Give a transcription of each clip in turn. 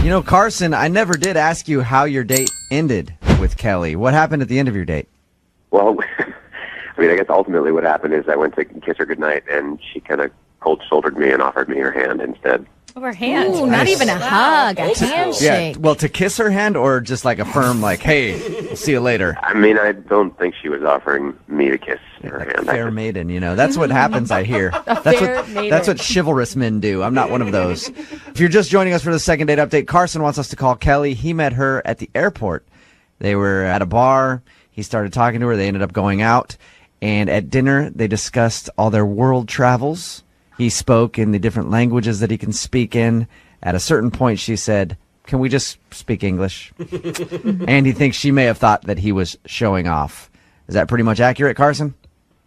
You know, Carson, I never did ask you how your date ended with Kelly. What happened at the end of your date? Well, I mean, I guess ultimately what happened is I went to kiss her goodnight, and she kind of cold-shouldered me and offered me her hand instead. Oh, her hand. Ooh, not even a hug, a handshake. Yeah, well, to kiss her hand or just like a firm, like, hey, we'll see you later? I mean, I don't think she was offering me to kiss her Like hand. fair maiden, you know. That's what happens, I hear. That's what chivalrous men do. I'm not one of those. If you're just joining us for the second date update, Carson wants us to call Kelly. He met her at the airport. They were at a bar. He started talking to her. They ended up going out. And at dinner, they discussed all their world travels. He spoke in the different languages that he can speak in. At a certain point, she said, "Can we just speak English?" And he thinks she may have thought that he was showing off. Is that pretty much accurate, Carson?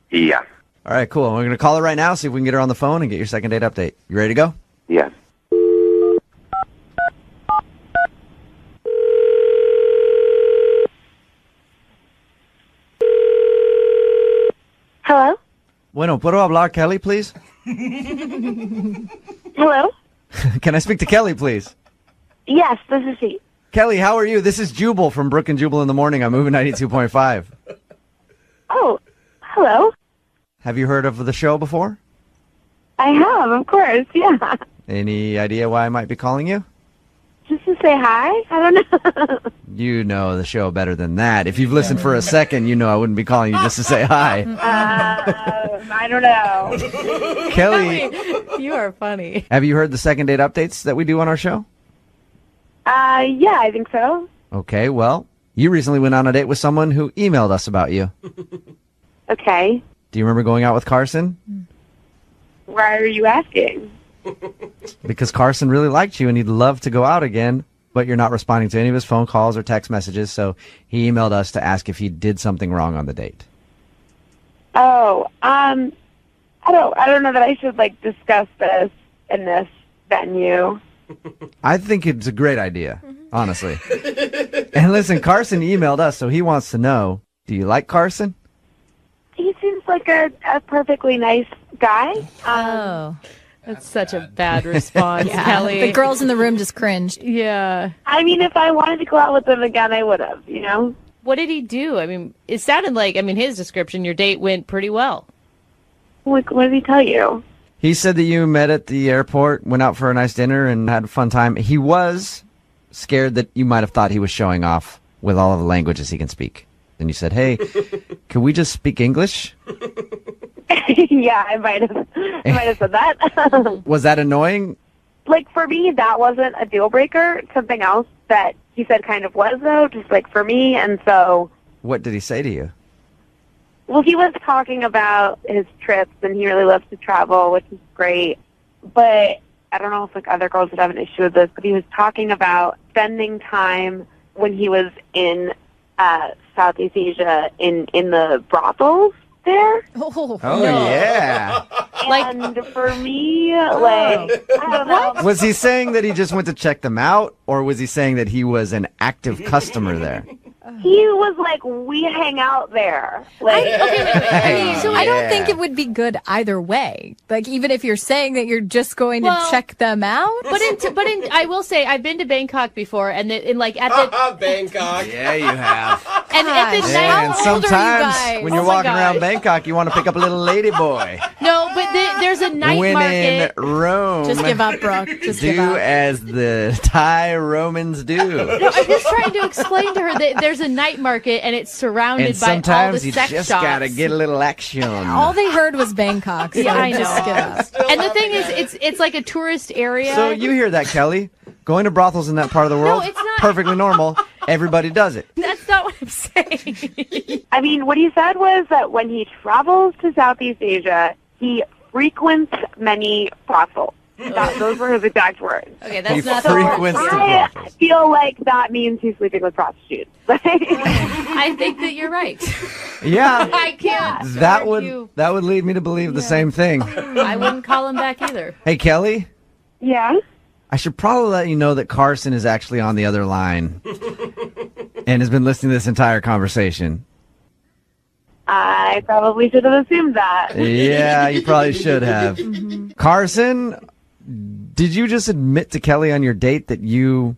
Yeah. All right, cool. We're going to call her right now, see if we can get her on the phone and get your second date update. You ready to go? Yes. Hello? Bueno, ¿puedo hablar Kelly, please? Hello? Can I speak to Kelly, please? Yes, this is she. Kelly, how are you? This is Jubal from Brooke and Jubal in the Morning. I'm moving 92.5. Oh, hello. Have you heard of the show before? I have, of course, yeah. Any idea why I might be calling you? Just to say hi? I don't know. You know the show better than that. If you've listened for a second, you know I wouldn't be calling you just to say hi. I don't know. Kelly, You are funny. have you heard the second date updates that we do on our show? Yeah, I think so. Okay, well, you recently went on a date with someone who emailed us about you. Okay. Do you remember going out with Carson? Why are you asking? Because Carson really liked you and he'd love to go out again, but you're not responding to any of his phone calls or text messages, so he emailed us to ask if he did something wrong on the date. Oh, I don't know that I should, discuss this in this venue. I think it's a great idea, honestly. And listen, Carson emailed us, so he wants to know, do you like Carson? He seems like a perfectly nice guy. Oh. That's such a bad response, Kelly. The girls in the room just cringed. Yeah. I mean, if I wanted to go out with him again, I would have, you know? What did he do? I mean, it sounded like, his description, your date went pretty well. What did he tell you? He said that you met at the airport, went out for a nice dinner, and had a fun time. He was scared that you might have thought he was showing off with all of the languages he can speak. And you said, hey, can we just speak English? Yeah, I might have said that. Was that annoying? For me, that wasn't a deal breaker. Something else that he said kind of was, though, just for me. And so, What did he say to you? well, he was talking about his trips, and he really loves to travel, which is great. But I don't know if other girls would have an issue with this, but he was talking about spending time when he was in Southeast Asia in the brothels there. Oh, Yeah. And for me, I don't know. Was he saying that he just went to check them out, or was he saying that he was an active customer there? He was like, we hang out there. So I don't think it would be good either way. Even if you're saying that you're just going to check them out. But I will say, I've been to Bangkok before, and at the Bangkok. Yeah, you have. and at the night. And old are you sometimes guys? when you're Oh my walking God. around Bangkok, you want to pick up a little lady boy. No, but there's a night When market. in Rome, Just give up, Brooke. Just give do up. as the Thai Romans do. No, I'm just trying to explain to her that there's a night market and it's surrounded And by all the sometimes you sex just shops. gotta get a little action. All they heard was Bangkok. So Yeah, I just know. give up. And the thing is, it's like a tourist area. So you hear that, Kelly? Going to brothels in that part of the world, it's not. perfectly normal. Everybody does it. That's not what I'm saying. I mean, what he said was that when he travels to Southeast Asia, he frequents many brothels. Those were his exact words. Okay, He that's not. frequents the I brothels. feel like that means he's sleeping with prostitutes. I think that you're right. Yeah, I can't. that argue. would lead me to believe the same thing. I wouldn't call him back either. Hey, Kelly, Yeah? I should probably let you know that Carson is actually on the other line and has been listening to this entire conversation. I probably should have assumed that. Yeah, you probably should have. Carson, did you just admit to Kelly on your date that you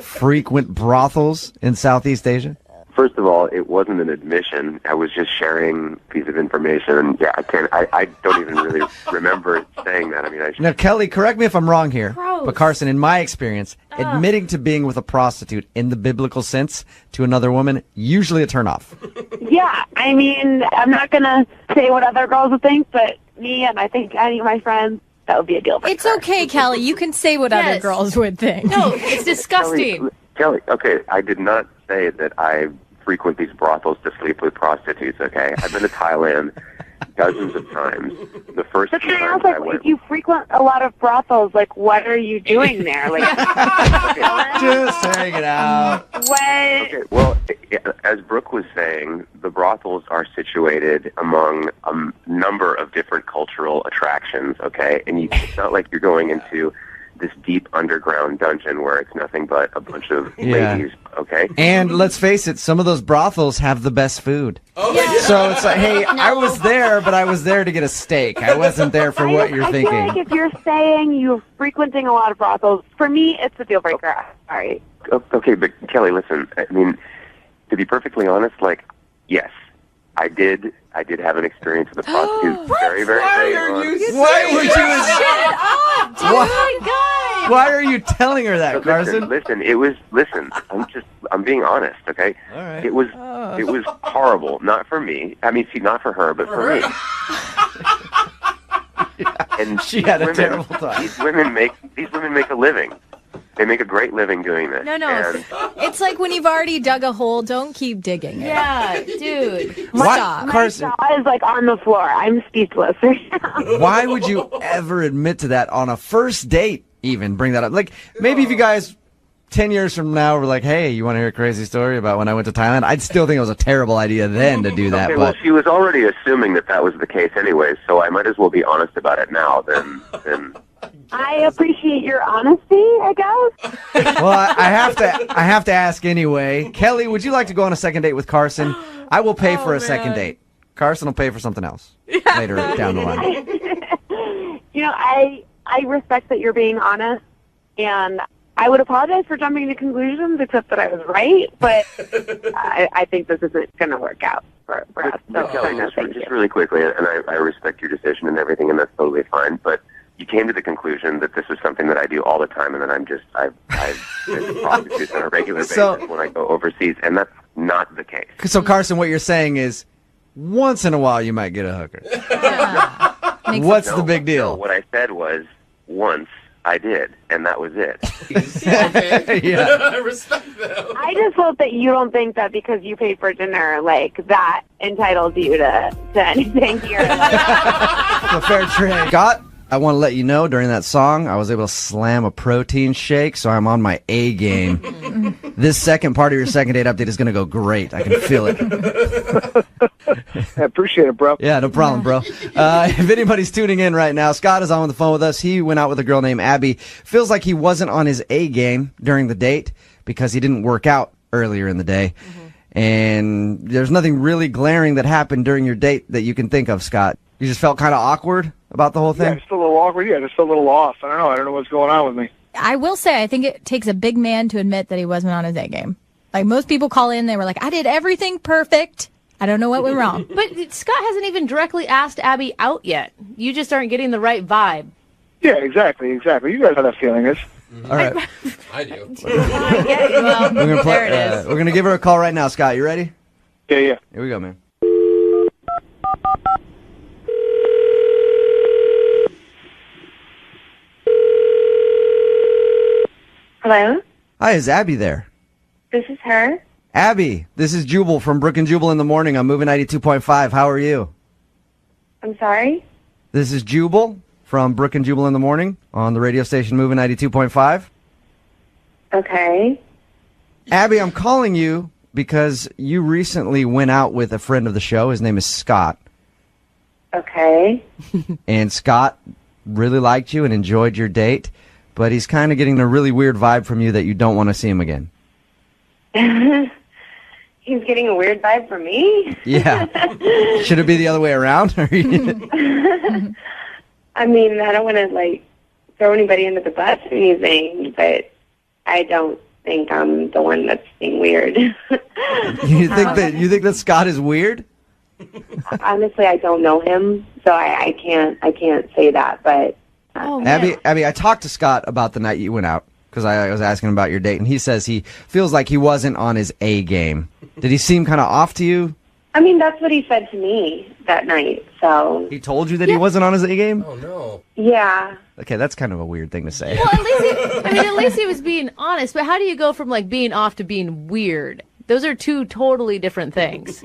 frequent brothels in Southeast Asia? First of all, it wasn't an admission. I was just sharing a piece of information. Yeah, I don't even really remember saying that. I mean, Now, Kelly, correct me if I'm wrong here, Gross. but Carson, in my experience, admitting to being with a prostitute in the biblical sense to another woman, usually a turnoff. Yeah, I mean, I'm not going to say what other girls would think, but me and I think any of my friends, that would be a deal breaker. It's okay, Kelly. You can say what other Yes. girls would think. No, it's disgusting. Kelly, okay, I did not say that I frequent these brothels to sleep with prostitutes, okay? I've been to Thailand dozens of times. The first But few can I times ask, I like, went... if you frequent a lot of brothels, like, what are you doing there? Like, Just hanging out. what? Okay, well, as Brooke was saying, the brothels are situated among a number of different cultural attractions, okay? And it's not like you're going into this deep underground dungeon where it's nothing but a bunch of ladies, okay? And let's face it, some of those brothels have the best food. Oh, yeah. So it's like, hey, I was there, but I was there to get a steak. I wasn't there for what you're I thinking. feel like if you're saying you're frequenting a lot of brothels, for me, it's a deal breaker. Sorry. Okay, but Kelly, listen, I mean, to be perfectly honest, like, yes, I did have an experience with a prostitute very, very, very early on. Why would you? Oh my God. Why are you telling her that, Carson? Listen, I'm being honest, okay? All right. It was horrible. Not for me. I mean, see, not for her, but for me. And She had a women- terrible time. These women make a living. They make a great living doing this. No. And It's like when you've already dug a hole, don't keep digging it. Yeah, dude. Why, Carson? My jaw is, like, on the floor. I'm speechless right now. Why would you ever admit to that on a first date? Even bring that up. Like, maybe if you guys 10 years from now were like, hey, you want to hear a crazy story about when I went to Thailand? I'd still think it was a terrible idea then to do that. okay, But well, she was already assuming that was the case anyways, so I might as well be honest about it now than I appreciate your honesty, I guess. well, I have to ask anyway. Kelly, would you like to go on a second date with Carson? I will pay for a second date. Carson will pay for something else later down the line. You know, I respect that you're being honest, and I would apologize for jumping to conclusions, except that I was right, but I think this isn't going to work out for us. So, Kelly, no, thank just you. really quickly, and I respect your decision and everything, and that's totally fine, but you came to the conclusion that this is something that I do all the time, and that I've been to prostitutes on a regular basis when I go overseas, and that's not the case. So, Carson, what you're saying is once in a while you might get a hooker. What's the big deal? No, what I said was once I did, and that was it. Yeah. I respect that. I just hope that you don't think that because you paid for dinner, like, that entitles you to anything here. It's a fair trade. Scott, I want to let you know during that song, I was able to slam a protein shake, so I'm on my A game. This second part of your second date update is going to go great. I can feel it. I appreciate it, bro. Yeah, no problem, bro. If anybody's tuning in right now, Scott is on the phone with us. He went out with a girl named Abby. Feels like he wasn't on his A game during the date because he didn't work out earlier in the day. And there's nothing really glaring that happened during your date that you can think of, Scott. You just felt kind of awkward about the whole Yeah, thing? just a little awkward. Yeah, just a little off. I don't know what's going on with me. I will say, I think it takes a big man to admit that he wasn't on his A game. Like, most people call in, they were like, I did everything perfect. I don't know what went wrong. But Scott hasn't even directly asked Abby out yet. You just aren't getting the right vibe. Yeah, exactly. You guys know how that feeling is. All right. I do. Yeah, well, there it is. We're going to give her a call right now, Scott. You ready? Yeah. Here we go, man. Hello? Hi, is Abby there? This is her? Abby, this is Jubal from Brooke and Jubal in the morning. I'm moving 92.5. How are you? I'm sorry? This is Jubal from Brooke and Jubal in the morning on the radio station Moving 92.5. Okay. Abby, I'm calling you because you recently went out with a friend of the show. His name is Scott. Okay. And Scott really liked you and enjoyed your date, but he's kind of getting a really weird vibe from you that you don't want to see him again. He's getting a weird vibe from me? Yeah. Should it be the other way around? I mean, I don't want to, like, throw anybody under the bus or anything, but I don't think I'm the one that's being weird. You think that Scott is weird? Honestly, I don't know him, so I can't say that. But Abby, I talked to Scott about the night you went out because I was asking him about your date, and he says he feels like he wasn't on his A game. Did he seem kind of off to you? I mean, that's what he said to me that night. So he told you that he wasn't on his A game? Oh no. Yeah. Okay, that's kind of a weird thing to say. Well, at least he was being honest. But how do you go from like being off to being weird? Those are two totally different things.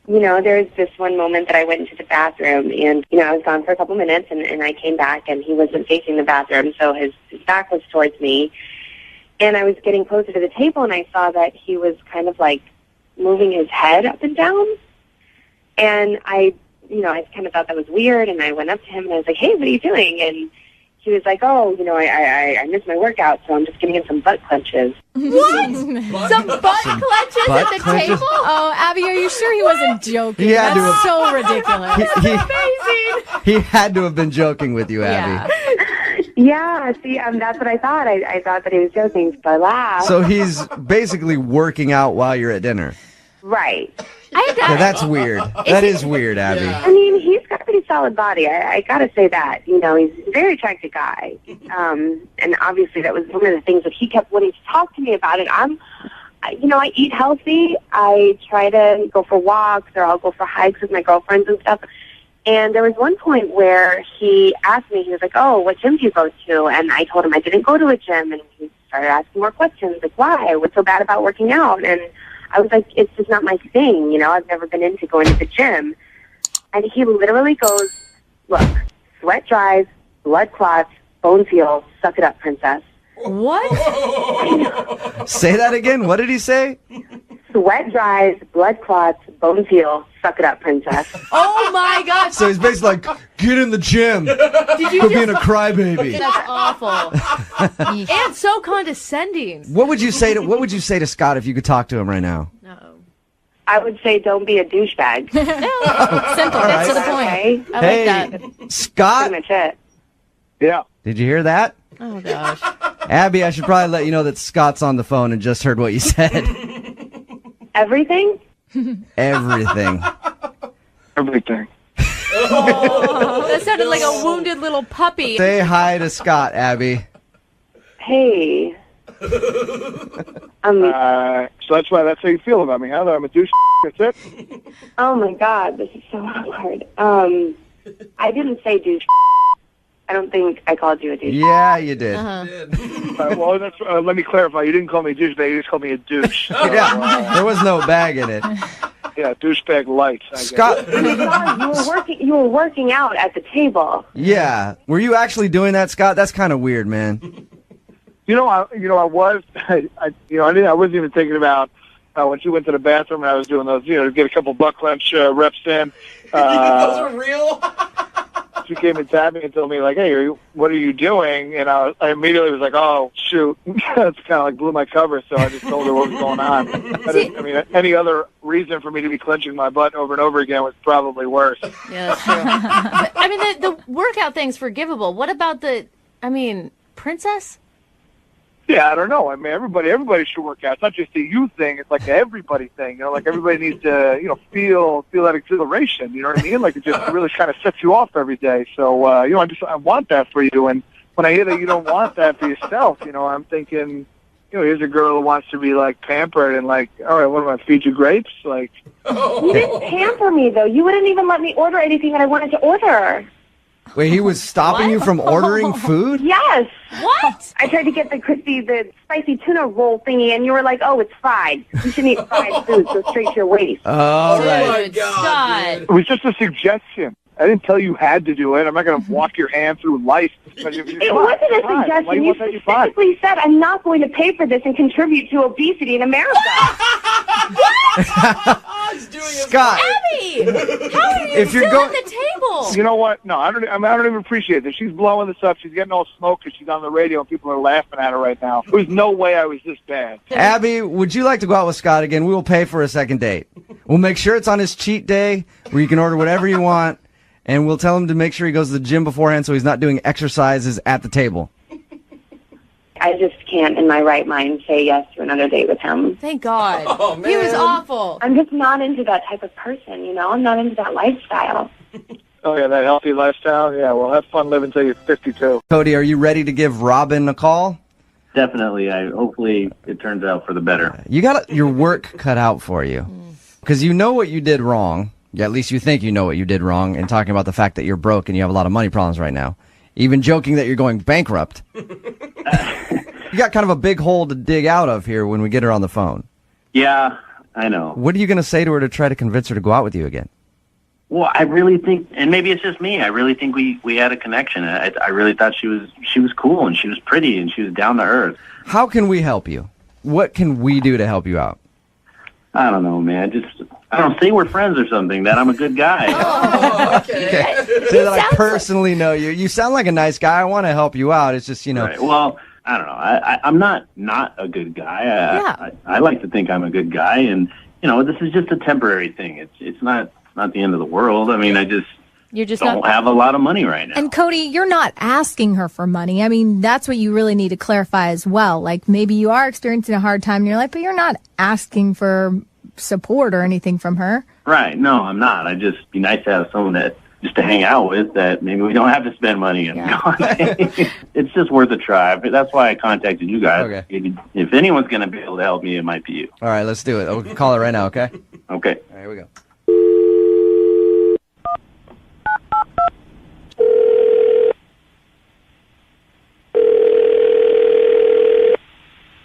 You know, there's this one moment that I went into the bathroom, and, you know, I was gone for a couple minutes, and I came back, and he wasn't facing the bathroom, so his back was towards me. And I was getting closer to the table, and I saw that he was kind of, like, moving his head up and down. And I kind of thought that was weird, and I went up to him, and I was like, hey, what are you doing? And he was like, oh, you know, I missed my workout, so I'm just getting in some butt clenches. What? Some butt clenches at the table? Oh, Abby, are you sure he wasn't joking? He had That's so ridiculous. Amazing. He had to have been joking with you, Abby. Yeah, see, that's what I thought. I thought that he was joking, so I laughed. So he's basically working out while you're at dinner. Right. Yeah, that's weird. That is weird, Abby. I mean, he's got a pretty solid body. I got to say that. You know, he's a very attractive guy. And obviously that was one of the things that he kept wanting to talk to me about. And I eat healthy. I try to go for walks, or I'll go for hikes with my girlfriends and stuff. And there was one point where he asked me, he was like, oh, what gym do you go to? And I told him I didn't go to a gym. And he started asking more questions, like, why? What's so bad about working out? And I was like, it's just not my thing, you know. I've never been into going to the gym. And he literally goes, look, sweat dries, blood clots, bones heal, suck it up, princess. What? Say that again? What did he say? Sweat dries, blood clots, bones heal, suck it up, princess. Oh my gosh. So he's basically like, get in the gym. Did you Quit being a crybaby. That's awful. And so condescending. What would you say to Scott if you could talk to him right now? No. I would say don't be a douchebag. Simple. That's to the point. Okay? I like that. Scott, Pretty much it. Yeah. did you hear that? Oh gosh. Abby, I should probably let you know that Scott's on the phone and just heard what you said. Everything? Everything. Everything. Oh, that sounded like a wounded little puppy. Say hi to Scott, Abby. Hey. So that's how you feel about me, huh? That I'm a douche. That's it? Oh my God, this is so awkward. I didn't say douche. I don't think I called you a douche. Yeah, you did. Well, let me clarify. You didn't call me a douchebag. You just called me a douche. Yeah, there was no bag in it. Yeah, douchebag lights. Scott. You were working out at the table. Yeah. Were you actually doing that, Scott? That's kind of weird, man. I was. I wasn't even thinking about when she went to the bathroom and I was doing those, to get a couple butt clench reps in. Those are real? She came and tapped me and told me, like, hey, what are you doing? And I immediately was like, oh, shoot. It's kind of like blew my cover, so I just told her what was going on. Any other reason for me to be clenching my butt over and over again was probably worse. Yeah, that's true. But, I mean, the workout thing's forgivable. What about princess? Yeah, I don't know. I mean, everybody should work out. It's not just a you thing. It's like an everybody thing. Like everybody needs to, feel that exhilaration. You know what I mean? Like it just really kind of sets you off every day. So, I want that for you. And when I hear that you don't want that for yourself, I'm thinking, here's a girl who wants to be like pampered and like, all right, what am I, feed you grapes? Like, you didn't pamper me though. You wouldn't even let me order anything that I wanted to order. Wait, he was stopping you from ordering food? Yes. What? I tried to get the spicy tuna roll thingy, and you were like, oh, it's fried. You shouldn't eat fried food, so straight to your waist. All Oh right. my God. it was just a suggestion. I didn't tell you had to do it. I'm not going to walk your hand through life. It wasn't a suggestion. You specifically said, I'm not going to pay for this and contribute to obesity in America. Scott, Abby! How are you If you're still going- at the table? You know what? No, I don't even appreciate this. She's blowing this up. She's getting all smoke because she's on the radio and people are laughing at her right now. There's no way I was this bad. Abby, would you like to go out with Scott again? We will pay for a second date. We'll make sure it's on his cheat day where you can order whatever you want, and we'll tell him to make sure he goes to the gym beforehand so he's not doing exercises at the table. I just can't in my right mind say yes to another date with him. Thank God. Oh, man. He was awful. I'm just not into that type of person, I'm not into that lifestyle. Oh, yeah, that healthy lifestyle? Yeah, well, have fun living till you're 52. Cody, are you ready to give Robin a call? Definitely. Hopefully it turns out for the better. You got your work cut out for you. Because you know what you did wrong. Yeah, at least you think you know what you did wrong, and talking about the fact that you're broke and you have a lot of money problems right now. Even joking that you're going bankrupt. You got kind of a big hole to dig out of here when we get her on the phone. Yeah, I know. What are you going to say to her to try to convince her to go out with you again? Well, I really think, and maybe it's just me, I really think we had a connection. I really thought she was cool, and she was pretty, and she was down to earth. How can we help you? What can we do to help you out? I don't know, man. I don't say we're friends or something, that I'm a good guy. Oh, okay. Say that I personally know you. You sound like a nice guy. I want to help you out. It's just, Right. Well, I don't know. I'm not a good guy. I like to think I'm a good guy, and this is just a temporary thing. It's not the end of the world. I mean, You're just don't have a lot of money right now. And Cody, you're not asking her for money. I mean, that's what you really need to clarify as well. Like, maybe you are experiencing a hard time in your life, but you're not asking for support or anything from her. Right. No, I'm not. I just be nice to have someone that just to hang out with, that maybe we don't have to spend money on. It's just worth a try. But that's why I contacted you guys. Okay. If anyone's going to be able to help me, it might be you. All right, let's do it. We'll call her right now, okay? Okay. All right, here we go.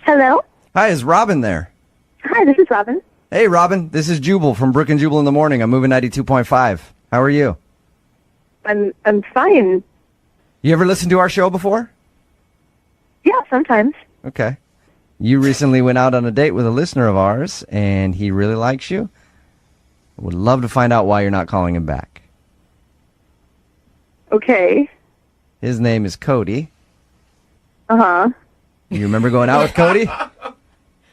Hello? Hi, is Robin there? Hi, this is Robin. Hey, Robin. This is Jubal from Brooke and Jubal in the Morning. I'm moving 92.5. How are you? I'm fine. You ever listened to our show before? Yeah, sometimes. Okay. You recently went out on a date with a listener of ours, and he really likes you. Would love to find out why you're not calling him back. Okay. His name is Cody. Uh-huh. You remember going out with Cody?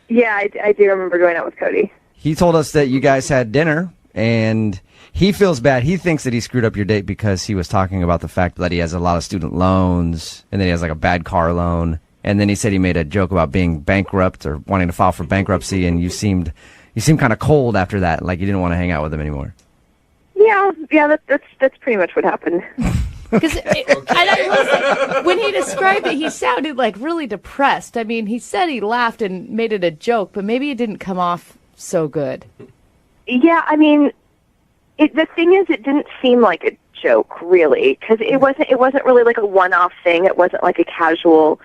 Yeah, I do remember going out with Cody. He told us that you guys had dinner, and he feels bad. He thinks that he screwed up your date because he was talking about the fact that he has a lot of student loans, and then he has like a bad car loan. And then he said he made a joke about being bankrupt or wanting to file for bankruptcy, and you seemed kind of cold after that, like you didn't want to hang out with him anymore. Yeah, that's pretty much what happened. Because when he described it, he sounded like really depressed. I mean, he said he laughed and made it a joke, but maybe it didn't come off so good. Yeah, I mean, the thing is, it didn't seem like a joke, really, because it wasn't really like a one-off thing. It wasn't like a casual,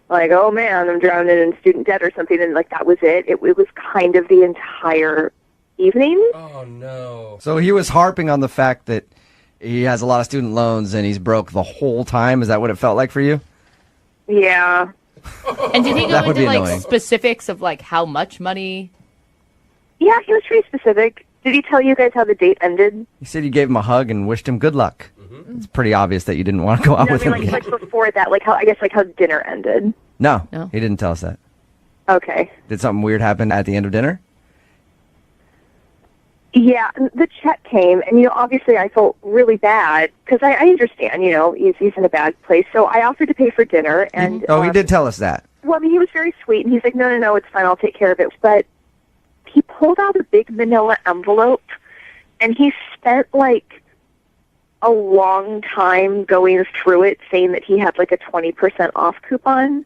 like, oh man, I'm drowning in student debt or something, and like that was it. It was kind of the entire evening. Oh no! So he was harping on the fact that he has a lot of student loans and he's broke the whole time. Is that what it felt like for you? Yeah. And did he go That would into be like annoying. specifics of like how much money? Yeah, he was pretty specific. Did he tell you guys how the date ended? He said you gave him a hug and wished him good luck. It's pretty obvious that you didn't want to go out No, I with mean, him again. like before that, like how dinner ended. No, No. he didn't tell us that. Okay. Did something weird happen at the end of dinner? Yeah, the check came, and obviously I felt really bad because I understand, he's in a bad place. So I offered to pay for dinner, and Oh, he did tell us that. Well, I mean, he was very sweet, and he's like, no, it's fine, I'll take care of it. But he pulled out a big manila envelope, and he spent like a long time going through it, saying that he had like a 20% off coupon.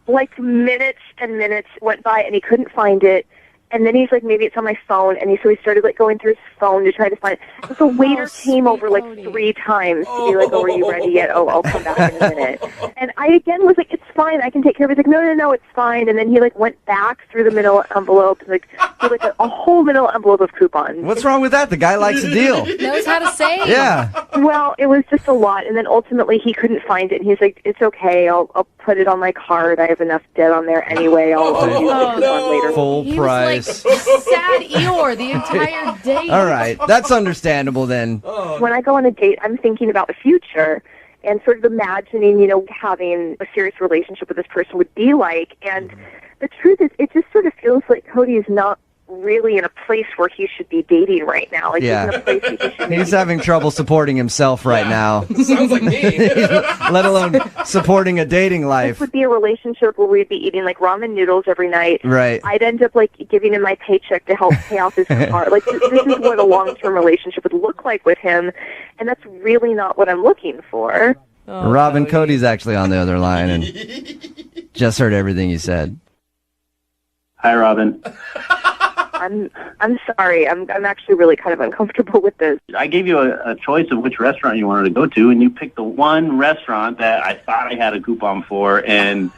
Like minutes and minutes went by, and he couldn't find it. And then he's like, maybe it's on my phone. And so he started like going through his phone to try to find it. But the waiter came over like 3 times to be like, oh, are you ready yet? Oh, I'll come back in a minute. And I again was like, it's fine, I can take care of it. He's like, no, it's fine. And then he like went back through the manila envelope, like through like a whole manila envelope of coupons. What's wrong with that? The guy likes a deal. Knows how to save. Yeah. Well, it was just a lot. And then ultimately he couldn't find it. And he's like, it's okay, I'll put it on my card. I have enough debt on there anyway. I'll use the coupon later. Full He price. was like sad Eeyore the entire day. All right. That's understandable then. When I go on a date, I'm thinking about the future and sort of imagining, having a serious relationship with this person would be like. And the truth is, it just sort of feels like Cody is not really in a place where he should be dating right now. Like, Yeah. he's in a place that he should He's having trouble supporting himself right now, Sounds like me. let alone supporting a dating This life. would be a relationship where we'd be eating like ramen noodles every night. Right. I'd end up like giving him my paycheck to help pay off his car. Like, this is what a long-term relationship would look like with him, and that's really not what I'm looking for. Robin, Cody's actually on the other line and just heard everything you said. Hi, Robin. I'm sorry. I'm actually really kind of uncomfortable with this. I gave you a choice of which restaurant you wanted to go to, and you picked the one restaurant that I thought I had a coupon for, and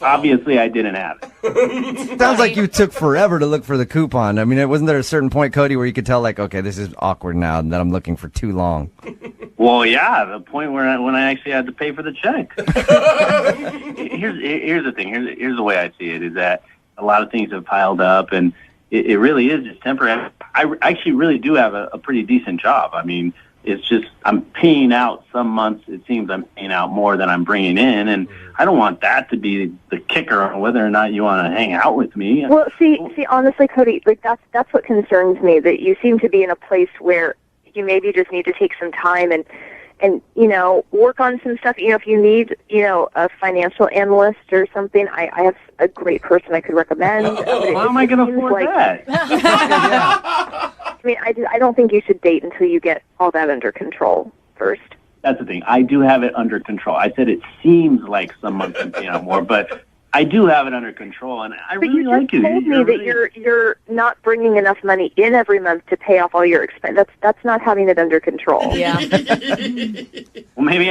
obviously I didn't have it. Sounds like you took forever to look for the coupon. I mean, wasn't there a certain point, Cody, where you could tell, like, okay, this is awkward now, and that I'm looking for too long? Well, yeah, the point where when I actually had to pay for the check. Here's the thing. Here's the way I see it, is that a lot of things have piled up, and it really is just temporary. I actually really do have a pretty decent job. I mean, it's just I'm paying out some months. It seems I'm paying out more than I'm bringing in, and I don't want that to be the kicker on whether or not you want to hang out with me. Well, see, honestly, Cody, like that's what concerns me. That you seem to be in a place where you maybe just need to take some time and work on some stuff. If you need a financial analyst or something, I have a great person I could recommend. How am I going to afford that? I mean, I don't think you should date until you get all that under control first. That's the thing. I do have it under control. I said it seems like some months I'm paying out more, but I do have it under control, and I really like you. But you just told me that you're not bringing enough money in every month to pay off all your expenses. That's not having it under control. Yeah. Well, maybe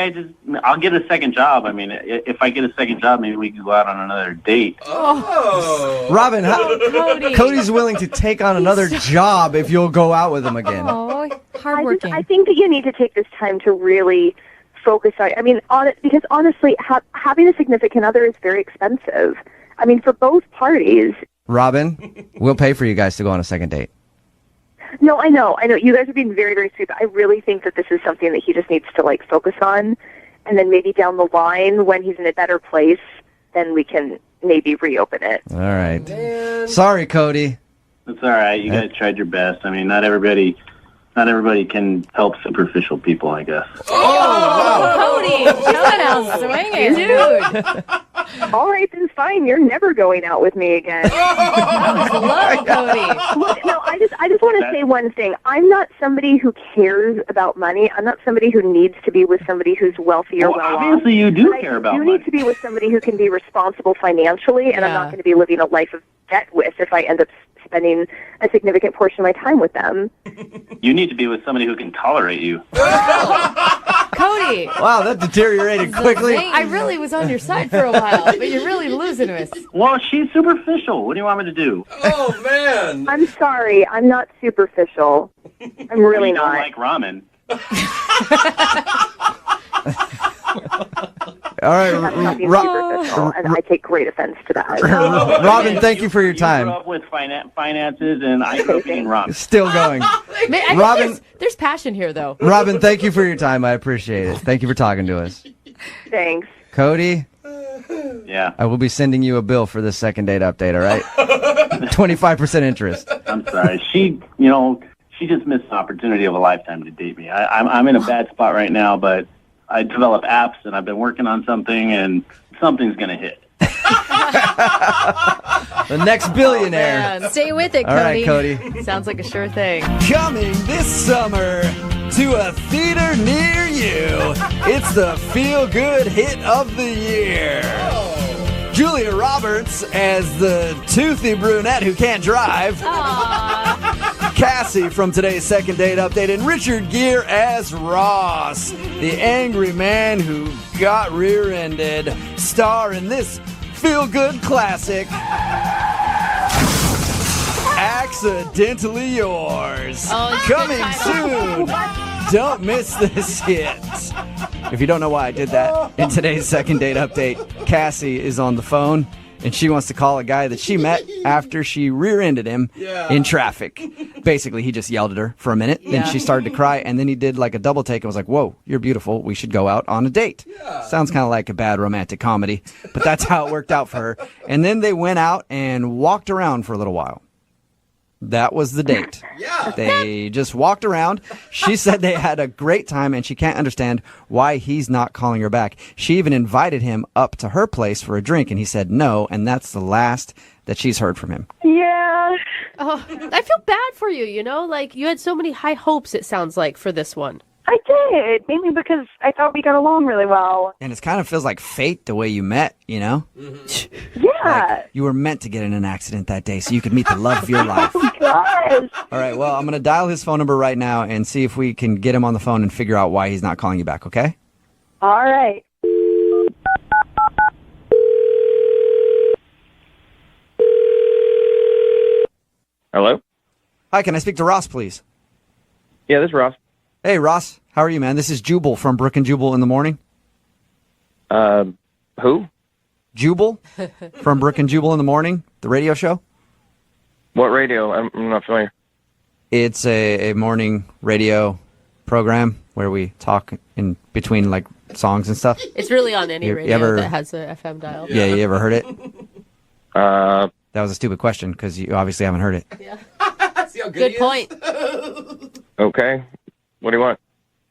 I'll get a second job. I mean, if I get a second job, maybe we can go out on another date. Oh. Robin, Cody. Cody's willing to take on another job if you'll go out with him again. Oh, hardworking. I think that you need to take this time to really focus on, because honestly, having a significant other is very expensive. I mean, for both parties. Robin, we'll pay for you guys to go on a second date. No, I know. You guys are being very, very sweet. But I really think that this is something that he just needs to focus on, and then maybe down the line when he's in a better place, then we can maybe reopen it. All right. Man. Sorry, Cody. It's all right. You guys tried your best. I mean, not everybody can help superficial people, I guess. Cody, Coming out swinging. dude. All right, then fine. You're never going out with me again. Love Cody. Look, no, I just want to say one thing. I'm not somebody who cares about money. I'm not somebody who needs to be with somebody who's wealthy or well-off. Obviously, you do care about money. money. You need to be with somebody who can be responsible financially, and I'm Yeah. not going to be living a life of debt with if I end up spending a significant portion of my time with them. You need to be with somebody who can tolerate you. Cody. Wow, that deteriorated quickly. I really was on your side for a while, but you're really losing us. Well, she's superficial. What do you want me to do? Oh, man. I'm sorry. I'm not superficial. I'm really You don't not. like ramen. All right, That's not being superficial, and I take great offense to that. Robin, thank you for your You time. grew up with finances, and I grew up eating ramen. Still going. I think Robin- there's passion here, though. Robin, thank you for your time. I appreciate it. Thank you for talking to us. Thanks. Cody, Yeah, I will be sending you a bill for this second date update, all right? 25% interest. I'm sorry. She just missed an opportunity of a lifetime to date me. I'm in a bad spot right now, but I develop apps, and I've been working on something, and something's going to hit. The next billionaire. Man, Stay with it, All right, Cody. Cody. sounds like a sure thing. Coming this summer to a theater near you, it's the feel-good hit of the year. Julia Roberts as the toothy brunette who can't drive. Cassie from today's second date update, and Richard Gere as Ross, the angry man who got rear-ended. Star in this feel-good classic, Accidentally Yours. Coming soon. Don't miss this hit. If you don't know why I did that, in today's second date update, Cassie is on the phone, And she wants to call a guy that she met after she rear-ended him in traffic. Basically, he just yelled at her for a minute. Then she started to cry, and then he did like a double take and was like, whoa, you're beautiful. We should go out on a date. Sounds kind of like a bad romantic comedy, but that's how it worked out for her. And then they went out and walked around for a little while. That was the date. They just walked around. She said they had a great time, and she can't understand why he's not calling her back. She even invited him up to her place for a drink, and he said no, and that's the last that she's heard from him. Yeah. Oh, I feel bad for you, you know? Like, you had so many high hopes, it sounds like, for this one. I did, mainly because I thought we got along really well. And it kind of feels like fate the way you met, you know? Yeah. Like you were meant to get in an accident that day so you could meet the love of your life. Oh, gosh. All right, well, I'm going to dial his phone number right now and see if we can get him on the phone and figure out why he's not calling you back, okay? All right. Hello? Hi, can I speak to Ross, please? Yeah, this is Ross. Hey, Ross. How are you, man? This is Jubal from Brooke and Jubal in the morning. Who? Jubal from Brooke and Jubal in the morning, the radio show. What radio? I'm not familiar. It's a morning radio program where we talk in between like songs and stuff. It's really on any You radio ever- that has a FM dial. Yeah, you ever heard it? Uh, That was a stupid question because you obviously haven't heard it. See how good Good he is? point. okay. What do you want?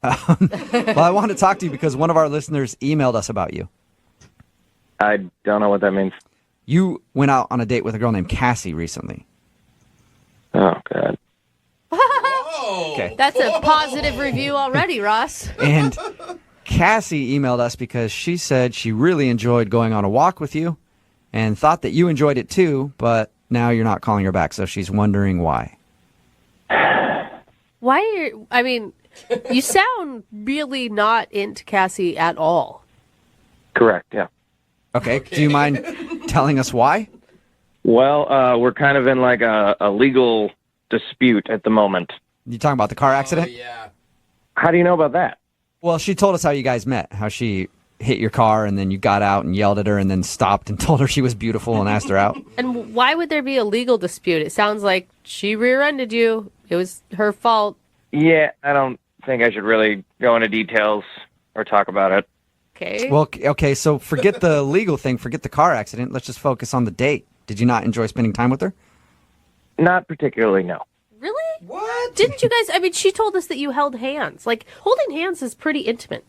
Well, I wanted to talk to you because one of our listeners emailed us about you. I don't know what that means. You went out on a date with a girl named Cassie recently. Oh, God. Okay. That's a positive review already, Ross. And Cassie emailed us because she said she really enjoyed going on a walk with you and thought that you enjoyed it too, but now you're not calling her back, so she's wondering why. Why are you, I mean, you sound really not into Cassie at all. Correct, yeah. Okay, do you mind telling us why? Well, we're kind of in like a legal dispute at the moment. You talking about the car accident? Yeah. How do you know about that? Well, she told us how you guys met, how she hit your car and then you got out and yelled at her and then stopped and told her she was beautiful and asked her out. And why would there be a legal dispute? It sounds like she rear-ended you. It was her fault. Yeah, I don't think I should really go into details or talk about it. Okay. Well, okay, so forget the legal thing, forget the car accident. Let's just focus on the date. Did you not enjoy spending time with her? Not particularly, no. Really? What? Didn't you guys, I mean, she told us that you held hands. Like, holding hands is pretty intimate.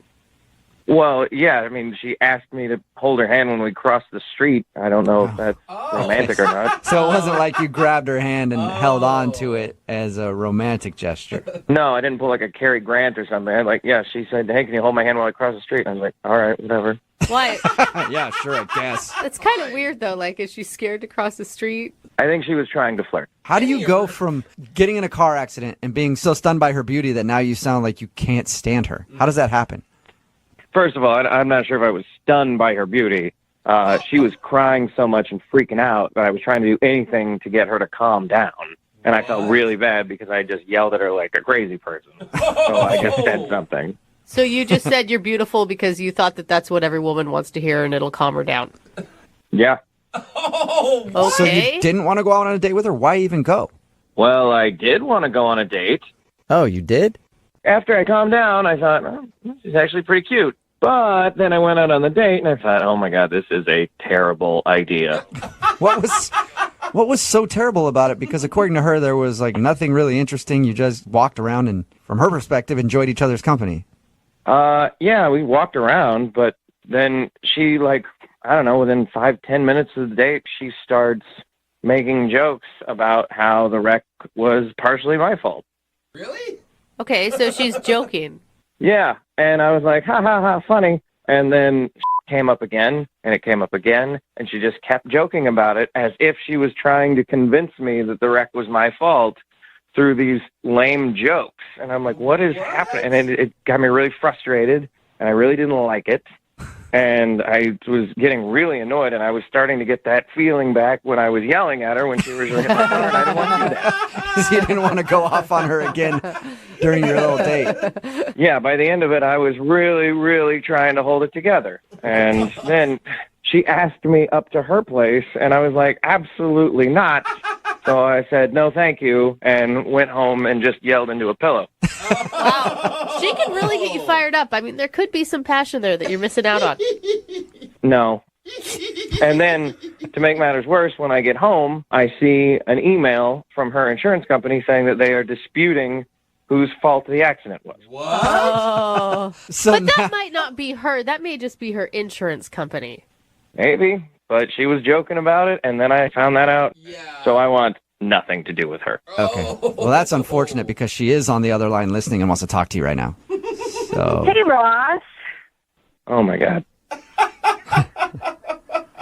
Well, yeah, I mean, she asked me to hold her hand when we crossed the street. I don't know if that's romantic or not. So it wasn't like you grabbed her hand and held on to it as a romantic gesture. No, I didn't pull like a Cary Grant or something. She said, hey, can you hold my hand while I cross the street? And I was like, all right, whatever. Why? Yeah, sure, I guess. It's kind of weird, though. Like, is she scared to cross the street? I think she was trying to flirt. How do you go from getting in a car accident and being so stunned by her beauty that now you sound like you can't stand her? How does that happen? First of all, I'm not sure if I was stunned by her beauty. She was crying so much and freaking out that I was trying to do anything to get her to calm down. And I felt really bad because I just yelled at her like a crazy person. So I just said something. So you just said you're beautiful because you thought that that's what every woman wants to hear and it'll calm her down. Yeah. Oh, Okay. So you didn't want to go out on a date with her? Why even go? Well, I did want to go on a date. Oh, you did? After I calmed down, I thought, oh, this is actually pretty cute. But then I went out on the date and I thought, oh my God, this is a terrible idea. What was so terrible about it? Because according to her, there was like nothing really interesting. You just walked around and, from her perspective, enjoyed each other's company. Yeah, we walked around, but then she, like, I don't know, within 5-10 minutes of the date, she starts making jokes about how the wreck was partially my fault. really? Okay, so she's joking. Yeah, and I was like, ha, ha, ha, funny. And then came up again, and it came up again, and she just kept joking about it as if she was trying to convince me that the wreck was my fault through these lame jokes. And I'm like, what is happening? And it got me really frustrated, and I really didn't like it. And I was getting really annoyed, and I was starting to get that feeling back when I was yelling at her when she was really my car, and I didn't want to do that. So you didn't want to go off on her again during your little date. Yeah, by the end of it, I was really, really trying to hold it together. And then she asked me up to her place, and I was like, absolutely not. So I said, no, thank you, and went home and just yelled into a pillow. Wow. She can really get you fired up. I mean, there could be some passion there that you're missing out on. No. And then, to make matters worse, when I get home, I see an email from her insurance company saying that they are disputing whose fault the accident was. What? Oh. So But that now- might not be her. That may just be her insurance company. Maybe, but she was joking about it, and then I found that out. Yeah. So I want nothing to do with her. Okay. Well, that's unfortunate because she is on the other line listening and wants to talk to you right now. So Hey, Ross. Oh, my God.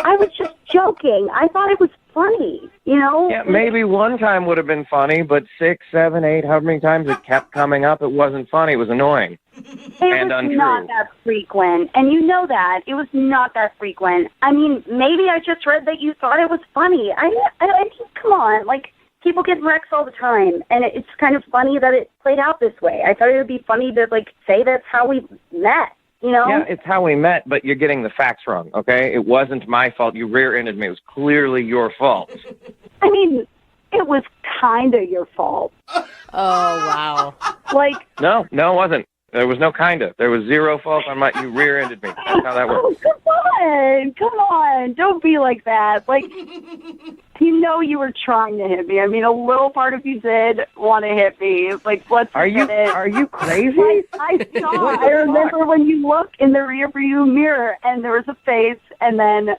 I was just joking. I thought it was funny, you know? Yeah, maybe one time would have been funny, but 6, 7, 8, however many times it kept coming up, it wasn't funny. It was annoying. It and was untrue. not that frequent, and you know that. It was not that frequent. I mean, maybe I just read that you thought it was funny. I come on, like, people get wrecks all the time, and it's kind of funny that it played out this way. I thought it would be funny to, like, say that's how we met, you know? Yeah, it's how we met, but you're getting the facts wrong, okay? It wasn't my fault. You rear-ended me. It was clearly your fault. I mean, it was kind of your fault. Oh, wow. Like, No, it wasn't. There was no kinda. There was zero fault on my... You rear-ended me. That's how that works. oh, come on. Don't be like that. Like, you know you were trying to hit me. I mean, a little part of you did want to hit me. Like, let's Are you crazy? I saw. I remember when you look in the rearview mirror and there was a face, and then,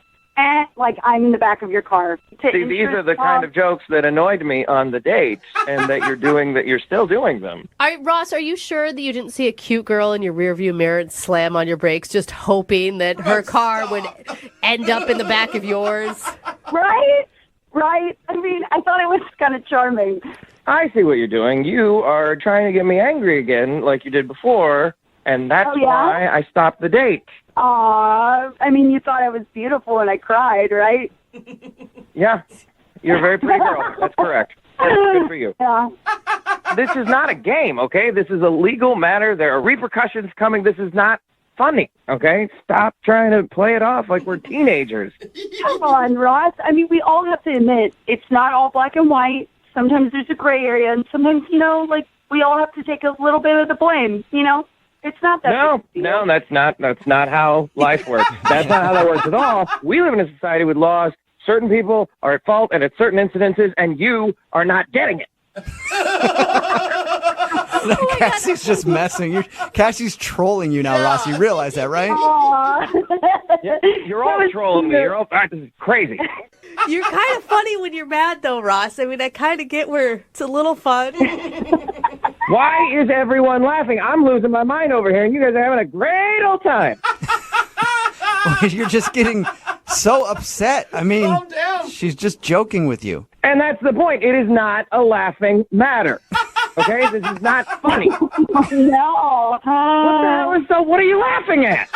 like I'm in the back of your car. See, these are the kind of jokes that annoyed me on the date, and that you're still doing them. Ross, are you sure that you didn't see a cute girl in your rearview mirror and slam on your brakes, just hoping that her car would end up in the back of yours? Right. I mean, I thought it was kind of charming. I see what you're doing. You are trying to get me angry again, like you did before, and that's why I stopped the date. Aw, I mean, you thought I was beautiful and I cried, right? Yeah, you're a very pretty girl. That's correct. Good for you. Yeah. This is not a game, okay? This is a legal matter. There are repercussions coming. This is not funny, okay? Stop trying to play it off like we're teenagers. Come on, Ross. I mean, we all have to admit, it's not all black and white. Sometimes there's a gray area, and sometimes, you know, like, we all have to take a little bit of the blame, you know? It's not that big a deal. No, that's not how life works. That's not how that works at all. We live in a society with laws. Certain people are at fault and at certain incidences, and you are not getting it. Cassie's just messing. Cassie's trolling you now, Ross. You realize that, right? Yeah, you're all trolling me. You're all this is crazy. You're kind of funny when you're mad, though, Ross. I mean, I kind of get where it's a little fun. Why is everyone laughing? I'm losing my mind over here, and you guys are having a great old time. You're just getting so upset. I mean, Calm down. she's just joking with you. And that's the point. It is not a laughing matter. Okay? This is not funny. No. What are you laughing at?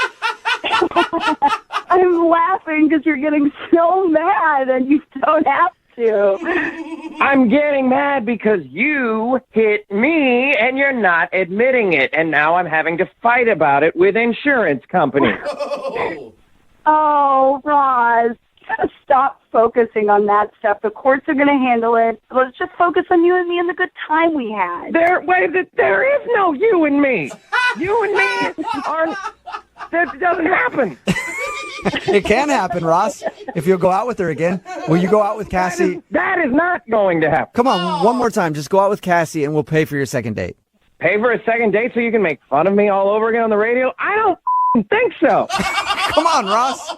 I'm laughing because you're getting so mad and you don't have to. I'm getting mad because you hit me and you're not admitting it. And now I'm having to fight about it with insurance companies. Oh, Ross. Gotta stop focusing on that stuff. The courts are going to handle it. Let's just focus on you and me and the good time we had. There is no you and me. You and me aren't. That doesn't happen. It can happen, Ross. If you'll go out with her again, will you go out with Cassie? That is not going to happen. Come on, one more time. Just go out with Cassie, and we'll pay for your second date. Pay for a second date so you can make fun of me all over again on the radio? I don't think so. Come on, Ross.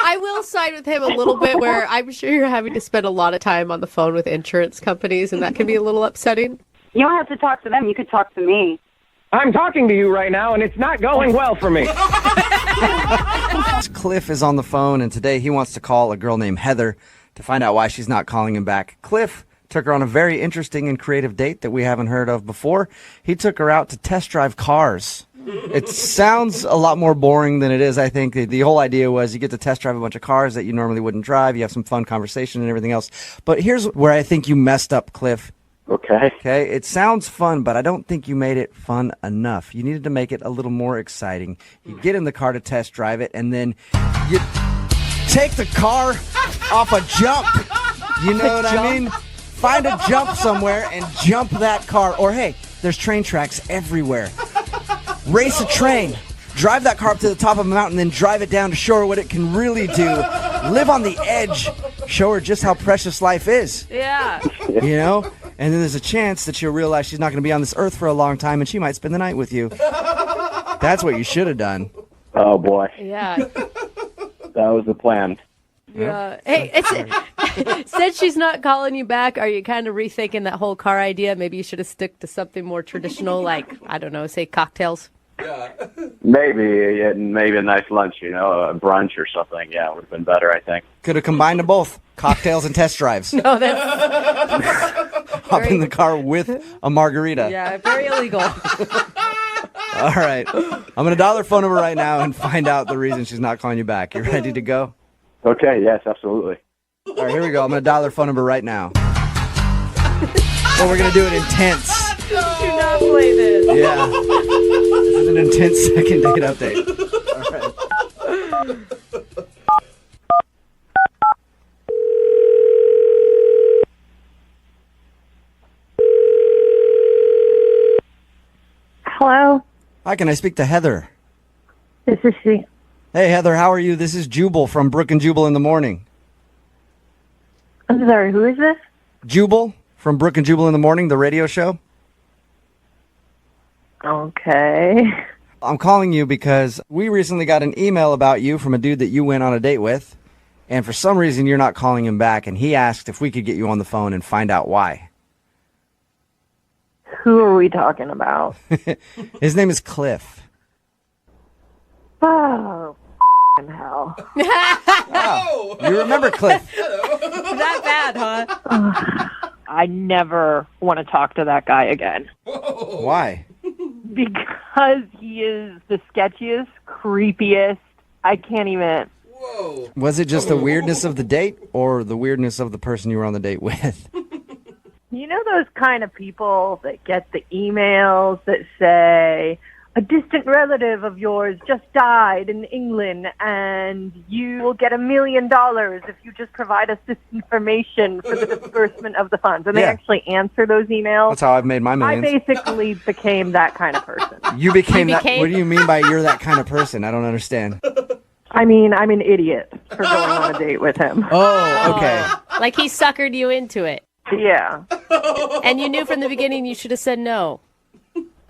I will side with him a little bit where I'm sure you're having to spend a lot of time on the phone with insurance companies, and that can be a little upsetting. You don't have to talk to them. You could talk to me. I'm talking to you right now, and it's not going well for me. Cliff is on the phone, and today he wants to call a girl named Heather to find out why she's not calling him back. Cliff took her on a very interesting and creative date that we haven't heard of before. He took her out to test drive cars. It sounds a lot more boring than it is, I think. The whole idea was you get to test drive a bunch of cars that you normally wouldn't drive. You have some fun conversation and everything else. But here's where I think you messed up, Cliff. Okay, it sounds fun, but I don't think you made it fun enough. You needed to make it a little more exciting. You get in the car to test drive it, and then you take the car off a jump. You know what I mean? Find a jump somewhere and jump that car. Or, hey, there's train tracks everywhere. Race a train. Drive that car up to the top of a mountain, then drive it down to show her what it can really do. Live on the edge. Show her just how precious life is. Yeah. You know? And then there's a chance that she'll realize she's not going to be on this earth for a long time, and she might spend the night with you. That's what you should have done. Oh, boy. Yeah. That was the plan. Yeah. Hey, since she's not calling you back, are you kind of rethinking that whole car idea? Maybe you should have stuck to something more traditional, like, I don't know, say cocktails? Maybe a nice lunch, a brunch or something. Yeah, would have been better, I think. Could have combined them both. Cocktails and test drives. No, that's Hop in the car with a margarita. yeah, very illegal. All right. I'm going to dial her phone number right now and find out the reason she's not calling you back. You ready to go? Okay, yes, absolutely. All right, here we go. I'm going to dial her phone number right now. Well, we're going to do it intense. Do not play this. Yeah. This is an intense second date update. All right. Hello, Hi, can I speak to Heather? this is she. Hey, Heather, how are you? This is Jubal from Brooke and Jubal in the Morning. I'm sorry, who is this? Jubal from Brooke and Jubal in the Morning, the radio show. Okay. I'm calling you because we recently got an email about you from a dude that you went on a date with, and for some reason you're not calling him back, and he asked if we could get you on the phone and find out why. Who are we talking about? His name is Cliff. Oh, hell. Wow. You remember Cliff? That bad, huh? I never want to talk to that guy again. Why? Because he is the sketchiest, creepiest. I can't even. Whoa. Was it just the weirdness of the date or the weirdness of the person you were on the date with? You know those kind of people that get the emails that say, a distant relative of yours just died in England and you will get $1 million if you just provide us this information for the disbursement of the funds. And they Yeah. actually answer those emails. That's how I've made my I millions. basically became that kind of person. You became that. became- What do you mean by you're that kind of person? I don't understand. I mean, I'm an idiot for going on a date with him. Oh, okay. Like he suckered you into it. Yeah. And you knew from the beginning you should have said no.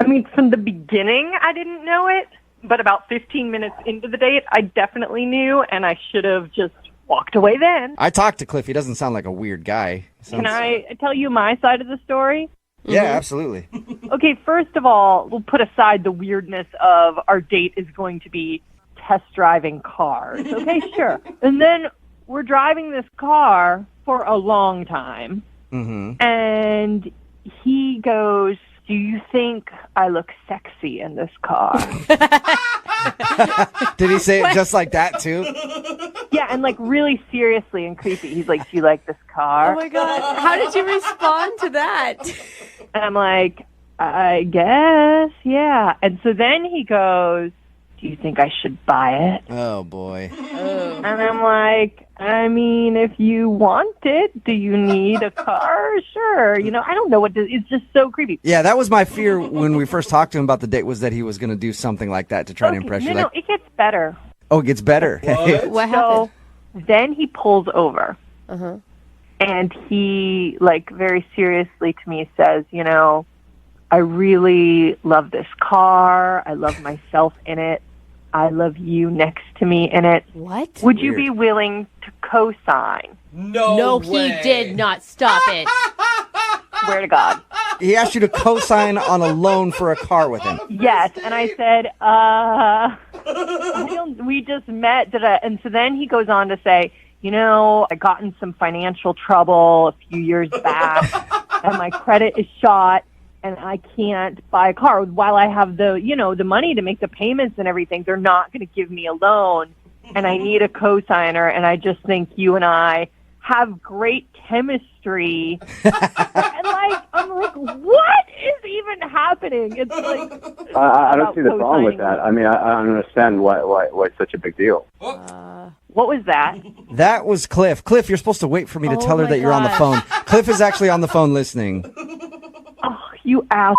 I mean, from the beginning, I didn't know it. But about 15 minutes into the date, I definitely knew, and I should have just walked away then. I talked to Cliff. He doesn't sound like a weird guy. Can I tell you my side of the story? Yeah, absolutely. Okay, first of all, we'll put aside the weirdness of our date is going to be test driving cars. Okay, sure. And then we're driving this car for a long time. Mm-hmm. And he goes, do you think I look sexy in this car? Did he say it just like that, too? Yeah, and like really seriously and creepy. He's like, do you like this car? Oh my God. How did you respond to that? And I'm like, I guess, yeah. And so then he goes, do you think I should buy it? Oh, boy. And I'm like, I mean, if you want it, do you need a car? Sure. You know, I don't know what to, it's just so creepy. Yeah, that was my fear when we first talked to him about the date, was that he was going to do something like that to try to impress you. No, Like, it gets better. oh, it gets better. What happened? So then he pulls over. Uh-huh. And he, like, very seriously to me says, you know, I really love this car. I love myself in it. I love you next to me in it. What? Would you be willing to co-sign? No, way. he did not. Stop it. Swear to God. He asked you to co-sign on a loan for a car with him. Yes. And I said, we just met. And so then he goes on to say, you know, I got in some financial trouble a few years back and my credit is shot. And I can't buy a car while I have the, you know, the money to make the payments and everything. They're not going to give me a loan, and I need a co-signer. And I just think you and I have great chemistry. And I'm like, what is even happening? It's like I don't see the problem with that. I mean, I don't understand why it's such a big deal. What was that? That was Cliff. Cliff, you're supposed to wait for me to tell her that you're on the phone. Cliff is actually on the phone listening. Oh, you ass.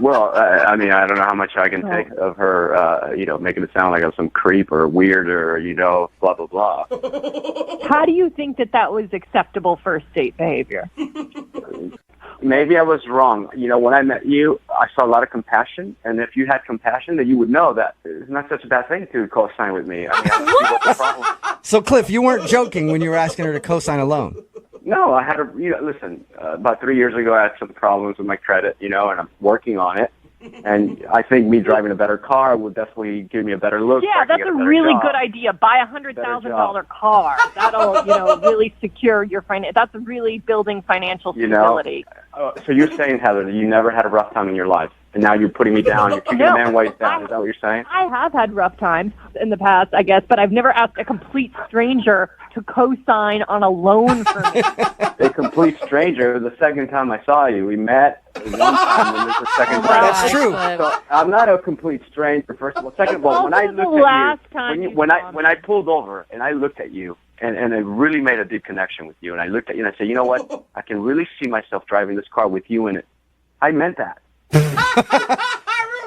Well, I mean, I don't know how much I can take of her, making it sound like I'm some creep or weird or, blah, blah, blah. How do you think that was acceptable first date behavior? Maybe I was wrong. When I met you, I saw a lot of compassion, and if you had compassion, then you would know that it's not such a bad thing to co-sign with me. I mean, I don't see what's the problem. So, Cliff, you weren't joking when you were asking her to co-sign a loan? No, I had listen, about 3 years ago, I had some problems with my credit, and I'm working on it. And I think me driving a better car would definitely give me a better look. Yeah, that's a really good idea. Buy $100,000 car. That'll, really secure your finance. That's really building financial stability. So you're saying, Heather, that you never had a rough time in your life, and now you're putting me down. You're kicking a man ways down. Is that what you're saying? I have had rough times in the past, I guess, but I've never asked a complete stranger to co-sign on a loan for me. A complete stranger. The second time I saw you, we met one time, and this is the second time. That's true. So I'm not a complete stranger. First of all, second of all, when I looked at you, when I pulled over and I looked at you, and I really made a deep connection with you, and I looked at you and I said, you know what? I can really see myself driving this car with you in it. I meant that.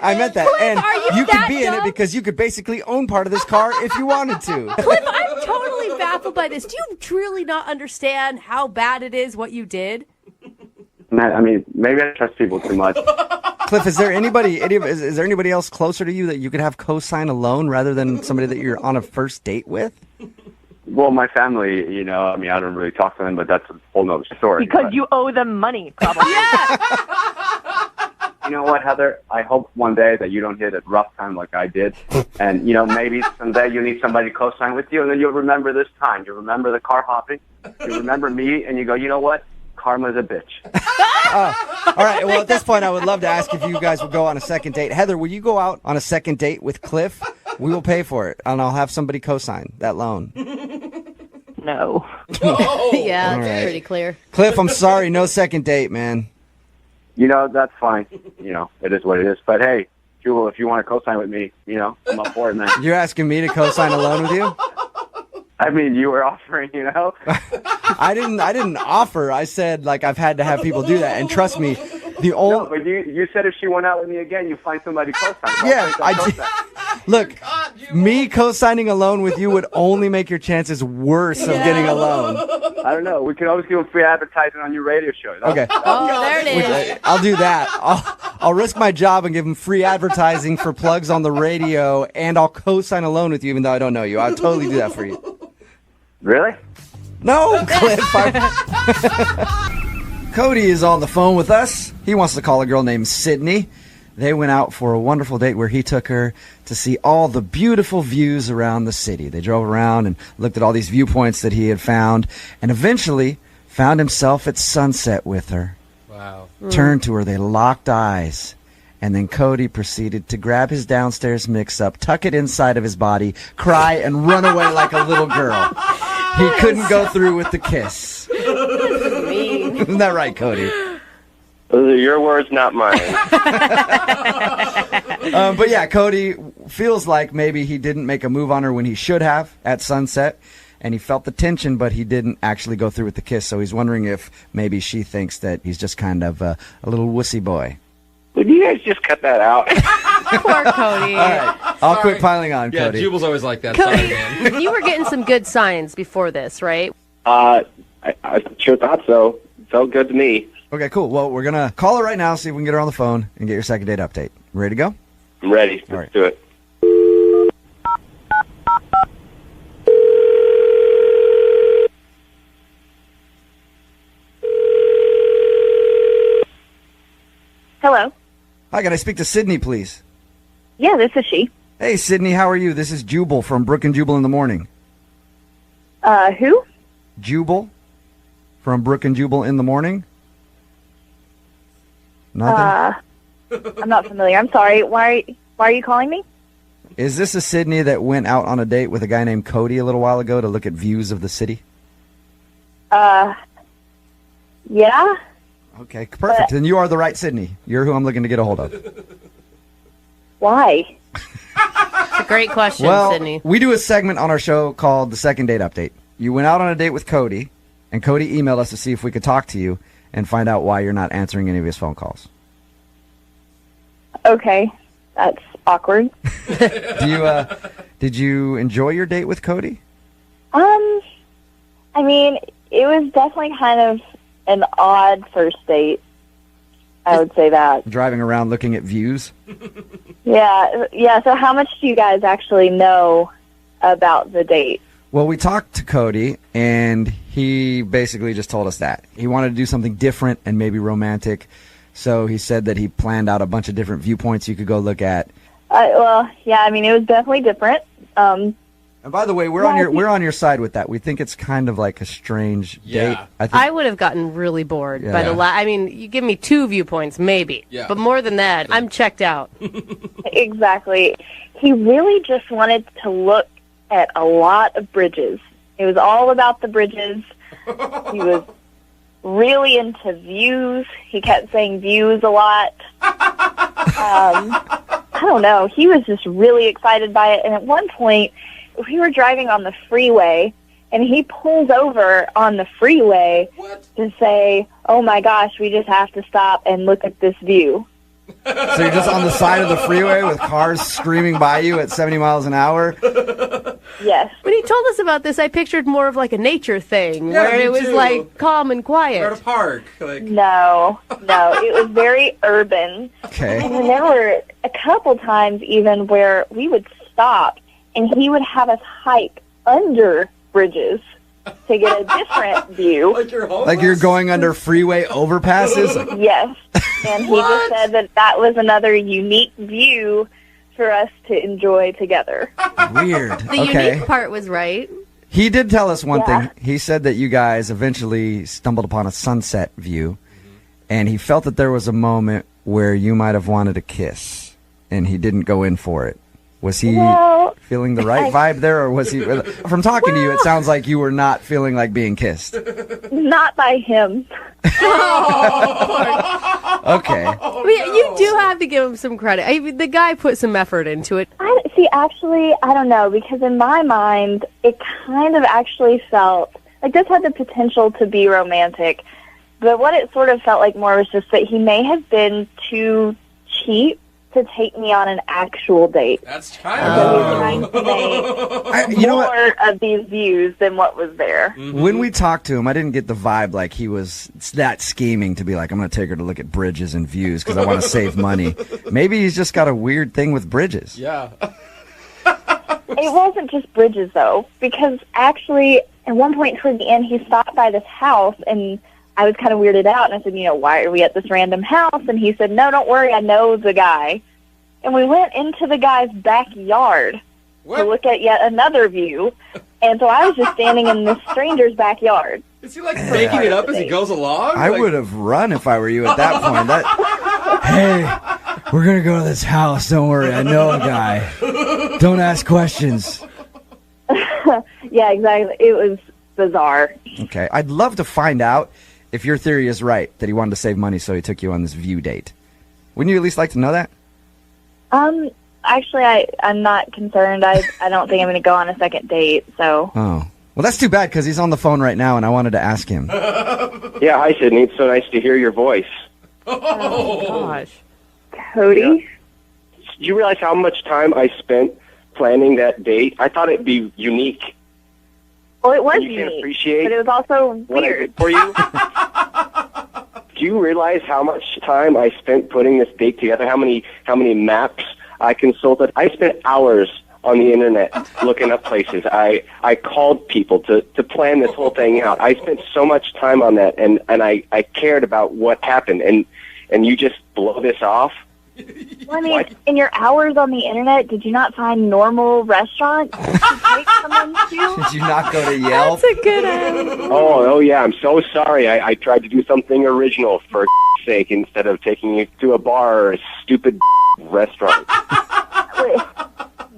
I meant that. Cliff, and you could be dumb? in it because you could basically own part of this car if you wanted to. Cliff, I'm totally baffled by this. Do you truly not understand how bad it is what you did? I mean, maybe I trust people too much. Cliff, is there anybody else closer to you that you could have co-sign a loan rather than somebody that you're on a first date with? Well, my family, I mean, I don't really talk to them, but that's a whole nother story. Because you owe them money, probably. You know what, Heather? I hope one day that you don't hit a rough time like I did. And, maybe someday you need somebody to co-sign with you, and then you'll remember this time. You'll remember the car hopping. You remember me, and you go, you know what? Karma's a bitch. All right. Well, at this point, I would love to ask if you guys would go on a second date. Heather, will you go out on a second date with Cliff? We will pay for it, and I'll have somebody co-sign that loan. No. Yeah, that's right. pretty clear. Cliff, I'm sorry. No second date, man. That's fine. It is what it is. But, hey, Jubal, if you want to co-sign with me, I'm up for it, man. You're asking me to co-sign a loan with you? I mean, you were offering, I didn't offer. I said, I've had to have people do that. And trust me, No, but you said if she went out with me again, you find somebody co-sign. Yeah, I did. Look, me co-signing a loan with you would only make your chances worse of getting a loan. I don't know. We can always give them free advertising on your radio show. Okay. Oh, there it is. I'll do that. I'll risk my job and give them free advertising for plugs on the radio, and I'll co-sign a loan with you even though I don't know you. I'll totally do that for you. Really? No, Cliff. Cody is on the phone with us. He wants to call a girl named Sydney. They went out for a wonderful date where he took her to see all the beautiful views around the city. They drove around and looked at all these viewpoints that he had found and eventually found himself at sunset with her. Wow. Turned to her. They locked eyes. And then Cody proceeded to grab his downstairs mix-up, tuck it inside of his body, cry, and run away like a little girl. He couldn't go through with the kiss. Isn't that right, Cody? Those are your words, not mine. But yeah, Cody feels like maybe he didn't make a move on her when he should have at sunset. And he felt the tension, but he didn't actually go through with the kiss. So he's wondering if maybe she thinks that he's just kind of a little wussy boy. Would you guys just cut that out? Poor Cody. All right, I'll quit piling on, Yeah, Cody. Jubal's always like that. Cody, Sorry, man. you were getting some good signs before this, right? I sure thought so. Felt good to me. Okay, cool. Well, we're going to call her right now, see if we can get her on the phone and get your second date update. Ready to go? I'm ready. All Let's right. do it. Hello. Hi, can I speak to Sydney, please? Yeah, this is she. Hey, Sydney, how are you? This is Jubal from Brooke and Jubal in the Morning. Who? Jubal from Brooke and Jubal in the Morning? Nothing? I'm not familiar. I'm sorry. Why are you calling me? Is this a Sydney that went out on a date with a guy named Cody a little while ago to look at views of the city? Yeah. Okay, perfect. Then you are the right Sydney. You're who I'm looking to get a hold of. Why? It's a great question, Well, Sydney. we do a segment on our show called the Second Date Update. You went out on a date with Cody, and Cody emailed us to see if we could talk to you and find out why you're not answering any of his phone calls. Okay. That's awkward. Did you enjoy your date with Cody? I mean, it was definitely kind of an odd first date. I would say that. Driving around looking at views? Yeah. So how much do you guys actually know about the date? Well, we talked to Cody, and he basically just told us that. He wanted to do something different and maybe romantic, so he said that he planned out a bunch of different viewpoints you could go look at. Well, yeah, I mean, it was definitely different. And by the way, we're on your side with that. We think it's kind of like a strange date. I would have gotten really bored by the I mean, you give me 2 viewpoints, maybe. Yeah. But more than that, I'm checked out. Exactly. He really just wanted to look at a lot of bridges. It was all about the bridges. He was really into views. He kept saying views a lot. I don't know. He was just really excited by it. And at one point, we were driving on the freeway, and he pulls over on the freeway to say, "Oh my gosh, we just have to stop and look at this view." So you're just on the side of the freeway with cars screaming by you at 70 miles an hour? Yes. When he told us about this, I pictured more of like a nature thing, where me it was too. like calm and quiet. We're at a park. Like, No, it was very urban. Okay. And then there were a couple times even where we would stop, and he would have us hike under bridges to get a different view. Like you're going under freeway overpasses? Yes. And he just said that was another unique view for us to enjoy together. Weird. The unique part was right. He did tell us one thing. He said that you guys eventually stumbled upon a sunset view, and he felt that there was a moment where you might have wanted a kiss, and he didn't go in for it. Was he feeling the right vibe there, or was he... From talking to you, it sounds like you were not feeling like being kissed. Not by him. Okay. You do have to give him some credit. I mean, the guy put some effort into it. Actually, I don't know, because in my mind, it kind of actually felt like this had the potential to be romantic, but what it sort of felt like more was just that he may have been too cheap to take me on an actual date. That's kind of trying to make more of these views than what was there. When we talked to him, I didn't get the vibe like he was that scheming to be like, I'm going to take her to look at bridges and views because I want to save money. Maybe he's just got a weird thing with bridges. Yeah. It wasn't just bridges, though, because actually, at one point toward the end, he stopped by this house, and I was kind of weirded out, and I said, why are we at this random house? And he said, no, don't worry, I know the guy. And we went into the guy's backyard to look at yet another view, and so I was just standing in this stranger's backyard. Is he like making it up as he goes along? I would have run if I were you at that point. Hey, we're going to go to this house. Don't worry, I know a guy. Don't ask questions. Yeah, exactly. It was bizarre. Okay, I'd love to find out if your theory is right, that he wanted to save money, so he took you on this view date. Wouldn't you at least like to know that? Actually, I'm not concerned. I don't think I'm going to go on a second date, so. Oh. Well, that's too bad, because he's on the phone right now, and I wanted to ask him. Yeah, hi, Sydney. It's so nice to hear your voice. Oh, gosh. Cody? Yeah. Do you realize how much time I spent planning that date? I thought it'd be unique. Well, it was you unique, can appreciate but it was also what I weird. did for you. Do you realize how much time I spent putting this date together? How many maps I consulted? I spent hours on the internet looking up places. I called people to plan this whole thing out. I spent so much time on that, and I cared about what happened, and you just blow this off? Well, I mean, in your hours on the internet, did you not find normal restaurants to take someone to? Did you not go to Yelp? That's a good answer. Oh, yeah, I'm so sorry. I tried to do something original for sake instead of taking you to a bar or a stupid restaurant. Wait,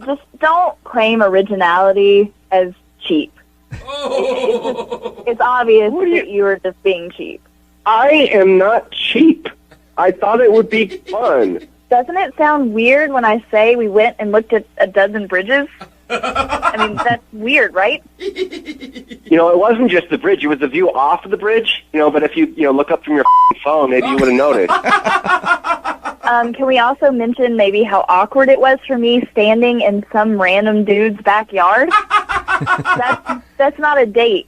just don't claim originality as cheap. It's obvious that you were just being cheap. I am not cheap. I thought it would be fun. Doesn't it sound weird when I say we went and looked at a dozen bridges? I mean, that's weird, right? You know, it wasn't just the bridge. It was the view off of the bridge. You know, but if you look up from your phone, maybe you would have noticed. Can we also mention maybe how awkward it was for me standing in some random dude's backyard? That's not a date.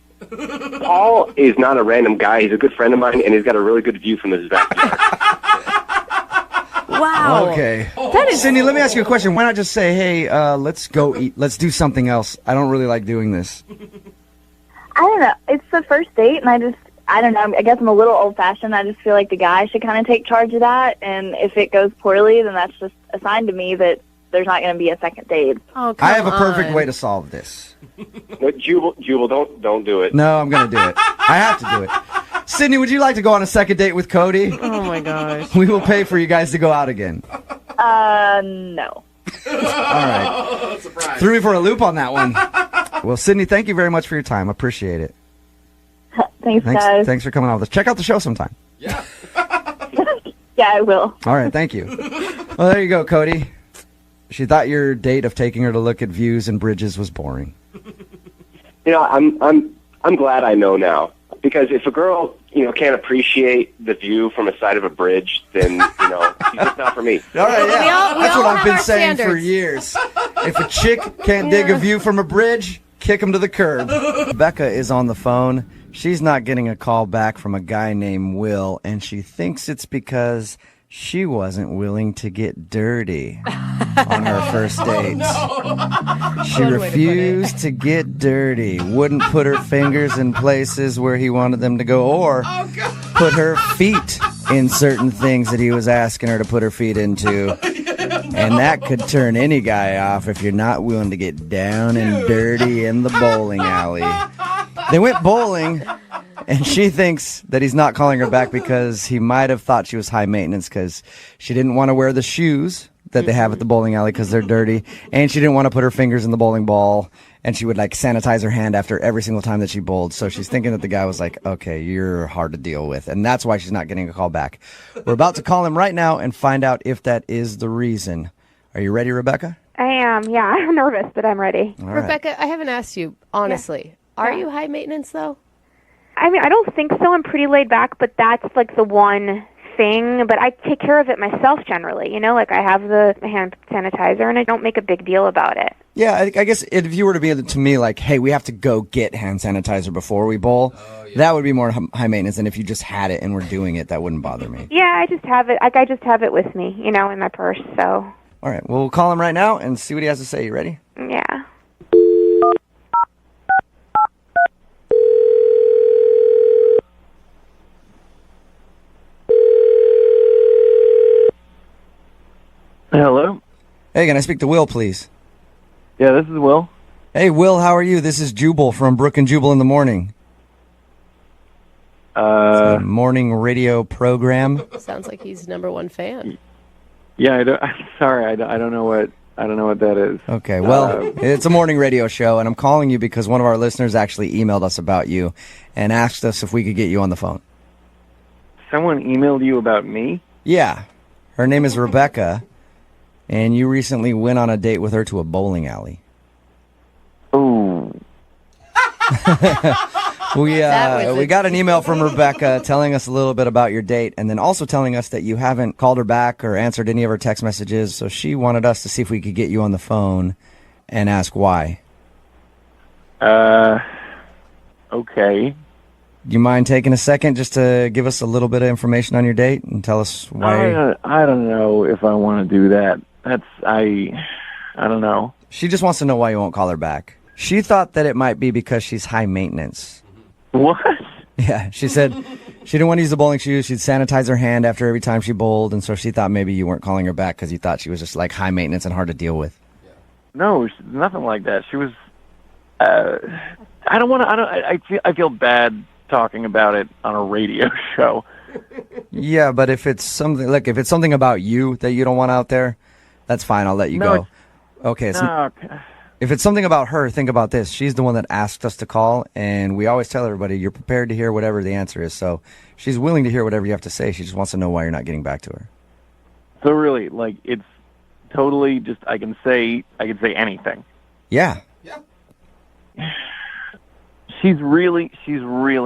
Paul is not a random guy. He's a good friend of mine, and he's got a really good view from his backyard. Wow. Okay. That is Cindy, let me ask you a question. Why not just say, hey, let's go eat. Let's do something else. I don't really like doing this. I don't know. It's the first date, and I don't know. I guess I'm a little old-fashioned. I just feel like the guy should kind of take charge of that, and if it goes poorly, then that's just a sign to me that there's not going to be a second date. Oh, I have a perfect way to solve this. No, Jubal, don't do it. No, I'm going to do it. I have to do it. Sydney, would you like to go on a second date with Cody? Oh, my gosh. We will pay for you guys to go out again. No. All right. Threw me for a loop on that one. Well, Sydney, thank you very much for your time. Appreciate it. Thanks, guys. Thanks for coming on with us. Check out the show sometime. Yeah, I will. All right, thank you. Well, there you go, Cody. She thought your date of taking her to look at views and bridges was boring. You know, I'm glad I know now, because if a girl can't appreciate the view from a side of a bridge, then she's just not for me. All right, yeah. That's what I've been saying standards. for years. If a chick can't dig a view from a bridge, kick him to the curb. Rebecca is on the phone. She's not getting a call back from a guy named Will, and she thinks it's because she wasn't willing to get dirty on her first date. She refused to get dirty, wouldn't put her fingers in places where he wanted them to go, or put her feet in certain things that he was asking her to put her feet into. And that could turn any guy off if you're not willing to get down and dirty in the bowling alley. They went bowling, and she thinks that he's not calling her back because he might have thought she was high maintenance because she didn't want to wear the shoes that they have at the bowling alley because they're dirty, and she didn't want to put her fingers in the bowling ball, and she would sanitize her hand after every single time that she bowled. So she's thinking that the guy was like, okay, you're hard to deal with, and that's why she's not getting a call back. We're about to call him right now and find out if that is the reason. Are you ready, Rebecca? I am, yeah. I'm nervous, but I'm ready. All right. Rebecca, I haven't asked you, honestly. Yeah. Are you high maintenance, though? I mean, I don't think so. I'm pretty laid back, but that's the one thing. But I take care of it myself generally. I have the hand sanitizer, and I don't make a big deal about it. Yeah, I guess if you were to be to me hey, we have to go get hand sanitizer before we bowl, that would be more high maintenance than if you just had it and were doing it. That wouldn't bother me. Yeah, I just have it. I just have it with me, in my purse. So. All right, well, we'll call him right now and see what he has to say. You ready? Yeah. Hello? Hey, can I speak to Will, please? Yeah, this is Will. Hey, Will, how are you? This is Jubal from Brooke and Jubal in the Morning. It's a morning radio program. Sounds like he's #1 fan. Yeah, I'm sorry, I don't know what that is. Okay, well, it's a morning radio show, and I'm calling you because one of our listeners actually emailed us about you and asked us if we could get you on the phone. Someone emailed you about me? Yeah. Her name is Rebecca, and you recently went on a date with her to a bowling alley. Ooh. We got an email from Rebecca telling us a little bit about your date, and then also telling us that you haven't called her back or answered any of her text messages, so she wanted us to see if we could get you on the phone and ask why. Okay. Do you mind taking a second just to give us a little bit of information on your date and tell us why? I don't know if I want to do that. I don't know. She just wants to know why you won't call her back. She thought that it might be because she's high maintenance. What? Yeah, she said she didn't want to use the bowling shoes. She'd sanitize her hand after every time she bowled, and so she thought maybe you weren't calling her back because you thought she was just high maintenance and hard to deal with. No, nothing like that. She was. I don't want to. I feel bad talking about it on a radio show. Yeah, but if it's something about you that you don't want out there, that's fine. I'll let you go. Okay, No, if it's something about her, think about this. She's the one that asked us to call, and we always tell everybody you're prepared to hear whatever the answer is. So she's willing to hear whatever you have to say. She just wants to know why you're not getting back to her. so really, like, it's totally just I can say anything. Yeah. She's really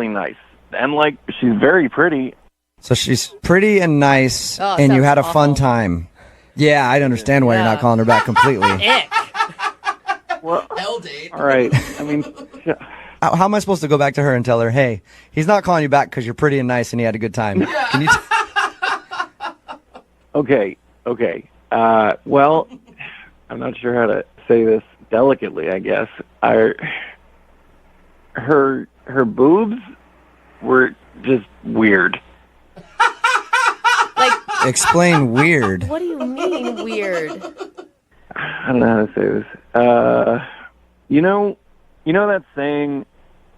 nice, and like she's very pretty. So she's pretty and nice, Oh, and you sounds had a awful. fun time. Yeah, I understand why you're not calling her back completely. Ick. Well, Hell date. all right. I mean, How am I supposed to go back to her and tell her, hey, he's not calling you back because you're pretty and nice and he had a good time? Can you okay. Well, I'm not sure how to say this delicately. I guess her boobs were just weird. explain weird? What do you mean weird? I don't know how to say this. You know that saying,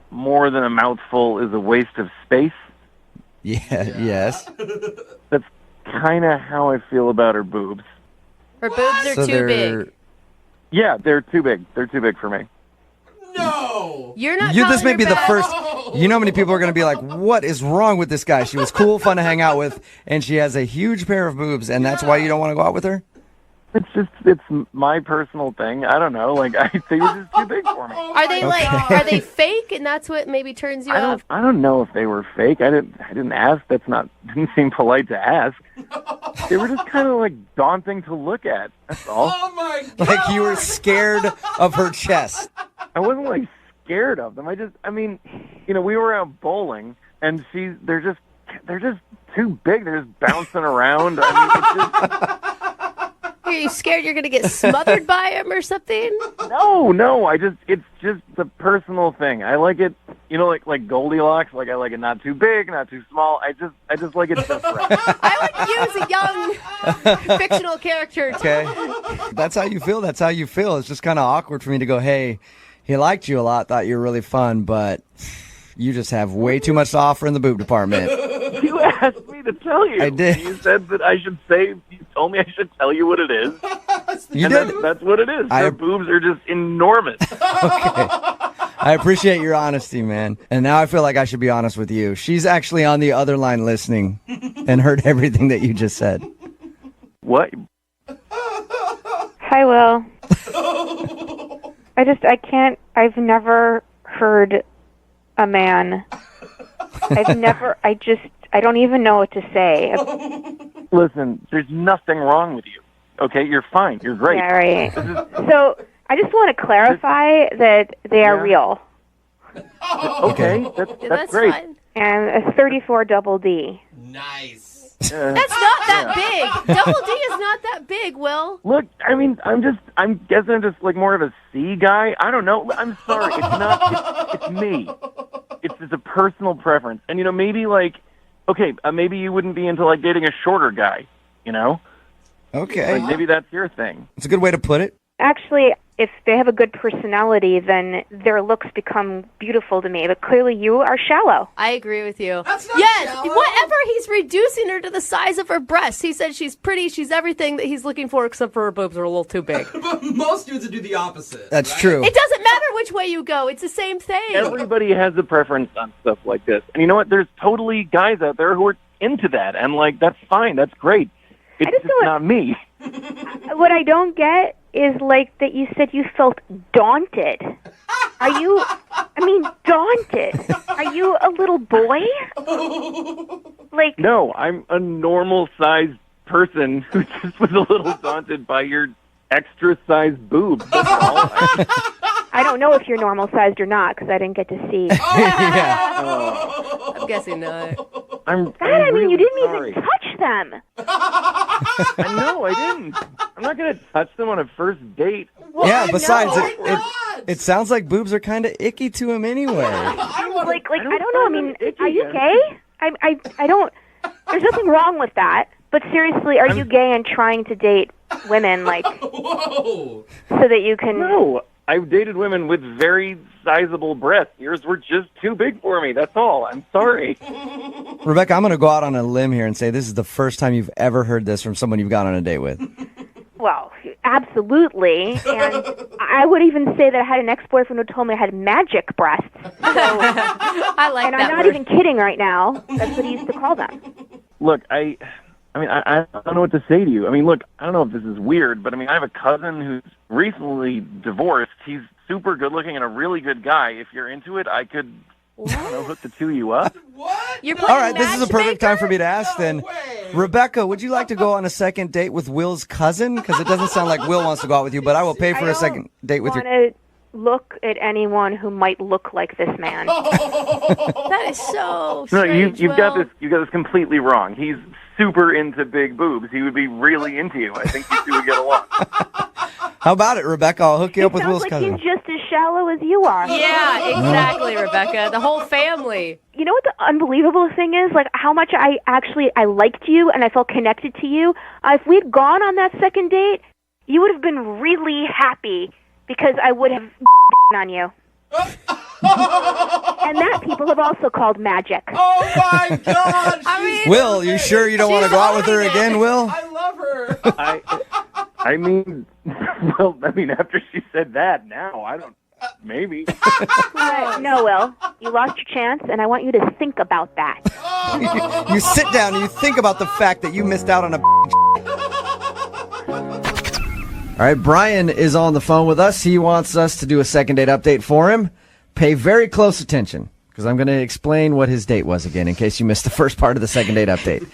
more than a mouthful is a waste of space? Yes. That's kind of how I feel about her boobs. Her boobs are too big. Yeah, they're too big. They're too big for me. No! You're not This may be the back? first. You know how many people are going to be like, what is wrong with this guy? She was cool, fun to hang out with, and she has a huge pair of boobs, and that's why you don't want to go out with her? It's my personal thing. I don't know. Like, they were just too big for me. Are they are they fake and that's what maybe turns you off? I don't know if they were fake. I didn't ask. Didn't seem polite to ask. They were just kind of like daunting to look at. That's all. Oh my God. Like you were scared of her chest. I wasn't like scared of them. I mean, we were out bowling and they're just too big. They're just bouncing around. I mean, it's just. Are you scared you're going to get smothered by him or something? No. It's just a personal thing. I like it, like Goldilocks. Like I like it not too big, not too small. I just like it just right. I would use a young fictional character. Okay. That's how you feel. That's how you feel. It's just kind of awkward for me to go, hey, he liked you a lot, thought you were really fun, but you just have way too much to offer in the boob department. You asked me to tell you. I did. You said that I should say. You told me I should tell you what it is. You did. That's what it is. Her boobs are just enormous. Okay. I appreciate your honesty, man. And now I feel like I should be honest with you. She's actually on the other line listening and heard everything that you just said. What? Hi, Will. I've never heard a man. I don't even know what to say. Listen, there's nothing wrong with you. Okay, you're fine. You're great. Yeah, right. So I just want to clarify that they are real. Okay, that's great. Fine. And a 34 double D. Nice. That's not that big. Double D is not that big, Will. Look, I mean, I'm guessing I'm just like more of a C guy. I don't know. I'm sorry. It's not. It's me. It's just a personal preference. And, maybe like, okay, maybe you wouldn't be into like dating a shorter guy, Okay. Like maybe that's your thing. It's a good way to put it. Actually, if they have a good personality, then their looks become beautiful to me. But clearly you are shallow. I agree with you. That's not yes, shallow. whatever, he's reducing her to the size of her breasts. He said she's pretty, she's everything that he's looking for, except for her boobs are a little too big. But most dudes would do the opposite. That's right? true. It doesn't matter which way you go. It's the same thing. Everybody has a preference on stuff like this. And you know what? There's totally guys out there who are into that. And, like, that's fine. That's great. It's just not me. What I don't get is, like, that you said you felt daunted. Daunted. Are you a little boy? Like, no, I'm a normal-sized person who just was a little daunted by your extra-sized boobs. That's all. I don't know if you're normal-sized or not, because I didn't get to see. I'm guessing not. I'm you didn't sorry. even touch them. No, I didn't. I'm not going to touch them on a first date. Yeah, besides, it sounds like boobs are kind of icky to him anyway. I don't know. I mean, are you gay? I don't. There's nothing wrong with that. But seriously, are you gay and trying to date women, like, Whoa. so that you can? No, I've dated women with very sizable breasts. Yours were just too big for me. That's all. I'm sorry. Rebecca, I'm going to go out on a limb here and say this is the first time you've ever heard this from someone you've gone on a date with. Well, absolutely. And I would even say that I had an ex-boyfriend who told me I had magic breasts. So, I like and that I'm not word. even kidding right now. That's what he used to call them. Look, I don't know what to say to you. I mean, look, I don't know if this is weird, but I mean, I have a cousin who's recently divorced. He's super good looking and a really good guy. If you're into it, I could, I don't know, hook the two of you up. You're All right, this is a perfect time for me to ask then. Rebecca, would you like to go on a second date with Will's cousin? Because it doesn't sound like Will wants to go out with you, but I will pay for a second date with your... I want to look at anyone who might look like this man. That is so No, strange, you've got Will. this completely wrong. He's super into big boobs. He would be really into you. I think you two would get along. How about it, Rebecca? I'll hook you up with Will's Sounds like cousin. he's just as shallow as you are. Yeah, exactly, Rebecca. The whole family. You know what the unbelievable thing is? Like how much I liked you and I felt connected to you. If we'd gone on that second date, you would have been really happy because I would have on you. And that people have also called magic. Oh my God! I mean, Will, you sure you don't want to go out with her again, Will? I love her. I mean, well, I mean, after she said that, now I don't. Maybe. No, Will. You lost your chance, and I want you to think about that. You sit down and you think about the fact that you missed out on a... All right, Brian is on the phone with us. He wants us to do a second date update for him. Pay very close attention, because I'm going to explain what his date was again, in case you missed the first part of the second date update.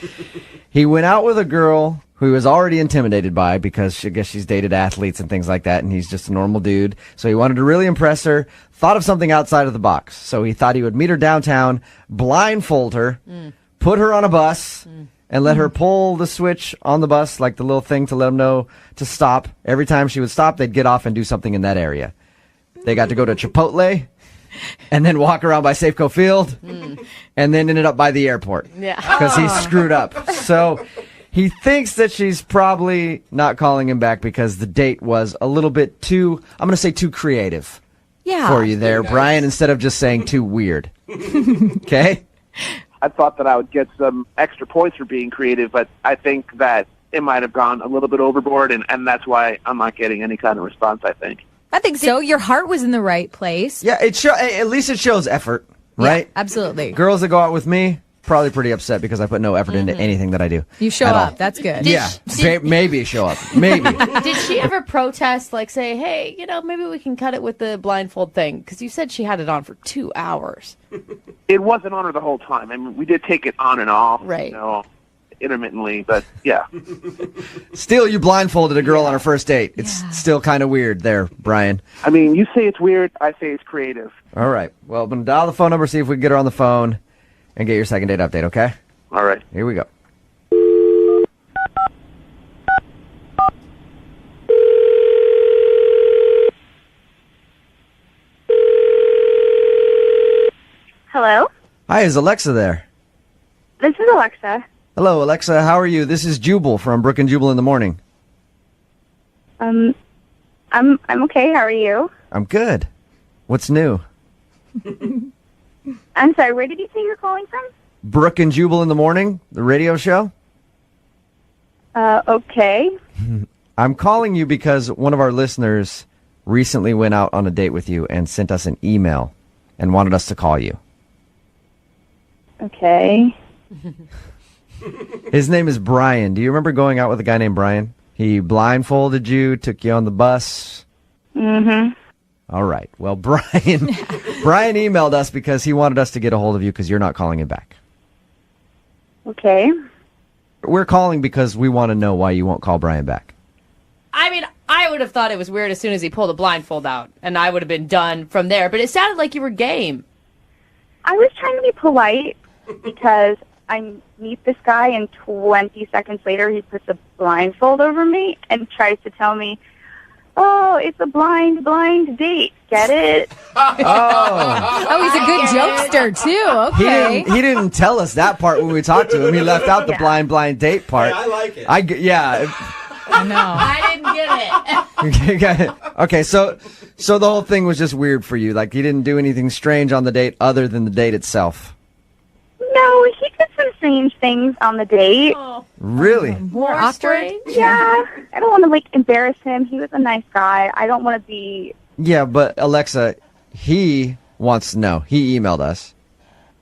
He went out with a girl who he was already intimidated by, because I guess she's dated athletes and things like that, and he's just a normal dude. So he wanted to really impress her, thought of something outside of the box. So he thought he would meet her downtown, blindfold her, put her on a bus, and let her pull the switch on the bus, like the little thing to let him know to stop. Every time she would stop, they'd get off and do something in that area. They got to go to Chipotle, and then walk around by Safeco Field, and then ended up by the airport. Yeah. Because he screwed up. So he thinks that she's probably not calling him back because the date was a little bit too, I'm going to say too creative for you there, Brian, instead of just saying too weird. Okay? I thought that I would get some extra points for being creative, but I think that it might have gone a little bit overboard, and that's why I'm not getting any kind of response, I think. I think so. Your heart was in the right place. Yeah, at least it shows effort, right? Yeah, absolutely. Girls that go out with me, probably pretty upset because I put no effort into anything that I do. You show at up. all. That's good. Maybe show up. Maybe. Did she ever protest, like say, hey, maybe we can cut it with the blindfold thing? Because you said she had it on for 2 hours. It wasn't on her the whole time. I mean, we did take it on and off, right? Intermittently, but yeah. Still, you blindfolded a girl on her first date. It's still kind of weird there, Brian. I mean, you say it's weird, I say it's creative. All right. Well, I'm going to dial the phone number, see if we can get her on the phone, and get your second date update, okay? All right. Here we go. Hello? Hi, is Alexa there? This is Alexa. Hello, Alexa. How are you? This is Jubal from Brooke and Jubal in the morning. I'm okay. How are you? I'm good. What's new? I'm sorry, where did you say you're calling from? Brooke and Jubal in the morning, the radio show. Okay. I'm calling you because one of our listeners recently went out on a date with you and sent us an email and wanted us to call you. Okay. His name is Brian. Do you remember going out with a guy named Brian? He blindfolded you, took you on the bus. Mm-hmm. All right. Well, Brian emailed us because he wanted us to get a hold of you because you're not calling him back. Okay. We're calling because we want to know why you won't call Brian back. I mean, I would have thought it was weird as soon as he pulled the blindfold out, and I would have been done from there. But it sounded like you were game. I was trying to be polite because I meet this guy, and 20 seconds later he puts a blindfold over me and tries to tell me, oh, it's a blind date. Get it? Oh, he's a good jokester, too. Okay. He didn't tell us that part when we talked to him. He left out the blind date part. Yeah, I like it. I know. I didn't get it. Okay, so the whole thing was just weird for you. Like, he didn't do anything strange on the date other than the date itself. No, he did some strange things on the date. Really? More awkward? Yeah. I don't want to, embarrass him. He was a nice guy. I don't want to be... Yeah, but Alexa, he wants to know. He emailed us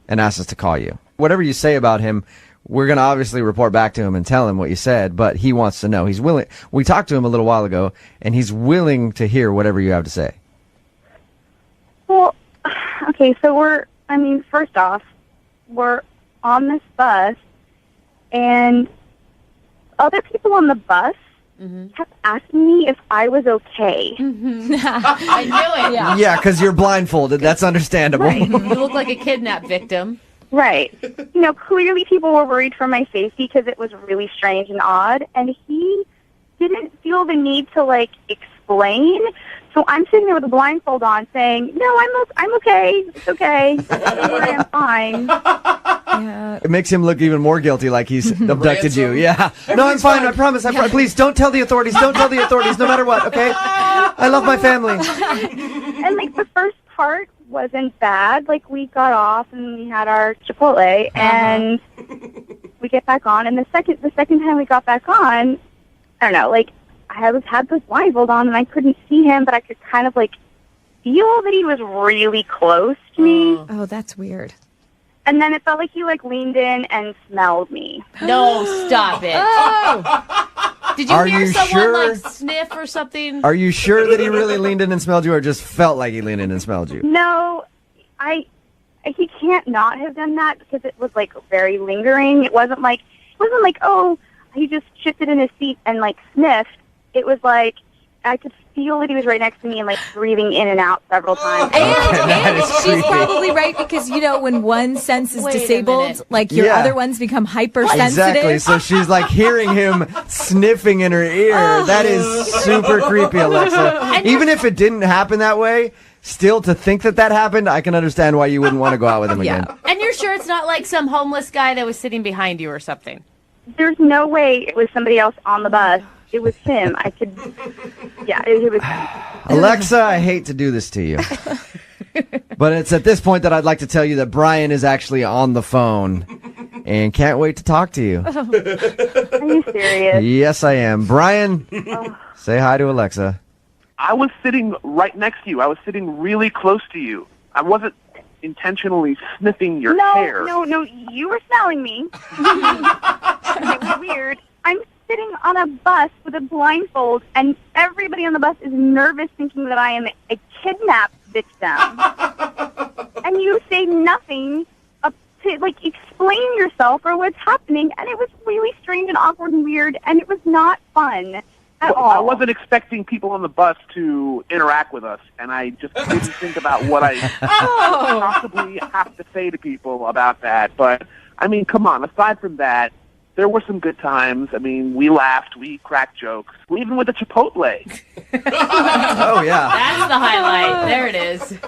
and asked us to call you. Whatever you say about him, we're going to obviously report back to him and tell him what you said, but he wants to know. He's willing. We talked to him a little while ago, and he's willing to hear whatever you have to say. Well, okay, so first off, we're on this bus, and other people on the bus kept asking me if I was okay. I knew it. Yeah, because you're blindfolded. That's understandable. Right. You look like a kidnap victim. Right. Clearly people were worried for my safety because it was really strange and odd, and he didn't feel the need to, explain. So I'm sitting there with a blindfold on saying, no, I'm okay. It's okay. I'm fine. Yeah. It makes him look even more guilty, like he's abducted you. Yeah. No, I'm fine. I promise. Please, don't tell the authorities. Don't tell the authorities, no matter what, okay? I love my family. And, the first part wasn't bad. We got off and we had our Chipotle, and we get back on. And the second time we got back on, I don't know, I had this blindfold on and I couldn't see him, but I could kind of feel that he was really close to me. Oh, that's weird. And then it felt like he leaned in and smelled me. No, stop it. Oh. Did you Are hear you someone sure? sniff or something? Are you sure that he really leaned in and smelled you, or just felt like he leaned in and smelled you? No, he can't not have done that because it was very lingering. It wasn't like oh, he just shifted in his seat and sniffed. It was I could feel that he was right next to me and breathing in and out several times. And she's creepy. probably right because, when one sense is disabled, your Yeah. other ones become hypersensitive. Exactly. So she's hearing him sniffing in her ear. That is super creepy, Alexa. Even if it didn't happen that way, still to think that happened, I can understand why you wouldn't want to go out with him again. And you're sure it's not some homeless guy that was sitting behind you or something? There's no way it was somebody else on the bus. It was him. I could, it was him. Alexa, I hate to do this to you. But it's at this point that I'd like to tell you that Brian is actually on the phone and can't wait to talk to you. Are you serious? Yes, I am. Brian, say hi to Alexa. I was sitting right next to you. I was sitting really close to you. I wasn't intentionally sniffing your hair. No, you were smelling me. It was weird. I'm sitting on a bus with a blindfold, and everybody on the bus is nervous thinking that I am a kidnap victim. And you say nothing to, explain yourself or what's happening, and it was really strange and awkward and weird, and it was not fun at all. I wasn't expecting people on the bus to interact with us, and I just didn't think about what I possibly have to say to people about that. But, come on, aside from that, there were some good times. We laughed, we cracked jokes. We even went to Chipotle. Oh, yeah. That's the highlight. There it is.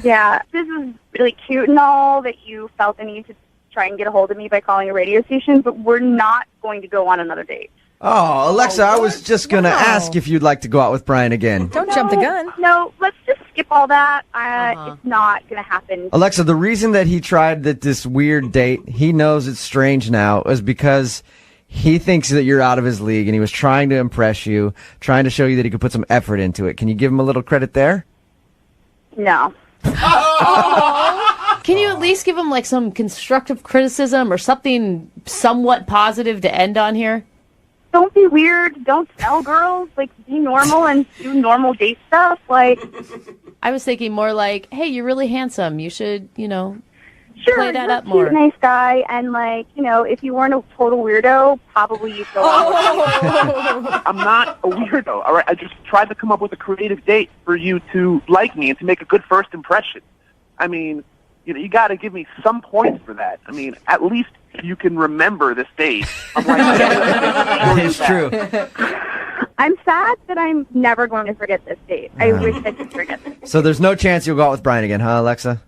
Yeah, this is really cute and all that you felt the need to try and get a hold of me by calling a radio station, but we're not going to go on another date. Oh, Alexa, I was just going to ask if you'd like to go out with Brian again. Don't jump the gun. No, let's just skip all that. It's not going to happen. Alexa, the reason that he tried this weird date, he knows it's strange now, is because he thinks that you're out of his league, and he was trying to impress you, trying to show you that he could put some effort into it. Can you give him a little credit there? No. Can you at least give him some constructive criticism or something somewhat positive to end on here? Don't be weird. Don't smell girls. Be normal and do normal date stuff. I was thinking more hey, you're really handsome. You should, sure, play that you're up more. Cute, nice guy, and if you weren't a total weirdo, probably you'd go out. I'm not a weirdo, all right? I just tried to come up with a creative date for you to like me and to make a good first impression. You got to give me some points for that. At least you can remember this date. It's true. I'm sad that I'm never going to forget this date. I wish I could forget this. So there's no chance you'll go out with Brian again, huh, Alexa?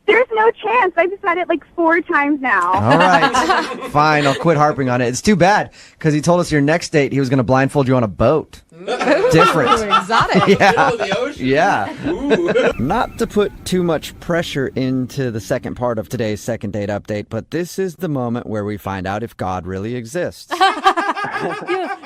There's no chance. I just had it like 4 times now. All right. Fine, I'll quit harping on it. It's too bad because he told us your next date he was going to blindfold you on a boat. Different. Exotic. Yeah. Middle of the ocean. Yeah. Ooh. Not to put too much pressure into the second part of today's second date update, but this is the moment where we find out if God really exists.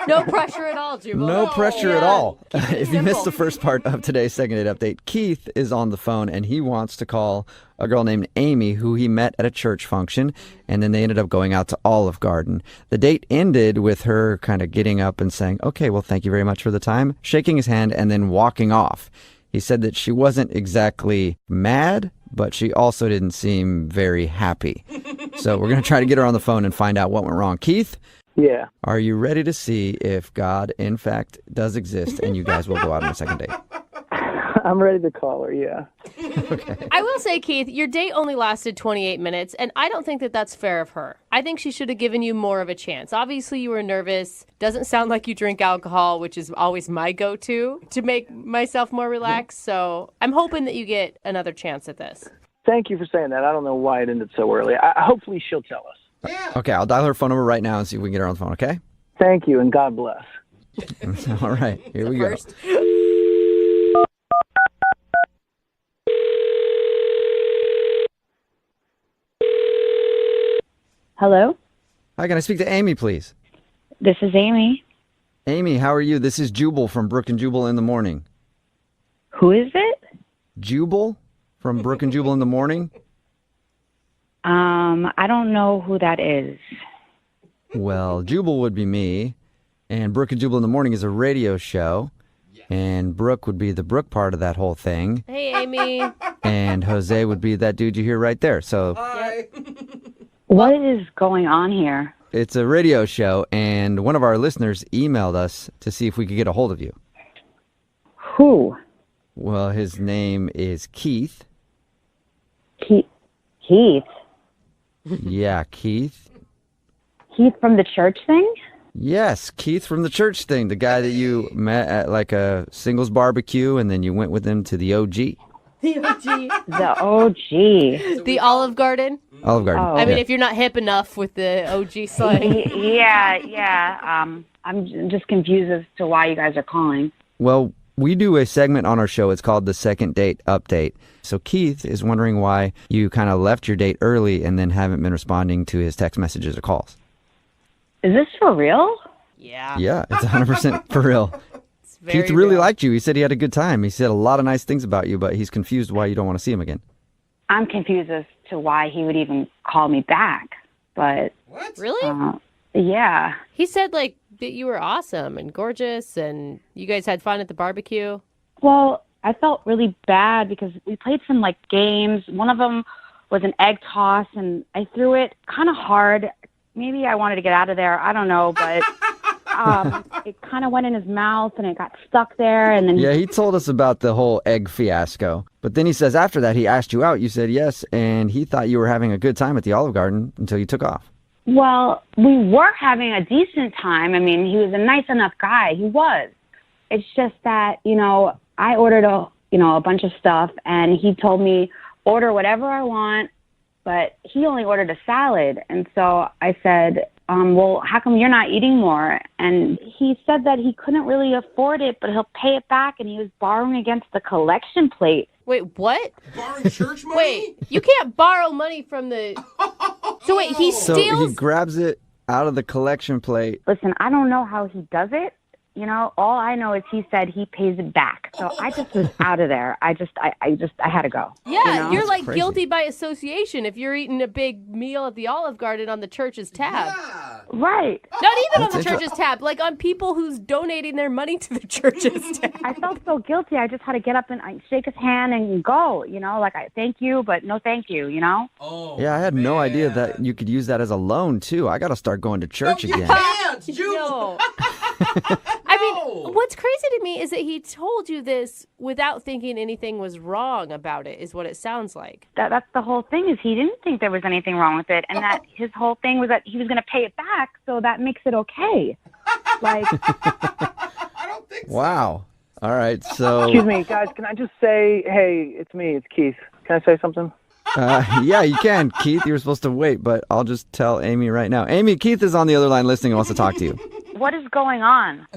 No pressure at all, Jubal. No pressure at all. If you simple. missed the first part of today's second date update, Keith is on the phone and he wants to call a girl named Amy who he met at a church function, and then they ended up going out to Olive Garden. The date ended with her kind of getting up and saying, okay, well, thank you very much for the time, shaking his hand, and then walking off. He said that she wasn't exactly mad, but she also didn't seem very happy. So we're going to try to get her on the phone and find out what went wrong. Keith? Yeah. Are you ready to see if God, in fact, does exist and you guys will go out on a second date? I'm ready to call her, yeah. I will say, Keith, your date only lasted 28 minutes, and I don't think that that's fair of her. I think she should have given you more of a chance. Obviously, you were nervous. Doesn't sound like you drink alcohol, which is always my go-to to make myself more relaxed. So I'm hoping that you get another chance at this. Thank you for saying that. I don't know why it ended so early. Hopefully she'll tell us. Okay, I'll dial her phone number right now and see if we can get her on the phone, okay? Thank you, and God bless. All right, here we go. Hello? Hi, can I speak to Amy, please? This is Amy. Amy, how are you? This is Jubal from Brooke and Jubal in the Morning. Who is it? Jubal from Brooke and Jubal in the Morning? I don't know who that is. Well, Jubal would be me, and Brooke and Jubal in the Morning is a radio show, and Brooke would be the Brooke part of that whole thing, Hey, Amy. and Jose would be that dude you hear right there. So What is going on here? it's a radio show, and one of our listeners emailed us to see if we could get a hold of you. Who? Well, his name is Keith. Keith? Yeah, Keith. Keith from the church thing? Yes, Keith from the church thing, the guy that you met at like a singles barbecue, and then you went with him to the OG. The OG. The OG. The Olive Garden. Olive Garden. Oh. I mean, yeah. if you're not hip enough with the OG slang. Yeah. I'm just confused as to why you guys are calling. Well, we do a segment on our show. It's called the Second Date Update. So Keith is wondering why you kind of left your date early and then haven't been responding to his text messages or calls. Is this for real? Yeah. Yeah, it's 100% for real. Very Keith really real. liked you. He said he had a good time. He said a lot of nice things about you, but he's confused why you don't want to see him again. I'm confused as to why he would even call me back. But What? Really? yeah. He said, like, that you were awesome and gorgeous and you guys had fun at the barbecue. Well, I felt really bad because we played some like games. One of them was an egg toss, and I threw it kind of hard. Maybe I wanted to get out of there. I don't know, but it kind of went in his mouth and it got stuck there. And then Yeah, he told us about the whole egg fiasco. But then he says after that he asked you out. You said yes, and he thought you were having a good time at the Olive Garden until you took off. Well, we were having a decent time. I mean, he was a nice enough guy. He was. It's just that, I ordered a bunch of stuff, and he told me order whatever I want, but he only ordered a salad. And so I said, well, how come you're not eating more? And he said that he couldn't really afford it, but he'll pay it back, and he was borrowing against the collection plate. Wait, what? Borrowing church money? Wait, you can't borrow money from the... So wait, he So steals... he grabs it out of the collection plate. Listen, I don't know how he does it. All I know is he said he pays it back. So I just was out of there. I had to go. Yeah, you're like crazy. guilty by association if you're eating a big meal at the Olive Garden on the church's tab. Yeah. Right. Not even on That's the church's tab, like on people who's donating their money to the church's tab. I felt so guilty. I just had to get up and shake his hand and go, I thank you, but no thank you, Oh, Yeah, I had no idea man. that you could use that as a loan, too. I got to start going to church No, you again. can't, Jubal. No. I mean, what's crazy to me is that he told you this without thinking anything was wrong about it, is what it sounds like. That's the whole thing, is he didn't think there was anything wrong with it, and that his whole thing was that he was going to pay it back, so that makes it okay. Like, I don't think so. Wow. All right, so... Excuse me, guys, can I just say, hey, it's me, it's Keith. Can I say something? Yeah, you can, Keith. You were supposed to wait, but I'll just tell Amy right now. Amy, Keith is on the other line listening and wants to talk to you. What is going on?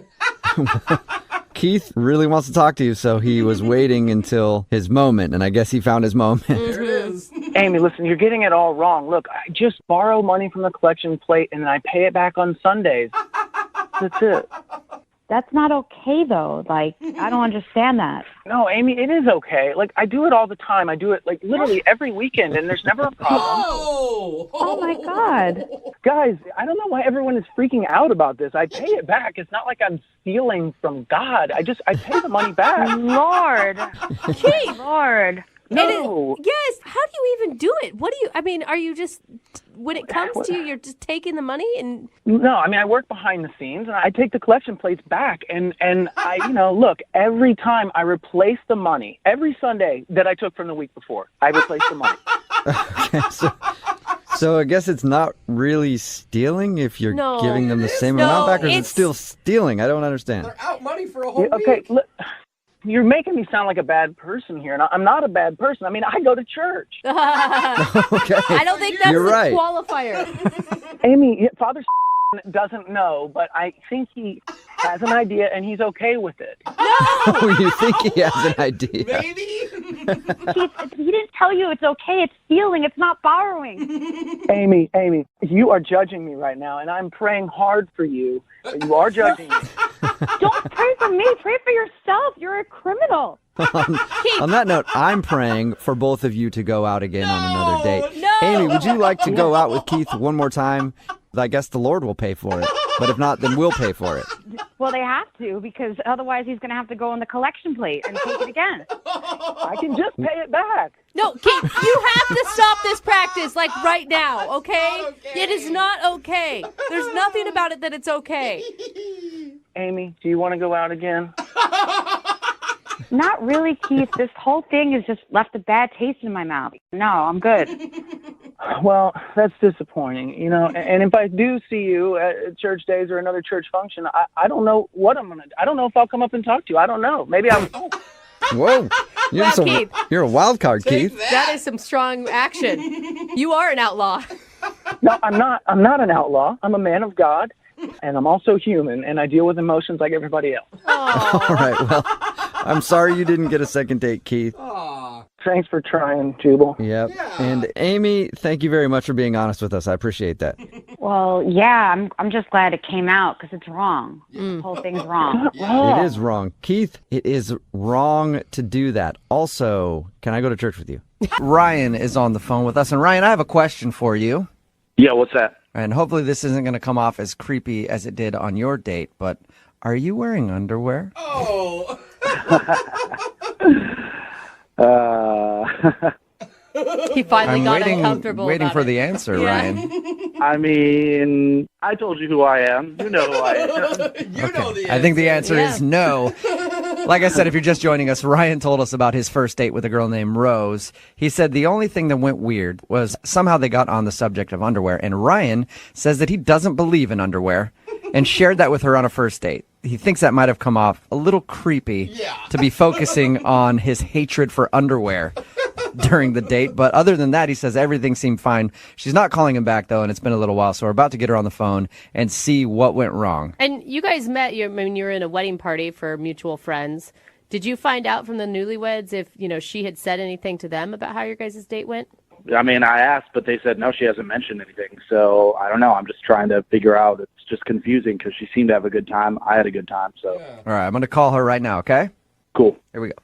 Keith really wants to talk to you, so he was waiting until his moment, and I guess he found his moment. There it is. Amy, listen, you're getting it all wrong. Look, I just borrow money from the collection plate and then I pay it back on Sundays. That's it. That's not okay, though. Like, I don't understand that. No, Amy, it is okay. Like, I do it all the time. I do it, like, literally every weekend, and there's never a problem. Oh my God. Guys, I don't know why everyone is freaking out about this. I pay it back. It's not like I'm stealing from God. I pay the money back. Lord. Keith. Lord. No. Yes. How do you even do it? Are you just, when it comes to you, you're just taking the money and... No, I work behind the scenes, and I take the collection plates back, and I, look, every time I replace the money, every Sunday that I took from the week before, I replace the money. Okay, so I guess it's not really stealing if you're giving them the same amount back, or is it still stealing? I don't understand. They're out money for a whole week. Okay, you're making me sound like a bad person here, and I'm not a bad person. I go to church. Okay. I don't think that's You're right. qualifier. Amy, Father doesn't know, but I think he has an idea, and he's okay with it. Oh, you think he has an idea? Maybe? Keith, he didn't tell you it's okay. It's stealing. It's not borrowing. Amy, you are judging me right now, and I'm praying hard for you. But you are judging me. Don't pray for me. Pray for yourself. You're a criminal. On that note, I'm praying for both of you to go out again on another date. No! Amy, would you like to go out with Keith one more time? I guess the Lord will pay for it. But if not, then we'll pay for it. Well, they have to, because otherwise he's going to have to go on the collection plate and take it again. I can just pay it back. No, Keith, you have to stop this practice, like, right now, okay? It is not okay. There's nothing about it that it's okay. Amy, do you want to go out again? Not really, Keith. This whole thing has just left a bad taste in my mouth. No, I'm good. Well, that's disappointing, and if I do see you at church days or another church function, I don't know what I'm going to do. I don't know if I'll come up and talk to you. I don't know. Maybe I won't. Whoa. You're a wild card, Keith. That is some strong action. You are an outlaw. No, I'm not. I'm not an outlaw. I'm a man of God, and I'm also human, and I deal with emotions like everybody else. All right, well, I'm sorry you didn't get a second date, Keith. Thanks for trying, Jubal. Yep. Yeah. And Amy, thank you very much for being honest with us. I appreciate that. Well, yeah, I'm just glad it came out, because it's wrong. The whole thing's wrong. It is wrong. Keith, it is wrong to do that. Also, can I go to church with you? Ryan is on the phone with us. And Ryan, I have a question for you. Yeah, what's that? And hopefully this isn't going to come off as creepy as it did on your date, but are you wearing underwear? Oh. He finally got uncomfortable. Waiting about for it. the answer, Ryan. I told you who I am. You know who I am. You know the answer. I think the answer is no. Like I said, if you're just joining us, Ryan told us about his first date with a girl named Rose. He said the only thing that went weird was somehow they got on the subject of underwear. And Ryan says that he doesn't believe in underwear and shared that with her on a first date. He thinks that might have come off a little creepy to be focusing on his hatred for underwear during the date. But other than that, he says everything seemed fine. She's not calling him back, though, and it's been a little while. So we're about to get her on the phone and see what went wrong. And you guys met when you were in a wedding party for mutual friends. Did you find out from the newlyweds if, she had said anything to them about how your guys' date went? I asked, but they said, no, she hasn't mentioned anything. So I don't know. I'm just trying to figure out. It's just confusing because she seemed to have a good time. I had a good time. So. All right, I'm going to call her right now, okay? Cool. Here we go.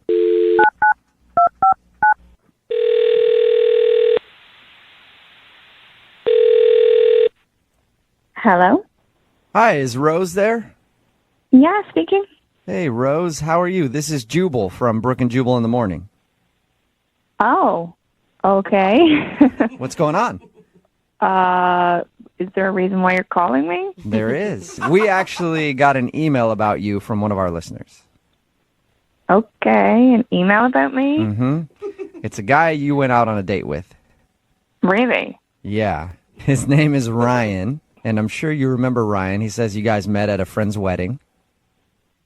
Hello? Hi, is Rose there? Yeah, speaking. Hey, Rose, how are you? This is Jubal from Brooke and Jubal in the Morning. Oh, okay. What's going on? Is there a reason why you're calling me? There is. We actually got an email about you from one of our listeners. Okay, an email about me? Mm-hmm. It's a guy you went out on a date with. Really? Yeah. His name is Ryan, and I'm sure you remember Ryan. He says you guys met at a friend's wedding.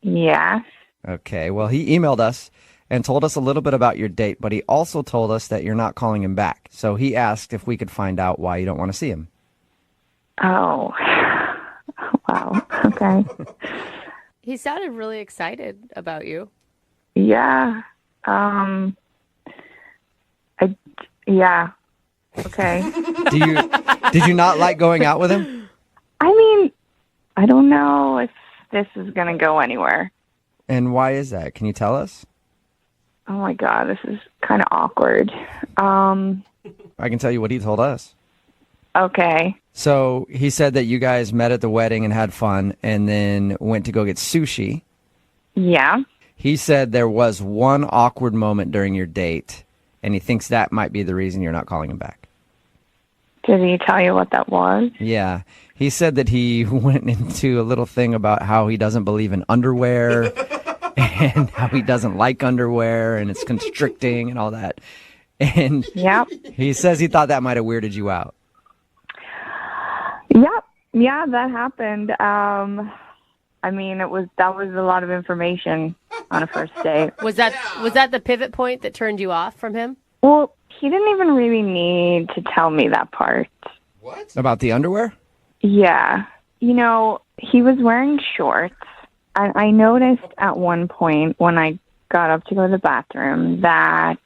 Yeah. Okay, well, he emailed us and told us a little bit about your date, but he also told us that you're not calling him back. So he asked if we could find out why you don't want to see him. Oh, wow. Okay. He sounded really excited about you. Yeah. Yeah. Okay. Did you not like going out with him? I mean, I don't know if this is going to go anywhere. And why is that? Can you tell us? Oh my God, this is kind of awkward. I can tell you what he told us. Okay. So he said that you guys met at the wedding and had fun and then went to go get sushi. Yeah. He said there was one awkward moment during your date, and he thinks that might be the reason you're not calling him back. Did he tell you what that was? Yeah. He said that he went into a little thing about how he doesn't believe in underwear and how he doesn't like underwear and it's constricting and all that. And he says he thought that might have weirded you out. Yep. Yeah, that happened. I mean, that was a lot of information on a first date. Was that the pivot point that turned you off from him? Well, he didn't even really need to tell me that part. What? About the underwear? Yeah. You know, he was wearing shorts. And I noticed at one point when I got up to go to the bathroom that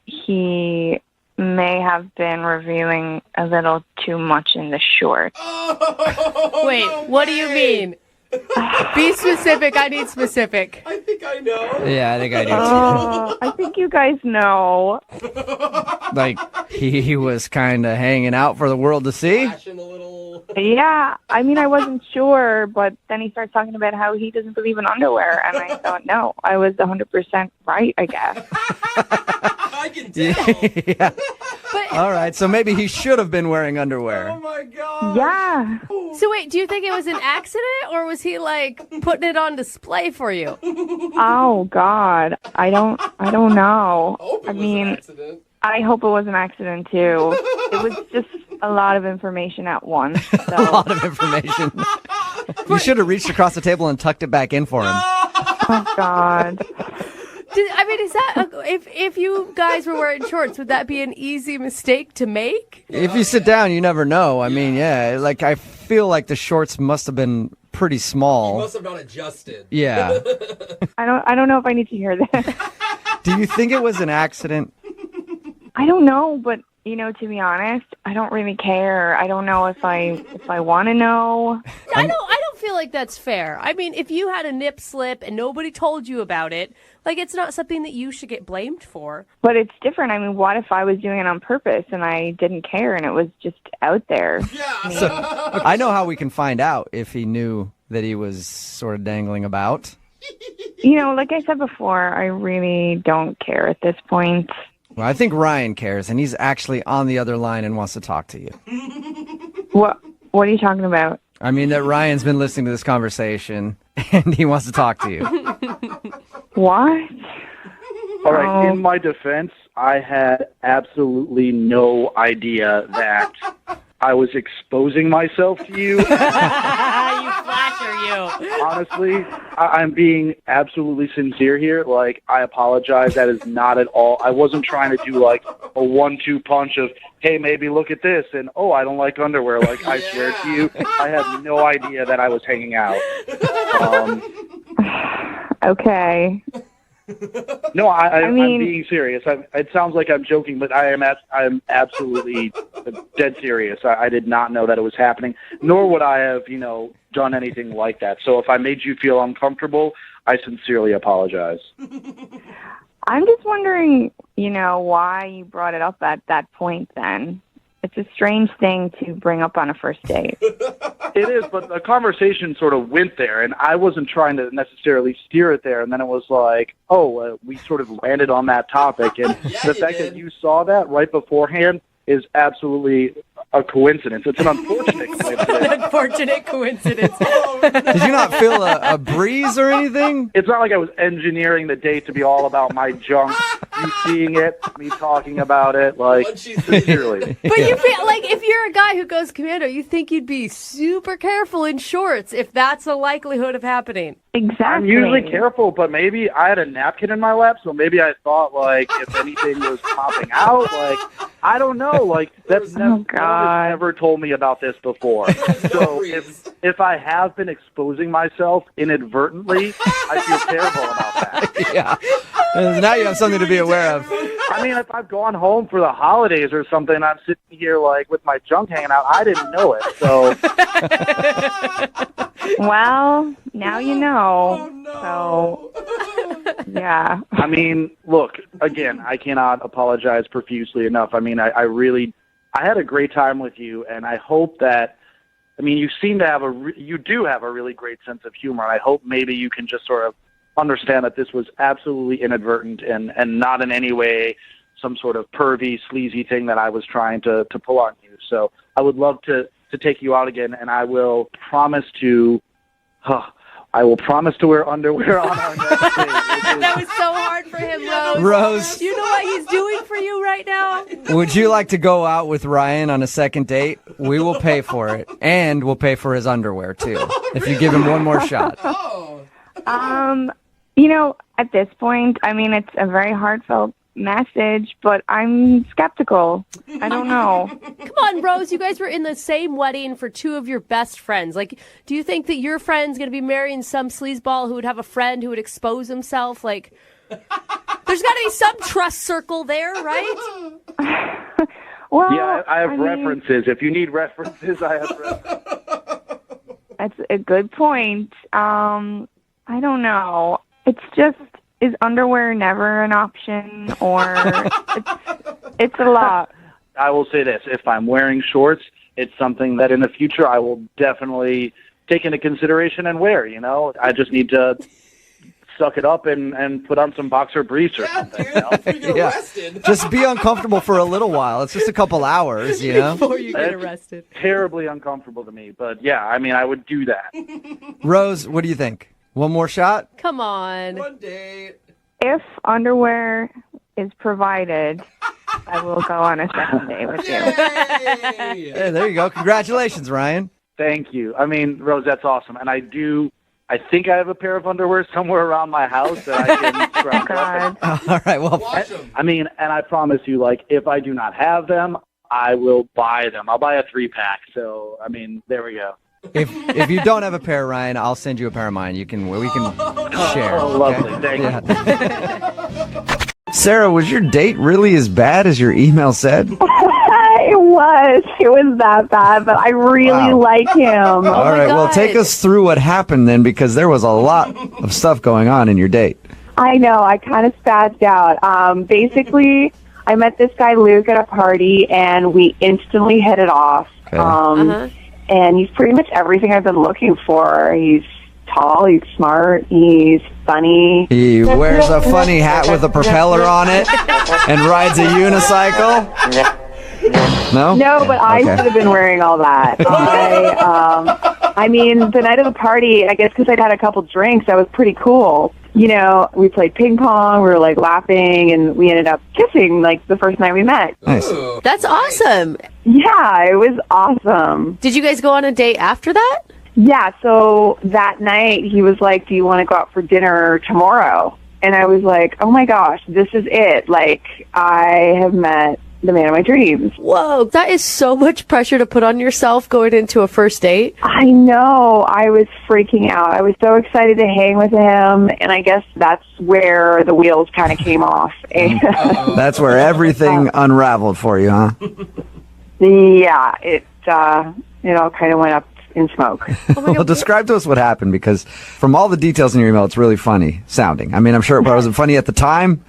he may have been revealing a little too much in the shorts. Wait, what do you mean? Be specific. I need specific. I think I know. Yeah, I think I do too. I think you guys know. Like, he was kind of hanging out for the world to see? Flashing a little. Yeah, I mean, I wasn't sure, but then he starts talking about how he doesn't believe in underwear, and I thought, no, I was 100% right, I guess. I can tell. Yeah. All right, so maybe he should have been wearing underwear. Oh my God. Yeah. So wait, do you think it was an accident, or was he like putting it on display for you? Oh God, I don't know. I mean, I hope it was an accident too. It was just a lot of information at once. So. A lot of information. You should have reached across the table and tucked it back in for him. Oh God. Is that if you guys were wearing shorts, would that be an easy mistake to make? If you sit down, you never know. I mean, yeah, like I feel like the shorts must have been pretty small. He must have not adjusted. Yeah. I don't know if I need to hear that. Do you think it was an accident? I don't know, but to be honest, I don't really care. I don't know if I want to know. I don't feel like that's fair. I mean, if you had a nip slip and nobody told you about it, like it's not something that you should get blamed for. But it's different. I mean, what if I was doing it on purpose and I didn't care and it was just out there? Yeah. So, I know how we can find out if he knew that he was sort of dangling about. Like I said before, I really don't care at this point. Well, I think Ryan cares, and he's actually on the other line and wants to talk to you. What are you talking about? I mean that Ryan's been listening to this conversation, and he wants to talk to you. What? All right, in my defense, I had absolutely no idea that I was exposing myself to you. You flasher, you. Honestly, I'm being absolutely sincere here. Like, I apologize. That is not at all. I wasn't trying to do like a 1-2 punch of, hey, maybe look at this, and oh, I don't like underwear. Like, I swear to you, I had no idea that I was hanging out. Okay. No, I mean, I'm being serious. It sounds like I'm joking, but I am absolutely dead serious. I did not know that it was happening, nor would I have, done anything like that. So if I made you feel uncomfortable, I sincerely apologize. I'm just wondering, why you brought it up at that point then. It's a strange thing to bring up on a first date. It is, but the conversation sort of went there, and I wasn't trying to necessarily steer it there. And then it was like, we sort of landed on that topic. And the fact that you saw that right beforehand is absolutely a coincidence. It's an unfortunate coincidence. An unfortunate coincidence. Did you not feel a breeze or anything? It's not like I was engineering the date to be all about my junk, you seeing it, me talking about it, like, sincerely. But you feel like if you're a guy who goes commando, you think you'd be super careful in shorts if that's a likelihood of happening. Exactly. I'm usually careful, but maybe I had a napkin in my lap, so maybe I thought, like, if anything was popping out, like, I don't know, like, that's no one has ever told me about this before. So if I have been exposing myself inadvertently, I feel terrible about that. Yeah. Now you have something to be aware of. I mean, if I've gone home for the holidays or something, I'm sitting here, like, with my junk hanging out, I didn't know it, so... Well, now you know. So, yeah. I mean, look, again, I cannot apologize profusely enough. I mean, I had a great time with you, and I hope that, I mean, you seem to have you do have a really great sense of humor. I hope maybe you can just sort of understand that this was absolutely inadvertent and not in any way some sort of pervy, sleazy thing that I was trying to pull on you. So I would love to take you out again, and I will promise to wear underwear on our next date. That was so hard for him, Rose. Rose. Do you know what he's doing for you right now? Would you like to go out with Ryan on a second date? We will pay for it, and we'll pay for his underwear, too, if you give him one more shot. You know, at this point, I mean, it's a very heartfelt message, but I'm skeptical. I don't know. Come on, Rose. You guys were in the same wedding for two of your best friends. Like, do you think that your friend's going to be marrying some sleazeball who would have a friend who would expose himself? Like, there's got to be some trust circle there, right? Well, yeah, I have references. If you need references, I have references. That's a good point. I don't know. It's just, is underwear never an option, or it's a lot? I will say this. If I'm wearing shorts, it's something that in the future I will definitely take into consideration and wear, you know? I just need to suck it up and put on some boxer briefs or something. Dude, you know? Just be uncomfortable for a little while. It's just a couple hours, you know? Before you get arrested. Terribly uncomfortable to me. But yeah, I mean, I would do that. Rose, what do you think? One more shot? Come on. One date. If underwear is provided, I will go on a second date with you. Hey, there you go. Congratulations, Ryan. Thank you. I mean, Rose, that's awesome. And I think I have a pair of underwear somewhere around my house that I can scrounge up. All right, well. I mean, and I promise you, like, if I do not have them, I will buy them. I'll buy a 3-pack. So, I mean, there we go. If you don't have a pair, Ryan, I'll send you a pair of mine. We can share. Oh, lovely. Thank you. Sarah, was your date really as bad as your email said? It was that bad, but I really like him. All right, well, take us through what happened then, because there was a lot of stuff going on in your date. I know, I kind of spazzed out. Basically, I met this guy, Luke, at a party, and we instantly hit it off. Okay. And he's pretty much everything I've been looking for. He's tall, he's smart, he's funny. He wears a funny hat with a propeller on it and rides a unicycle? No? No, but I should have been wearing all that. I mean, the night of the party, I guess because I'd had a couple drinks, that was pretty cool. You know, we played ping pong, we were, like, laughing, and we ended up kissing, like, the first night we met. Nice. That's awesome. Yeah, it was awesome. Did you guys go on a date after that? Yeah, so that night he was like, do you want to go out for dinner tomorrow? And I was like, oh my gosh, this is it. Like, I have met the man of my dreams. Whoa, that is so much pressure to put on yourself going into a first date. I know. I was freaking out. I was so excited to hang with him, and I guess that's where the wheels kind of came off. That's where everything unraveled for you, huh? Yeah, it all kind of went up in smoke. Well, describe to us what happened, because from all the details in your email, it's really funny sounding. I mean, I'm sure it wasn't funny at the time,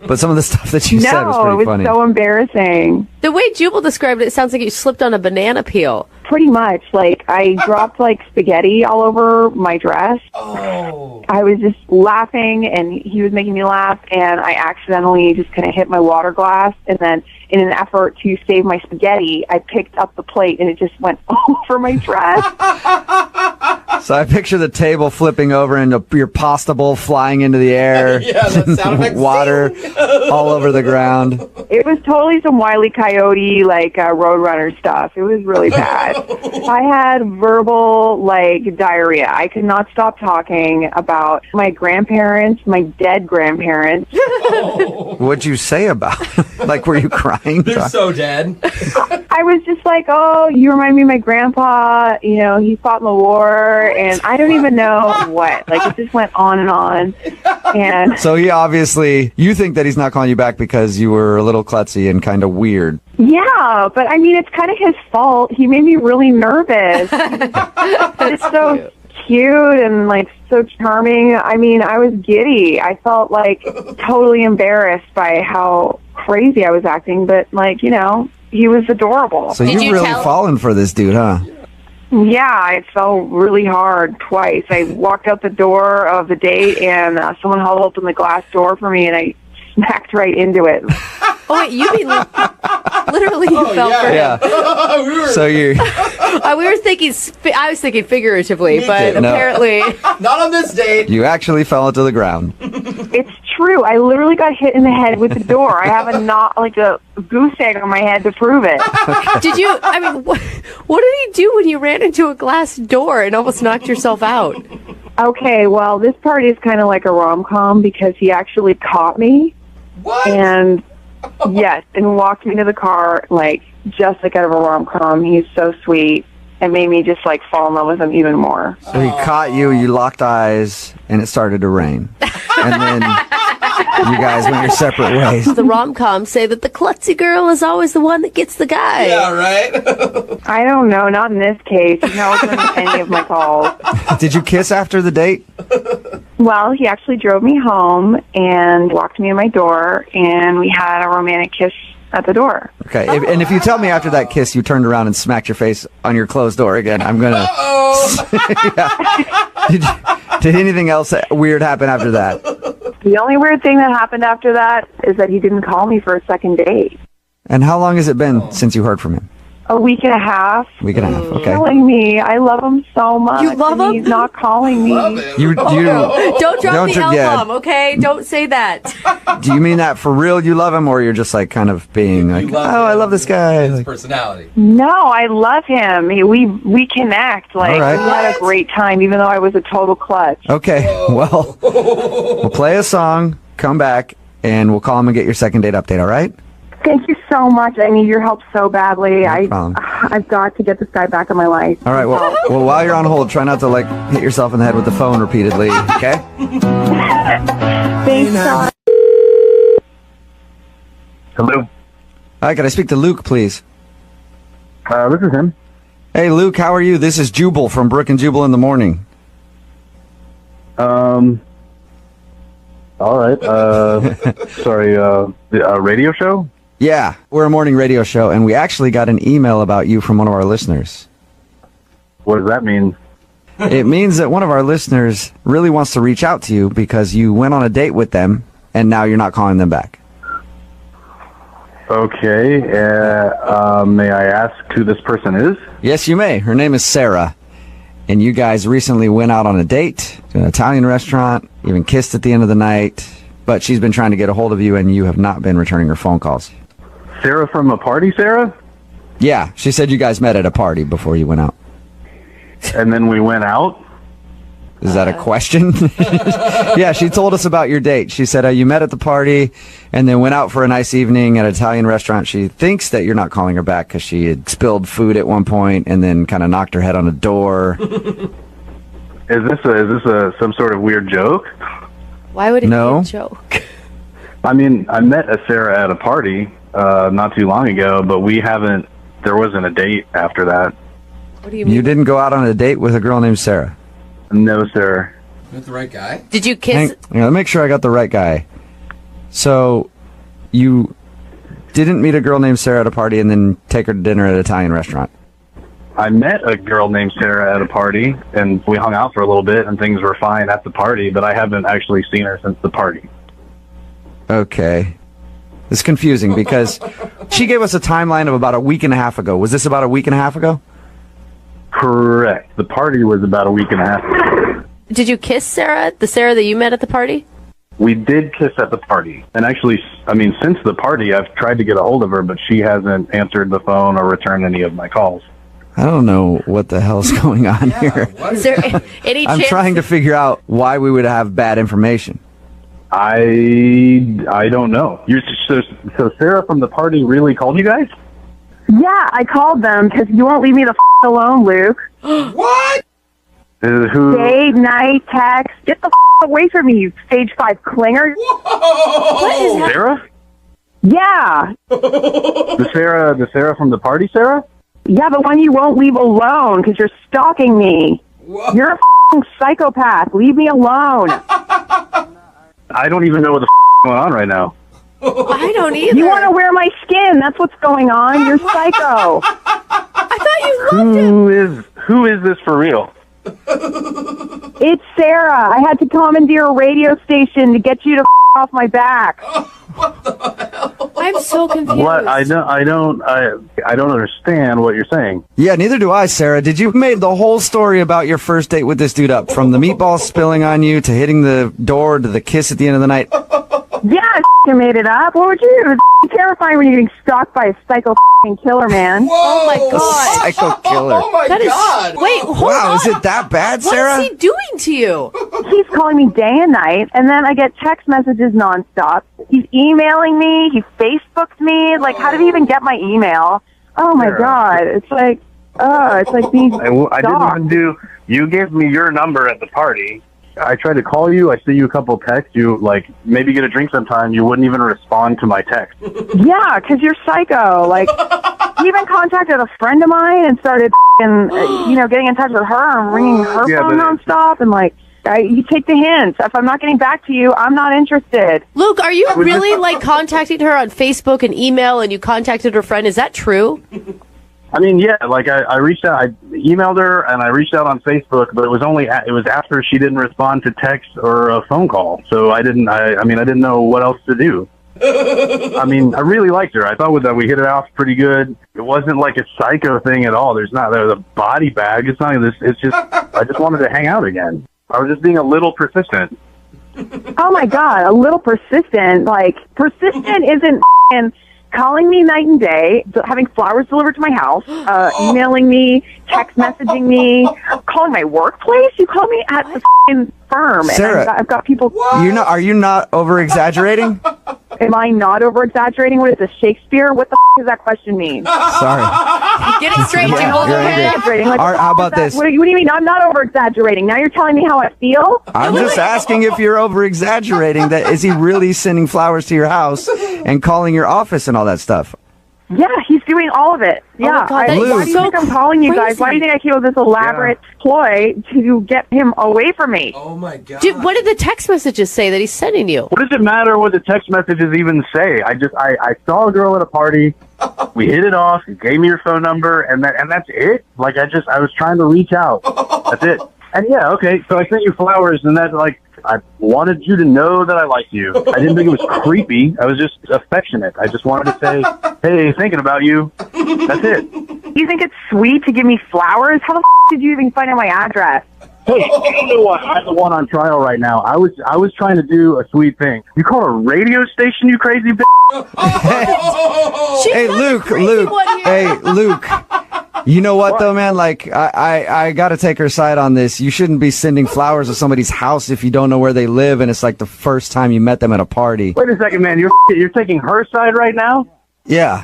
but some of the stuff that you said was pretty funny. No, it was so embarrassing. The way Jubal described it, it sounds like you slipped on a banana peel. Pretty much. Like, I dropped, like, spaghetti all over my dress. Oh. I was just laughing, and he was making me laugh, and I accidentally just kind of hit my water glass, and then in an effort to save my spaghetti, I picked up the plate, and it just went over my dress. So I picture the table flipping over and your pasta bowl flying into the air. Yeah, that sound effect. Water all over the ground. It was totally some Wile E. Coyote, like Roadrunner stuff. It was really bad. I had verbal, diarrhea. I could not stop talking about my grandparents, my dead grandparents. What'd you say about it? Were you crying? They're so dead. I was just like, oh, you remind me of my grandpa. He fought in the war, and I don't even know what. It just went on and on. And so you think that he's not calling you back because you were a little klutzy and kind of weird. yeah, but I mean, it's kind of his fault. He made me really nervous. But it's so cute and so charming. I mean, I was giddy. I felt totally embarrassed by how crazy I was acting, but he was adorable. So you've really fallen for this dude, huh? Yeah, it fell really hard twice. I walked out the door of the date, and someone held open the glass door for me, and I smacked right into it. Oh, wait, you mean literally you fell for him? Yeah. So you... we were thinking, I was thinking figuratively, but No. apparently... Not on this date. You actually fell into the ground. It's true. I literally got hit in the head with the door. I have a goose egg on my head to prove it. Did you, what did he do when you ran into a glass door and almost knocked yourself out? Okay, well, this part is kind of like a rom-com because he actually caught me. What? And, yes, and walked me to the car, just like out of a rom-com. He's so sweet. And made me just fall in love with him even more. So he caught you, you locked eyes, and it started to rain. And then you guys went your separate ways. The rom-coms say that the klutzy girl is always the one that gets the guy. Yeah, right? I don't know, not in this case. He wasn't any of my calls. Did you kiss after the date? Well, he actually drove me home and walked me to my door, and we had a romantic kiss at the door. Okay, and if you tell me after that kiss you turned around and smacked your face on your closed door again, I'm gonna... Yeah. Did anything else weird happen after that? The only weird thing that happened after that is that he didn't call me for a second date. And how long has it been since you heard from him? A week and a half. Week and a half, okay. Killing me. I love him so much. You love him? He's not calling me. You Don't drop the yeah. L-bomb, okay? Don't say that. Do you mean that for real you love him, or you're just kind of being I love this guy? His personality. No, I love him. We connect. All right. We had a great time, even though I was a total klutz. Okay, well, we'll play a song, come back, and we'll call him and get your second date update, all right? Thank you so much. I need your help so badly. problem. I've got to get this guy back in my life. All right, well, while you're on hold, try not to, hit yourself in the head with the phone repeatedly, okay? Thanks, John. Hello. Hi, can I speak to Luke, please? This is him. Hey, Luke, how are you? This is Jubal from Brooke and Jubal in the morning. All right. Sorry, a radio show? Yeah, we're a morning radio show, and we actually got an email about you from one of our listeners. What does that mean? It means that one of our listeners really wants to reach out to you because you went on a date with them, and now you're not calling them back. Okay. May I ask who this person is? Yes, you may. Her name is Sarah. And you guys recently went out on a date to an Italian restaurant, even kissed at the end of the night. But she's been trying to get a hold of you, and you have not been returning her phone calls. Sarah from a party, Sarah? Yeah, she said you guys met at a party before you went out. And then we went out? Is that a question? Yeah, she told us about your date. She said you met at the party and then went out for a nice evening at an Italian restaurant. She thinks that you're not calling her back because she had spilled food at one point and then kind of knocked her head on a door. Is this some sort of weird joke? Why would it No. be a joke? I mean, I met a Sarah at a party not too long ago, but there wasn't a date after that. What do you mean? You didn't go out on a date with a girl named Sarah? No, sir. That's the right guy. Did you kiss? Let me make sure I got the right guy. So, you didn't meet a girl named Sarah at a party and then take her to dinner at an Italian restaurant? I met a girl named Sarah at a party, and we hung out for a little bit, and things were fine at the party, but I haven't actually seen her since the party. Okay. It's confusing because she gave us a timeline of about a week and a half ago. Was this about a week and a half ago? Correct. The party was about a week and a half ago. Did you kiss Sarah, the Sarah that you met at the party? We did kiss at the party. And actually, I mean, since the party, I've tried to get a hold of her, but she hasn't answered the phone or returned any of my calls. I don't know what the hell's going on here. Is there any I'm chance? trying to figure out why we would have bad information. I don't know. So Sarah from the party really called you guys? Yeah, I called them because you won't leave me the alone, Luke. What? Who? Day, night, text. Get the away from me, you stage 5 clinger. What is that? Sarah? Yeah. The Sarah from the party, Sarah? Yeah, the one you won't leave alone because you're stalking me. Whoa. You're a psychopath. Leave me alone. I don't even know what the going on right now. I don't either. You want to wear my skin. That's what's going on. You're psycho. I thought you loved him. Who is this for real? It's Sarah. I had to commandeer a radio station to get you to off my back. I'm so confused. What? I don't understand what you're saying. Yeah, neither do I, Sarah. Did you made the whole story about your first date with this dude up, from the meatballs spilling on you to hitting the door to the kiss at the end of the night? Yeah, I made it up. What would you do? It's terrifying when you're getting stalked by a psycho killer, man. Oh my god. Psycho killer. Oh my god. Wait, hold Wow, on. is it that bad, Sarah? What is he doing to you? He's calling me day and night, and then I get text messages nonstop. He's emailing me. He Facebooked me. Like, how did he even get my email? Oh my god. It's like being I didn't even do. You gave me your number at the party. I tried to call you. I sent you a couple of texts. You, like, maybe get a drink sometime. You wouldn't even respond to my text. Yeah, because you're psycho. Like, he even contacted a friend of mine and started, getting in touch with her and ringing her phone nonstop. And, like, you take the hints. If I'm not getting back to you, I'm not interested. Luke, are you really, contacting her on Facebook and email, and you contacted her friend? Is that true? I mean, yeah, like I reached out, I emailed her and I reached out on Facebook, but it was after she didn't respond to text or a phone call. So I didn't know what else to do. I mean, I really liked her. I thought that we hit it off pretty good. It wasn't like a psycho thing at all. There's a body bag. It's not this. It's just, I just wanted to hang out again. I was just being a little persistent. Oh my God, a little persistent. Like, persistent isn't calling me night and day, having flowers delivered to my house, emailing me, text messaging me, calling my workplace. You call me at the firm, Sarah, and I've got people. Are you not over exaggerating? Am I not over exaggerating? What is this, Shakespeare? What the does that question mean? Sorry. Get it straight, Yeah, Jubal. you're angry. Like, How about this? What do you mean? I'm not over exaggerating. Now you're telling me how I feel. I'm just asking if you're over exaggerating. That is he really sending flowers to your house and calling your office and all that stuff? Yeah, he's doing all of it. Yeah. God, that is why do you think I'm calling you guys? Why do you think I came up with this elaborate ploy to get him away from me? Oh my god. Dude, what did the text messages say that he's sending you? What does it matter what the text messages even say? I saw a girl at a party. We hit it off. You gave me your phone number, and that's it. Like I was trying to reach out. That's it. And yeah, okay. So I sent you flowers, and that I wanted you to know that I liked you. I didn't think it was creepy. I was just affectionate. I just wanted to say, hey, thinking about you. That's it. You think it's sweet to give me flowers? How the did you even find out my address? Hey, you know what? I'm the one on trial right now. I was trying to do a sweet thing. You call a radio station, you crazy bitch? Hey, Luke. Hey, Luke. You know what, though, man? Like, I got to take her side on this. You shouldn't be sending flowers to somebody's house if you don't know where they live, and it's like the first time you met them at a party. Wait a second, man. You're taking her side right now? Yeah.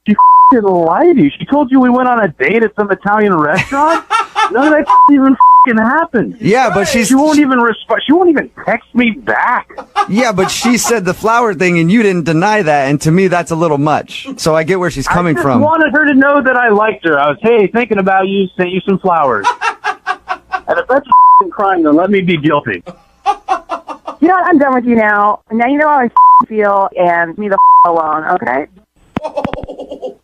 She lied to you. She told you we went on a date at some Italian restaurant? None of that even happened. Yeah, but she won't even respond. She won't even text me back. Yeah, but she said the flower thing, and you didn't deny that, and to me, that's a little much. So I get where she's coming from. I wanted her to know that I liked her. I was, hey, thinking about you, sent you some flowers. And if that's a crime, then let me be guilty. You know what? I'm done with you now. Now you know how I feel, and leave me the alone, okay?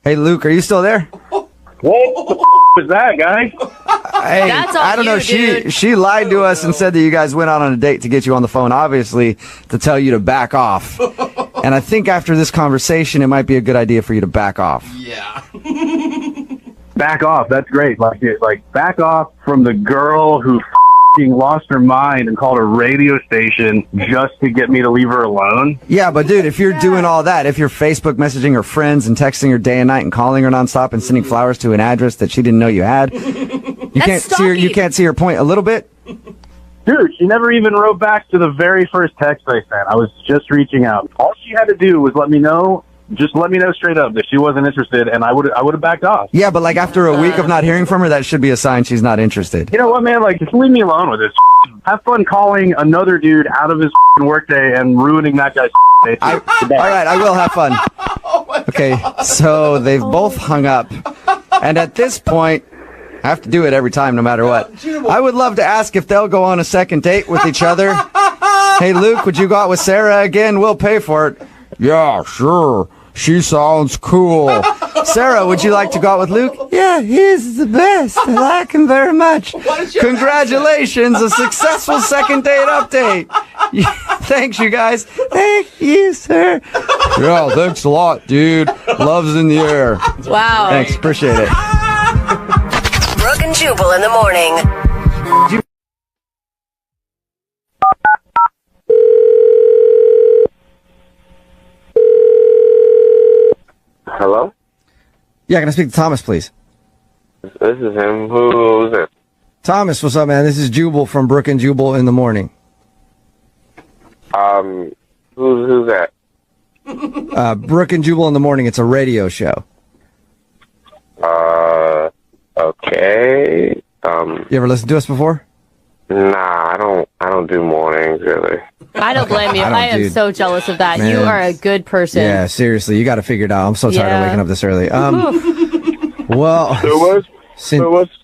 Hey, Luke, are you still there? What the was that, guy? Hey, That's all I don't know. you, She lied to us and said that you guys went out on a date to get you on the phone, obviously, to tell you to back off. And I think after this conversation, it might be a good idea for you to back off. Yeah. back off. That's great. Like back off from the girl who lost her mind and called a radio station just to get me to leave her alone. Yeah, but dude, if you're doing all that, if you're Facebook messaging her friends and texting her day and night and calling her nonstop and sending flowers to an address that she didn't know you had, you can't see her point a little bit. Dude, she never even wrote back to the very first text I sent. I was just reaching out. All she had to do was let me know. Just let me know straight up that she wasn't interested, and I would have backed off. Yeah, but like after a week of not hearing from her, that should be a sign she's not interested. You know what, man? Like, just leave me alone with this. Have fun calling another dude out of his workday and ruining that guy's day. All right, I will have fun. Okay, so they've both hung up, and at this point, I have to do it every time, no matter what. I would love to ask if they'll go on a second date with each other. Hey, Luke, would you go out with Sarah again? We'll pay for it. Yeah, sure. She sounds cool. Sarah, would you like to go out with Luke? Yeah, he's the best. I like him very much. Congratulations, a successful second date update. Thanks, you guys. Thank you, sir. Yeah, thanks a lot, dude. Love's in the air. Wow. Thanks, appreciate it. Brooke and Jubal in the morning. Hello? Yeah, can I speak to Thomas, please? This is him. Who's it? Thomas, what's up, man? This is Jubal from Brooke and Jubal in the morning. Who's that? Brooke and Jubal in the morning. It's a radio show. Okay. You ever listened to us before? Nah, I don't do mornings really. I don't blame you. I am so jealous of that. Man. You are a good person. Yeah, seriously, you got to figure it out. I'm so tired of waking up this early. Well,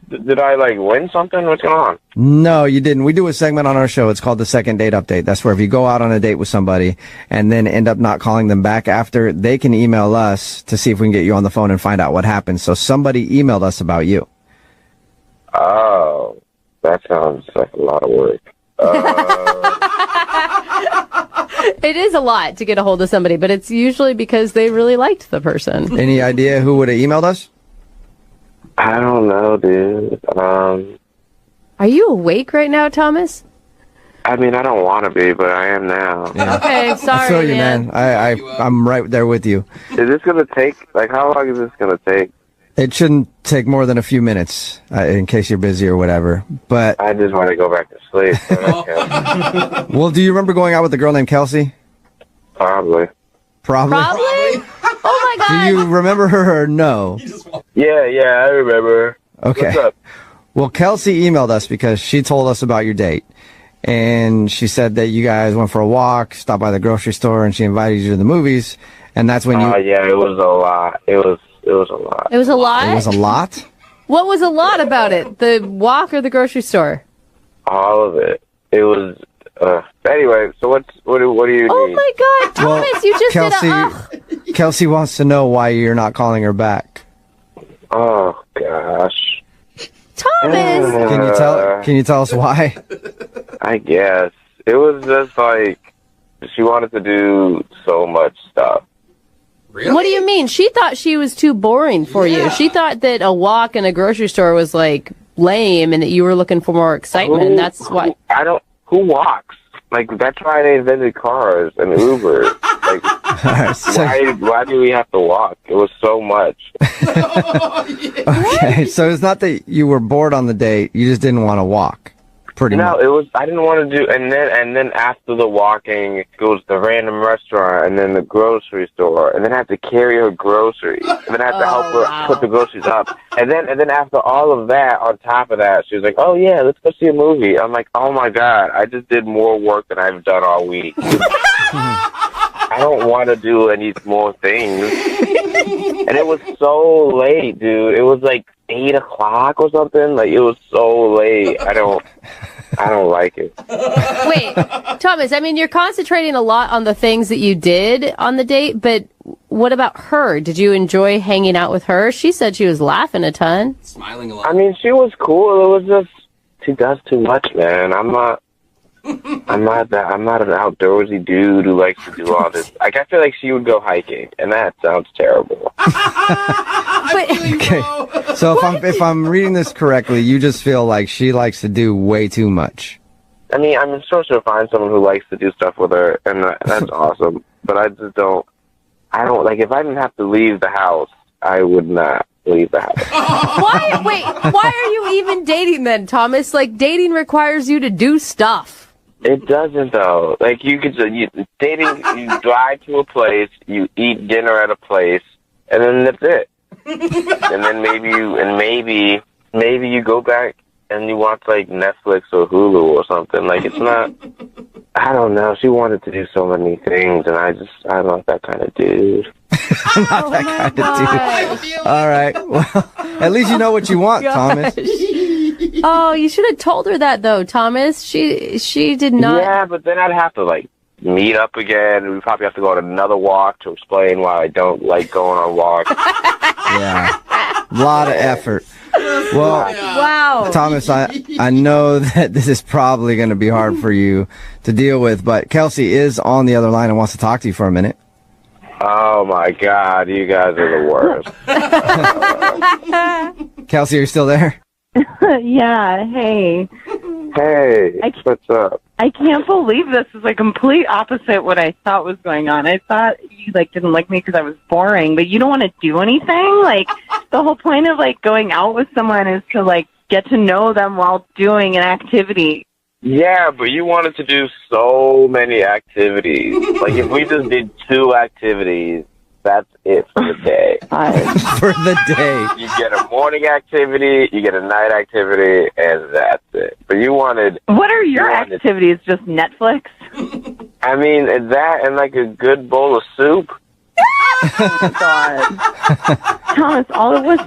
did I like win something? What's going on? No, you didn't. We do a segment on our show. It's called the Second Date Update. That's where if you go out on a date with somebody and then end up not calling them back after, they can email us to see if we can get you on the phone and find out what happened. So somebody emailed us about you. Oh, that sounds like a lot of work. It is a lot to get a hold of somebody, but it's usually because they really liked the person. Any idea who would have emailed us? I don't know, dude. Are you awake right now, Thomas? I mean, I don't want to be, but I am now. Yeah. Okay, sorry, I feel you, man. I'm right there with you. Is this going to take, like, how long is this going to take? It shouldn't take more than a few minutes, in case you're busy or whatever. But I just want to go back to sleep. Well, do you remember going out with a girl named Kelsey? Probably? Oh my God! Do you remember her or no? Yeah, I remember. Okay. What's up? Well, Kelsey emailed us because she told us about your date. And she said that you guys went for a walk, stopped by the grocery store, and she invited you to the movies. And that's when you... Oh, yeah, it was a lot. It was a lot. It was a lot? It was a lot? What was a lot about it? The walk or the grocery store? All of it. It was... anyway, so what do you need? Oh, my God, Thomas, you just Kelsey, Kelsey wants to know why you're not calling her back. Oh, gosh. Thomas! Can you tell us why? I guess. It was just like, she wanted to do so much stuff. Really? What do you mean? She thought she was too boring for you. She thought that a walk in a grocery store was, like, lame and that you were looking for more excitement. And that's why... Who walks? Like, that's why they invented cars and Uber. Like, why do we have to walk? It was so much. Okay, so it's not that you were bored on the date, you just didn't want to walk. Pretty much. No, it was, I didn't want to do, and then after the walking, it goes to the random restaurant, and then the grocery store, and then I have to carry her groceries, and then I have to help her put the groceries up, and then after all of that, on top of that, she was like, oh yeah, let's go see a movie. I'm like, oh my God, I just did more work than I've done all week. I don't want to do any more things. And it was so late, dude. It was like 8 o'clock or something. Like, it was so late. I don't like it. Wait, Thomas, I mean, you're concentrating a lot on the things that you did on the date, but what about her? Did you enjoy hanging out with her? She said she was laughing a ton. Smiling a lot. I mean, she was cool. It was just, she does too much, man. I'm not I'm not an outdoorsy dude who likes to do all this. Like, I feel like she would go hiking, and that sounds terrible. Okay. So if I'm reading this correctly, you just feel like she likes to do way too much. I mean, I'm sure she'll find someone who likes to do stuff with her, and that's awesome. But I just don't. Like, if I didn't have to leave the house, I would not leave the house. Why are you even dating then, Thomas? Like, dating requires you to do stuff. It doesn't, though. Like, dating, you drive to a place, you eat dinner at a place, and then that's it. And then maybe you go back and you watch, like, Netflix or Hulu or something. Like, it's not, I don't know. She wanted to do so many things, and I'm not that kind of dude. Not that kind of dude. All right. Well, at least you know what you want, Thomas. Oh, you should have told her that, though, Thomas. She did not. Yeah, but then I'd have to, like, meet up again. We'd probably have to go on another walk to explain why I don't like going on walks. Yeah. A lot of effort. Well, wow. Thomas, I know that this is probably going to be hard for you to deal with, but Kelsey is on the other line and wants to talk to you for a minute. Oh, my God. You guys are the worst. Kelsey, are you still there? Yeah, hey. Hey, what's up? I can't believe this is like complete opposite what I thought was going on. I thought you didn't like me because I was boring, but you don't want to do anything? Like, the whole point of going out with someone is to get to know them while doing an activity. Yeah, but you wanted to do so many activities. Like, if we just did 2 activities, that's it for the day. For the day. You get a morning activity, you get a night activity, and that's it. But you wanted... What are your activities? Just Netflix? I mean, that and a good bowl of soup. Oh, God. Thomas, all it was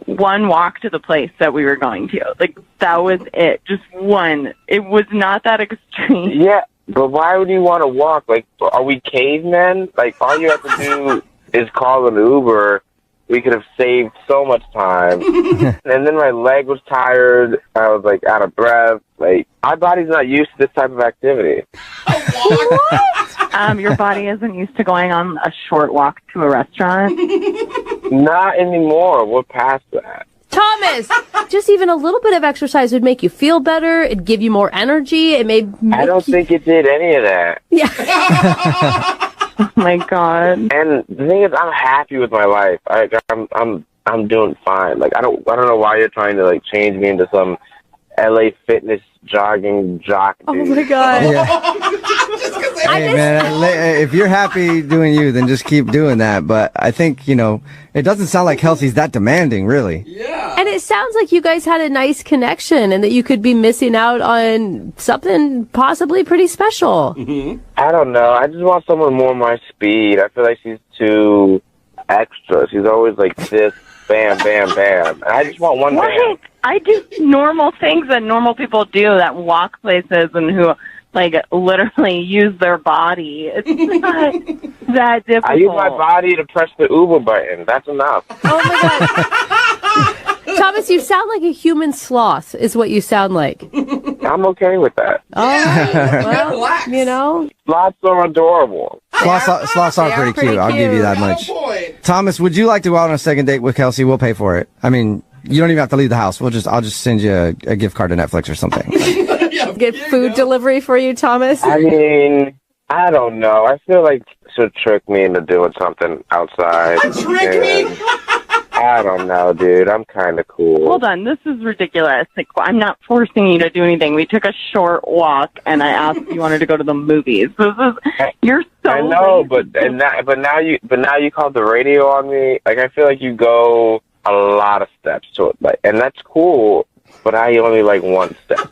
one walk to the place that we were going to. That was it. Just one. It was not that extreme. Yeah, but why would you want to walk? Are we cavemen? All you have to do is call an Uber. We could have saved so much time. And then my leg was tired. I was out of breath. My body's not used to this type of activity. What? Your body isn't used to going on a short walk to a restaurant? Not anymore. We're past that. Thomas, just even a little bit of exercise would make you feel better. It'd give you more energy. It may. I don't think it did any of that. Yeah. Oh my God! And the thing is, I'm happy with my life. I'm doing fine. I don't know why you're trying to change me into some LA fitness jogging jock dude. Oh my God! Yeah. Hey man, if you're happy doing you, then just keep doing that. But I think it doesn't sound like Kelsey's that demanding, really. Yeah. And it sounds like you guys had a nice connection, and that you could be missing out on something possibly pretty special. Mm-hmm. I don't know. I just want someone more my speed. I feel like she's too extra. She's always this, bam, bam, bam. I just want one bam. I do normal things that normal people do that walk places and who literally use their body. It's not that difficult. I use my body to press the Uber button. That's enough. Oh my God. Thomas, you sound like a human sloth is what you sound like. I'm okay with that. Oh, well, Sloths are adorable. Sloths are pretty cute. I'll give you that much. Thomas, would you like to go out on a second date with Kelsey? We'll pay for it. I mean, you don't even have to leave the house. I'll just send you a gift card to Netflix or something. Get food delivery for you, Thomas? I mean, I don't know. I feel like she'll trick me into doing something outside. Trick me? I don't know, dude. I'm kind of cool. Hold on. This is ridiculous. I'm not forcing you to do anything. We took a short walk, and I asked if you wanted to go to the movies. You're so I know, lazy. but now you called the radio on me. I feel like you go a lot of steps to it, and that's cool. But I only one step.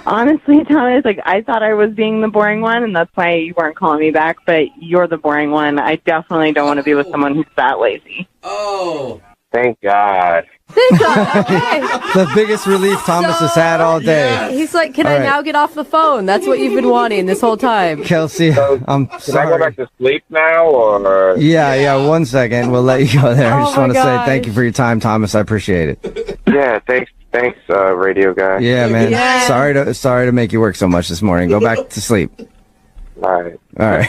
Honestly, Thomas, I thought I was being the boring one, and that's why you weren't calling me back, but you're the boring one. I definitely don't want to be with someone who's that lazy. Oh. Thank God. Thank God. Okay. The biggest relief Thomas has had all day. Yeah. He's like, can I now get off the phone? That's what you've been wanting this whole time. Kelsey, I'm Can sorry. I go back to sleep now, or? Yeah, 1 second. We'll let you go there. I Oh just my want to say gosh. thank you for your time, Thomas. I appreciate it. Yeah, thanks, radio guy. Yeah, man. Yeah. Sorry to make you work so much this morning. Go back to sleep. All right.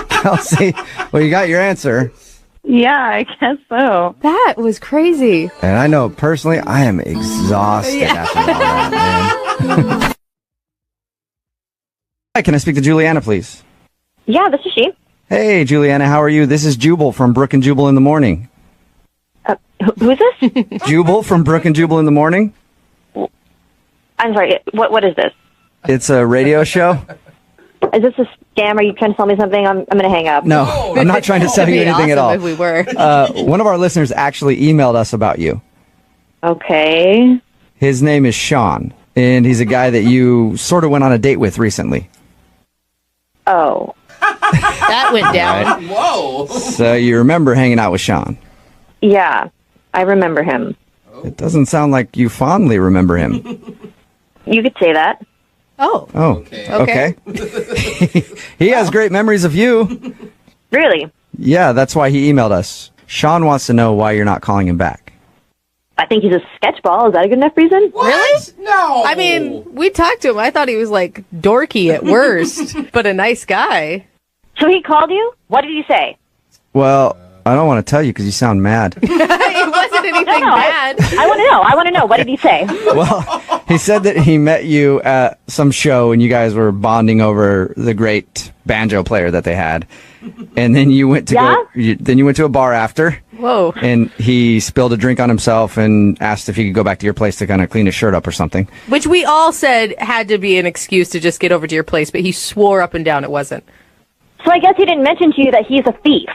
Kelsey, well, you got your answer. Yeah, I guess so. That was crazy. And I know personally, I am exhausted after all that, man. Hi, can I speak to Juliana, please? Yeah, this is she. Hey, Juliana, how are you? This is Jubal from Brooke and Jubal in the morning. Who is this? Jubal from Brooke and Jubal in the morning. I'm sorry. What is this? It's a radio show. Is this a scam? Are you trying to sell me something? I'm going to hang up. No, I'm not trying to sell you anything at all. If we were. One of our listeners actually emailed us about you. Okay. His name is Sean, and he's a guy that you sort of went on a date with recently. Oh. That went down. Right. Whoa. So you remember hanging out with Sean. Yeah, I remember him. It doesn't sound like you fondly remember him. You could say that. Oh. Okay. He has great memories of you. Really? Yeah, that's why he emailed us. Sean wants to know why you're not calling him back. I think he's a sketchball. Is that a good enough reason? What? Really? No. I mean, we talked to him. I thought he was like dorky at worst, but a nice guy. So he called you? What did he say? Well, I don't want to tell you because you sound mad. It wasn't anything bad. I want to know. What did he say? Well, he said that he met you at some show and you guys were bonding over the great banjo player that they had. And then you went to then you went to a bar after. Whoa. And he spilled a drink on himself and asked if he could go back to your place to kind of clean his shirt up or something. Which we all said had to be an excuse to just get over to your place, but he swore up and down it wasn't. So I guess he didn't mention to you that he's a thief.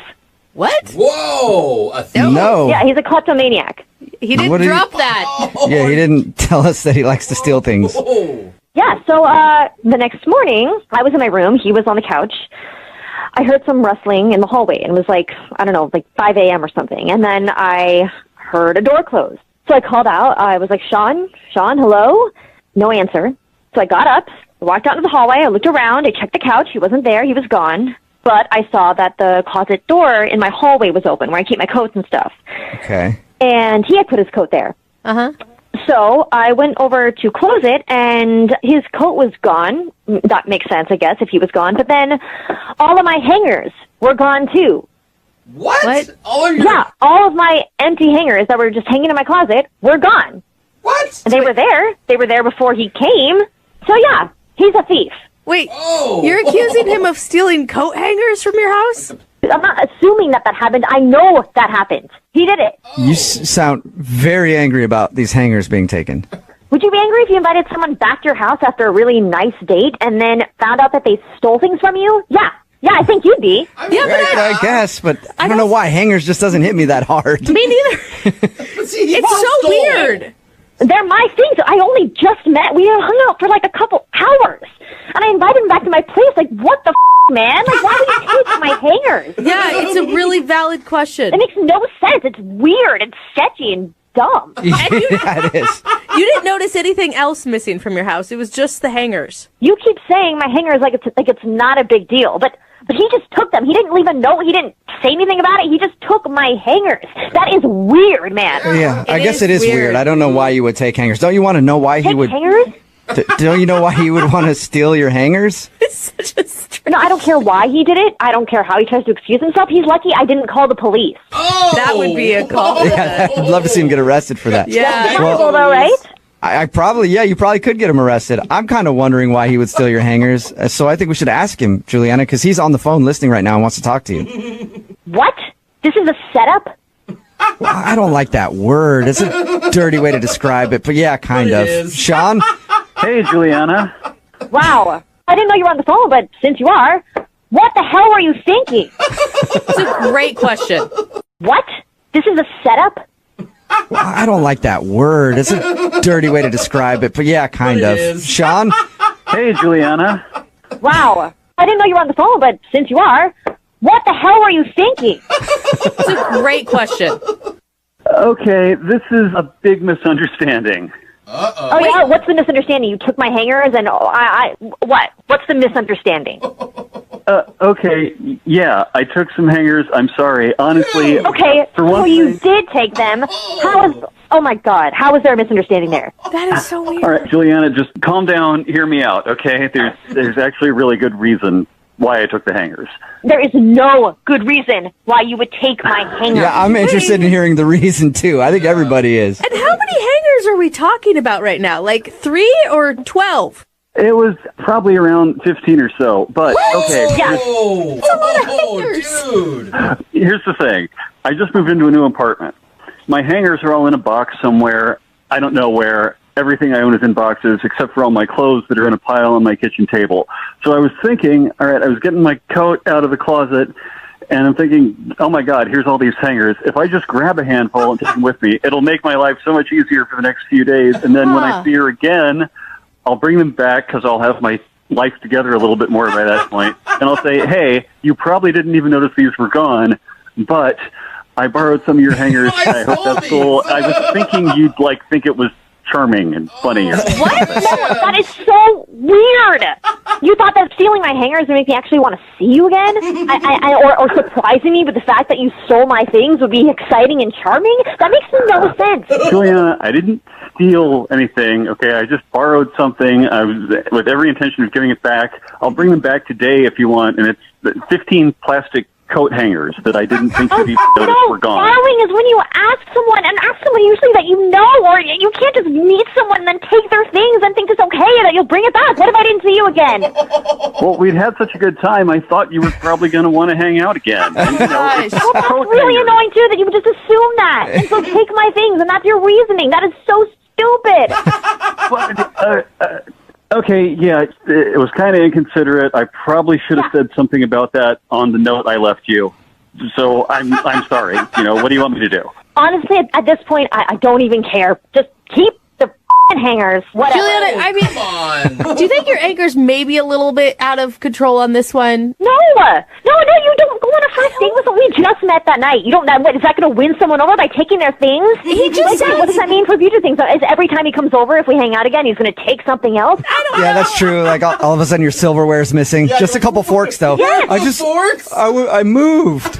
What? Whoa. A thief? No. Yeah, he's a kleptomaniac. He didn't drop that. Yeah, he didn't tell us that he likes to steal things. Whoa. Yeah, so the next morning, I was in my room. He was on the couch. I heard some rustling in the hallway, and it was like, I don't know, like 5 a.m. or something. And then I heard a door close. So I called out. I was like, Sean, hello? No answer. So I got up, walked out into the hallway. I looked around. I checked the couch. He wasn't there. He was gone. But I saw that the closet door in my hallway was open, where I keep my coats and stuff. Okay. And he had put his coat there. Uh-huh. So I went over to close it, and his coat was gone. That makes sense, I guess, if he was gone. But then all of my hangers were gone, too. What? All of your... Yeah, all of my empty hangers that were just hanging in my closet were gone. What? And they were there. They were there before he came. So, yeah, he's a thief. Wait, Oh. you're accusing him of stealing coat hangers from your house? I'm not assuming that happened. I know that happened. He did it. You sound very angry about these hangers being taken. Would you be angry if you invited someone back to your house after a really nice date and then found out that they stole things from you? Yeah, I think you'd be. I guess, but I don't know why hangers just doesn't hit me that hard. Me neither. It's so weird. They're my things. I only just met. We hung out for like a couple hours. And I invited him back to my place. Like, what the man? Like, why would you take my hangers? Yeah, it's a really valid question. It makes no sense. It's weird and sketchy and dumb. Yeah, it is. You didn't notice anything else missing from your house. It was just the hangers. You keep saying my hangers like it's not a big deal, but he just took them. He didn't leave a note. He didn't say anything about it. He just took my hangers. That is weird, man. Yeah, I guess it is weird. I don't know why you would take hangers. Don't you want to know why he would... hangers? Don't you know why he would want to steal your hangers? It's such a strange... No, I don't care why he did it. I don't care how he tries to excuse himself. He's lucky I didn't call the police. Oh! That would be a call. Yeah, I'd love to see him get arrested for that. Yeah. Possible, though, right? I probably, you probably could get him arrested. I'm kind of wondering why he would steal your hangers. So I think we should ask him, Juliana, because he's on the phone listening right now and wants to talk to you. What? This is a setup? Well, I don't like that word. It's a dirty way to describe it, but yeah, kind of. Sean? Hey, Juliana. Wow. I didn't know you were on the phone, but since you are, what the hell were you thinking? It's a great question. What? This is a setup? Well, I don't like that word. It's a dirty way to describe it, but yeah, kind of. Sean? Hey, Juliana. Wow. I didn't know you were on the phone, but since you are, what the hell were you thinking? It's a great question. Okay, this is a big misunderstanding. Uh-oh. Oh, yeah? What's the misunderstanding? You took my hangers and what? What's the misunderstanding? Okay, yeah, I took some hangers. I'm sorry. Honestly, Okay, for one so you thing- did take them. Oh my God, how is there a misunderstanding there? That is so weird. All right, Juliana, just calm down. Hear me out, okay? There's actually a really good reason why I took the hangers. There is no good reason why you would take my hangers. Yeah, I'm interested in hearing the reason, too. I think everybody is. And how many hangers are we talking about right now? Like 3 or 12? It was probably around 15 or so, but okay. That's a lot of hangers. Dude. Here's the thing. I just moved into a new apartment. My hangers are all in a box somewhere. I don't know where. Everything I own is in boxes except for all my clothes that are in a pile on my kitchen table. So I was thinking, all right, I was getting my coat out of the closet, and I'm thinking, oh my God, here's all these hangers. If I just grab a handful and take them with me, it'll make my life so much easier for the next few days. And then when I see her again, I'll bring them back because I'll have my life together a little bit more by that point. And I'll say, hey, you probably didn't even notice these were gone, but I borrowed some of your hangers. And I hope that's cool. I was thinking you'd think it was charming and funny. What? No, that is so weird. You thought that stealing my hangers would make me actually want to see you again? Or surprising me with the fact that you stole my things would be exciting and charming? That makes no sense. Juliana, I didn't steal anything, okay? I just borrowed something. I was with every intention of giving it back. I'll bring them back today if you want, and it's 15 plastic coat hangers that I didn't think should be noticed were gone. Borrowing is when you ask someone usually that you know, or you can't just meet someone and then take their things and think it's okay that you'll bring it back. What if I didn't see you again? Well, we'd had such a good time, I thought you were probably going to want to hang out again. And, it's Well, that's coat really hangers. annoying, too, that you would just assume that. And so take my things, and that's your reasoning. That is so stupid. Okay, yeah, it was kind of inconsiderate. I probably should have said something about that on the note I left you. So I'm sorry. What do you want me to do? Honestly, at this point, I don't even care. Just keep the hangers. Whatever. Juliana, I mean, Come on. do you think your anger's maybe a little bit out of control on this one? No, you don't go on a first date with someone. We just met that night. You don't. What, is that going to win someone over by taking their things? He just says, what does that mean for future things? Is every time he comes over, if we hang out again, he's going to take something else? Yeah, that's true. Like all of a sudden your silverware's missing. Just a couple forks, though. Yes. Forks? I moved.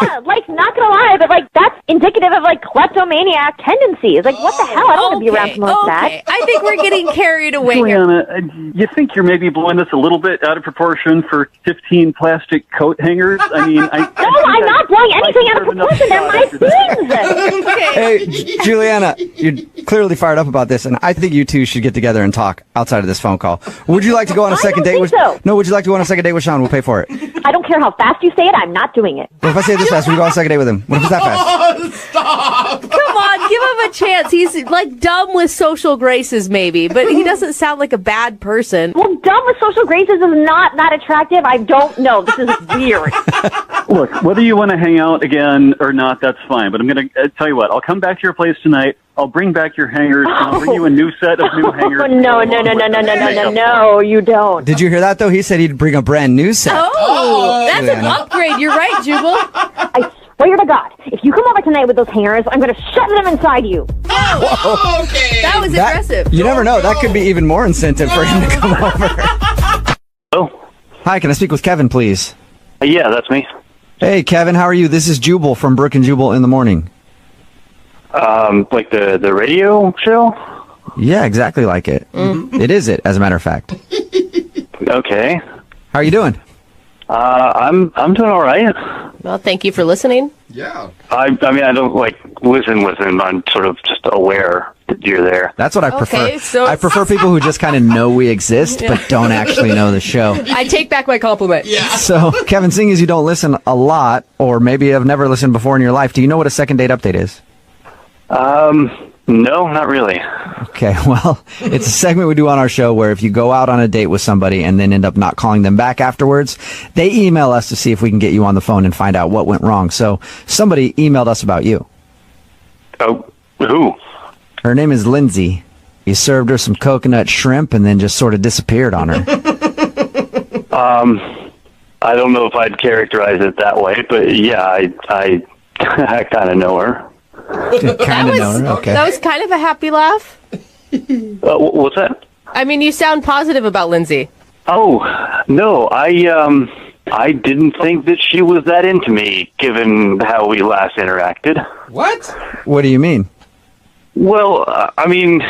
Yeah, not gonna lie, but that's indicative of kleptomaniac tendencies. What the hell? I don't want to be around someone like that. I think we're getting carried away here. Juliana, you think you're maybe blowing this a little bit out of proportion for 15 plastic coat hangers? I mean, No, I'm not blowing anything out of proportion. They're my things. Hey, Juliana, you're clearly fired up about this, and I think you two should get together and talk outside of this phone call. Would you like to go on a second date with? so. No, would you like to go on a second date with Sean? We'll pay for it. I don't care how fast you say it. I'm not doing it. What if I say it this fast? Will you go on a second date with him? What if it's that fast? Stop. Come on, give him a chance. He's dumb with social graces, maybe, but he doesn't sound like a bad person. Well, dumb with social graces is not that attractive. I don't know. This is weird. Look, whether you want to hang out again or not, that's fine. But I'm going to tell you what. I'll come back to your place tonight. I'll bring back your hangers, and I'll bring you a new set of new hangers. No, you don't. Did you hear that, though? He said he'd bring a brand new set. Oh, that's an Juliana. upgrade. You're right, Jubal. I swear to God, if you come over tonight with those hangers, I'm going to shove them inside you. Oh, okay. That was aggressive. You never know. That could be even more incentive for him to come over. Oh. Hi, can I speak with Kevin, please? Yeah, that's me. Hey, Kevin, how are you? This is Jubal from Brooke and Jubal in the morning. Like the radio show? Yeah, exactly like it. It is it, as a matter of fact. Okay. How are you doing? I'm doing all right. Well, thank you for listening. Yeah. I mean, I don't listen. I'm sort of just aware that you're there. That's what I prefer. Okay, so I prefer people who just kind of know we exist, but don't actually know the show. I take back my compliment. Yeah. So, Kevin, seeing as you don't listen a lot, or maybe have never listened before in your life, do you know what a second date update is? No, not really. Okay, well, it's a segment we do on our show where if you go out on a date with somebody and then end up not calling them back afterwards, they email us to see if we can get you on the phone and find out what went wrong. So somebody emailed us about you. Oh, who? Her name is Lindsay. You served her some coconut shrimp and then just sort of disappeared on her. I don't know if I'd characterize it that way, but yeah, I kind of know her. Kind of know her, okay. That was kind of a happy laugh. What's that? I mean, you sound positive about Lindsay. Oh, No, I didn't think that she was that into me, given how we last interacted. What? What do you mean? Well, I mean,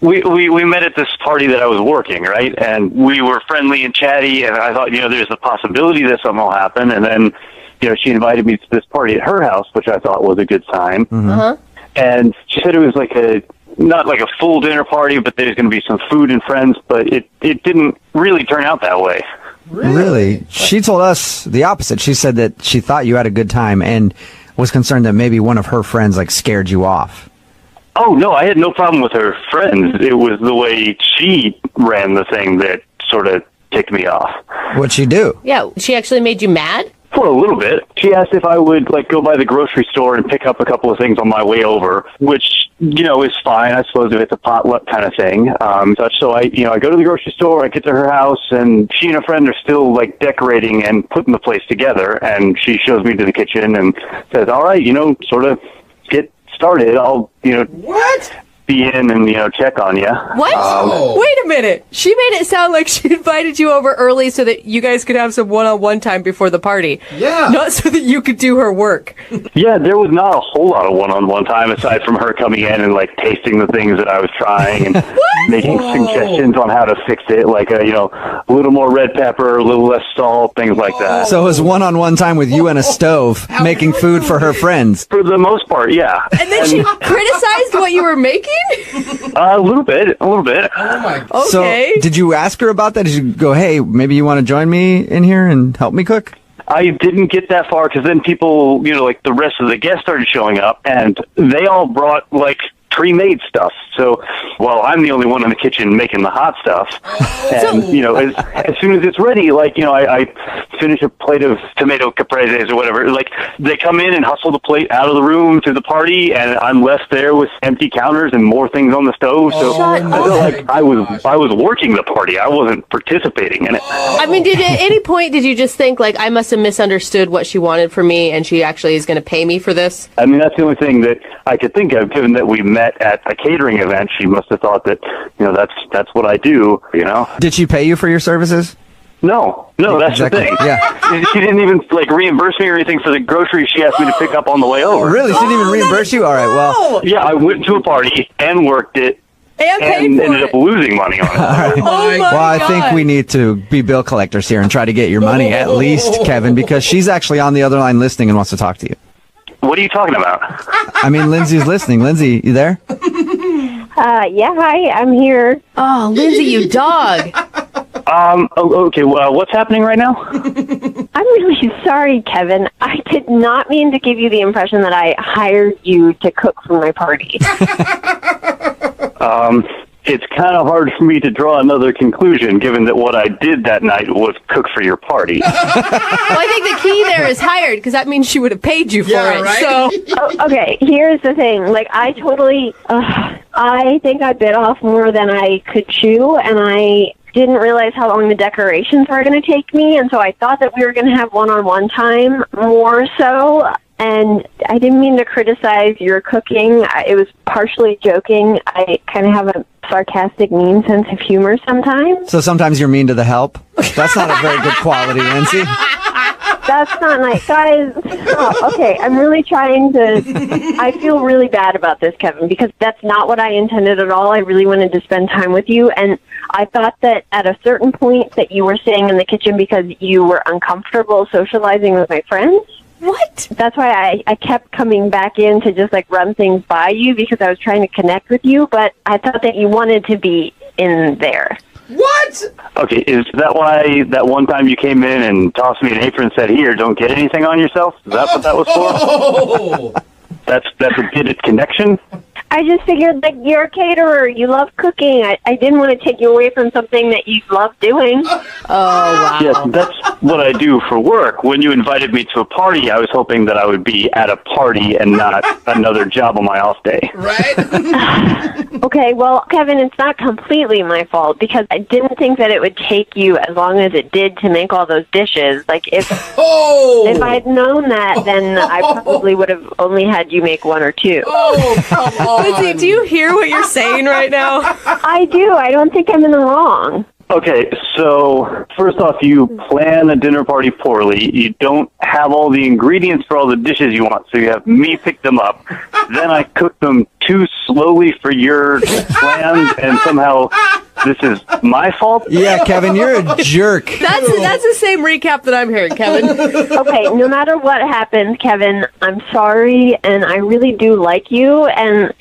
we met at this party that I was working, right? And we were friendly and chatty, and I thought, there's a possibility that something will happen. And then, she invited me to this party at her house, which I thought was a good sign. Mm-hmm. Uh-huh. And she said it was not like a full dinner party, but there's going to be some food and friends, but it didn't really turn out that way. Really? She told us the opposite. She said that she thought you had a good time and was concerned that maybe one of her friends scared you off. Oh, no, I had no problem with her friends. It was the way she ran the thing that sort of ticked me off. What'd she do? Yeah, she actually made you mad? For a little bit. She asked if I would go by the grocery store and pick up a couple of things on my way over, which, is fine, I suppose, if it's a potluck kind of thing. So I go to the grocery store, I get to her house, and she and a friend are still decorating and putting the place together, and she shows me to the kitchen and says, all right, sort of get started. I'll, What? be in and, check on you. What? Wait a minute. She made it sound like she invited you over early so that you guys could have some one-on-one time before the party. Yeah. Not so that you could do her work. Yeah, there was not a whole lot of one-on-one time aside from her coming in and tasting the things that I was trying and making suggestions on how to fix it, a little more red pepper, a little less salt, things like that. So it was one-on-one time with you and a stove making food for her friends. For the most part, yeah. And then she criticized what you were making? A little bit. Oh my God. Okay. So did you ask her about that? Did you go, hey, maybe you want to join me in here and help me cook? I didn't get that far because then people, the rest of the guests started showing up, and they all brought pre-made stuff. So, I'm the only one in the kitchen making the hot stuff. And, as soon as it's ready, I finish a plate of tomato capreses or whatever. They come in and hustle the plate out of the room to the party, and I'm left there with empty counters and more things on the stove. So I feel like I was working the party. I wasn't participating in it. I mean, at any point did you just think, I must have misunderstood what she wanted from me, and she actually is going to pay me for this? I mean, that's the only thing that I could think of, given that we met at a catering event. She must have thought that, that's what I do, Did she pay you for your services? No, that's Exactly. the thing. Yeah. She didn't even reimburse me or anything for the groceries she asked me to pick up on the way over. Really? She didn't even reimburse you? All right, well. Yeah, I went to a party and worked it And ended up losing money on it. All right. Well, I think we need to be bill collectors here and try to get your money at least, Kevin, because she's actually on the other line listening and wants to talk to you. What are you talking about? I mean, Lindsay's listening. Lindsay, you there? Yeah, hi, I'm here. Oh, Lindsay, you dog. Okay, well, what's happening right now? I'm really sorry, Kevin. I did not mean to give you the impression that I hired you to cook for my party. It's kind of hard for me to draw another conclusion, given that what I did that night was cook for your party. Well, I think the key there is hired, because that means she would have paid you for it. Right? So, Okay, here's the thing. I think I bit off more than I could chew, and I didn't realize how long the decorations were going to take me, and so I thought that we were going to have one-on-one time more so. And I didn't mean to criticize your cooking. It was partially joking. I kind of have a sarcastic, mean sense of humor sometimes. So sometimes you're mean to the help? That's not a very good quality, Lindsay. That's not nice. Guys, okay, I'm really trying to... I feel really bad about this, Kevin, because that's not what I intended at all. I really wanted to spend time with you, and I thought that at a certain point that you were staying in the kitchen because you were uncomfortable socializing with my friends. What? That's why I kept coming back in to just run things by you because I was trying to connect with you, but I thought that you wanted to be in there. What? Okay, is that why that one time you came in and tossed me an apron and said, "Here, don't get anything on yourself"? Is that what that was for? Oh. That's a bit of connection? I just figured you're a caterer. You love cooking. I didn't want to take you away from something that you love doing. Oh, wow. Yes, that's what I do for work. When you invited me to a party, I was hoping that I would be at a party and not another job on my off day. Right? Okay, well, Kevin, it's not completely my fault because I didn't think that it would take you as long as it did to make all those dishes. If I'd known that, then I probably would have only had you make one or two. Oh, come on. Lindsay, do you hear what you're saying right now? I do. I don't think I'm in the wrong. Okay, so first off, you plan a dinner party poorly. You don't have all the ingredients for all the dishes you want, so you have me pick them up. Then I cook them too slowly for your plans, and somehow this is my fault? Yeah, Kevin, you're a jerk. That's the same recap that I'm hearing, Kevin. Okay, no matter what happens, Kevin, I'm sorry, and I really do like you, and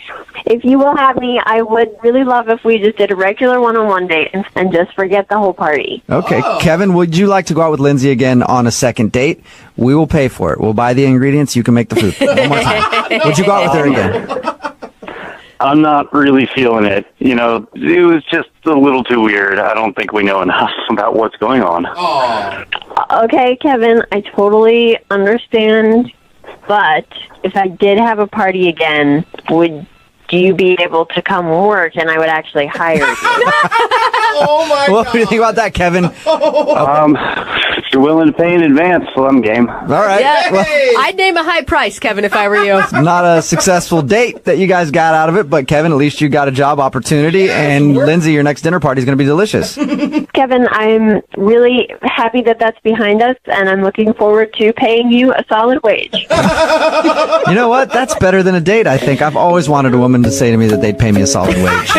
if you will have me, I would really love if we just did a regular one-on-one date and just forget the whole party. Okay, Kevin, would you like to go out with Lindsay again on a second date? We will pay for it. We'll buy the ingredients. You can make the food. One more time. Would you go out with her again? I'm not really feeling it. You know, it was just a little too weird. I don't think we know enough about what's going on. Okay, Kevin, I totally understand, but if I did have a party again, would you be able to come work and I would actually hire you? Oh my What do you think about that, Kevin? If you're willing to pay in advance, well, I'm game. All right. Yeah, Well, I'd name a high price, Kevin, if I were you. not a successful date that you guys got out of it, but Kevin, at least you got a job opportunity, and Lindsay, your next dinner party is going to be delicious. Kevin, I'm really happy that that's behind us, and I'm looking forward to paying you a solid wage. You know what? That's better than a date, I think. I've always wanted a woman to say to me that they'd pay me a solid wage.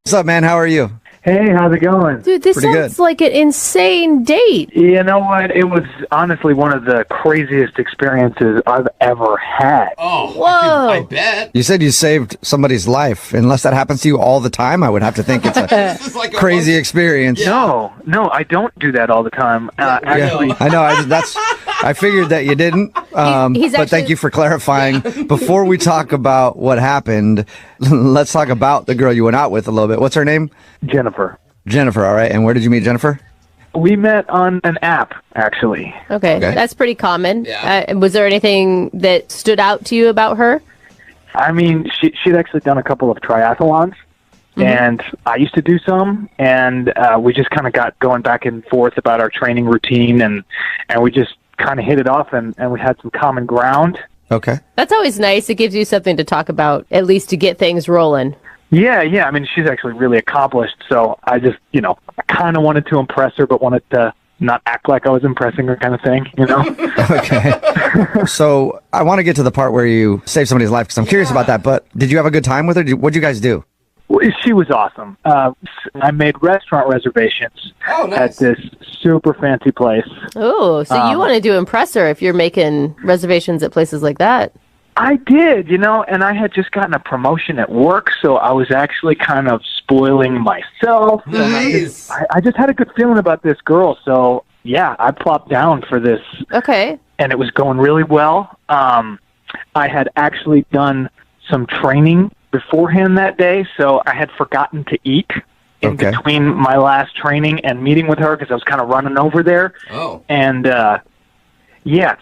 What's up, man? How are you? Hey, how's it going? Dude, this Pretty sounds good. like an insane date. You know what? It was honestly one of the craziest experiences I've ever had. Oh, Whoa. I bet. You said you saved somebody's life. Unless that happens to you all the time, I would have to think it's a This is like a crazy experience. No, I don't do that all the time. Actually, I know. I figured that you didn't. He's but actually- thank you for clarifying. Before we talk about what happened, let's talk about the girl you went out with a little bit. What's her name? Jennifer. Jennifer. All right. And where did you meet Jennifer? We met on an app, actually. Okay, that's pretty common. Yeah. Was there anything that stood out to you about her? I mean, she'd actually done a couple of triathlons, and I used to do some, and we just kind of got going back and forth about our training routine, and we just kind of hit it off, and we had some common ground. Okay. That's always nice. It gives you something to talk about, at least to get things rolling. Yeah. I mean, she's actually really accomplished, so I just, I kind of wanted to impress her, but wanted to not act like I was impressing her kind of thing, Okay. So I want to get to the part where you saved somebody's life because I'm curious about that. But did you have a good time with her? What'd you guys do? Well, she was awesome. I made restaurant reservations at this super fancy place. Oh, so you wanted to impress her if you're making reservations at places like that. I did, and I had just gotten a promotion at work, so I was actually kind of spoiling myself. Nice. And I just had a good feeling about this girl, so yeah, I plopped down for this. Okay. And it was going really well. I had actually done some training beforehand that day, so I had forgotten to eat in between my last training and meeting with her because I was kind of running over there. Oh. And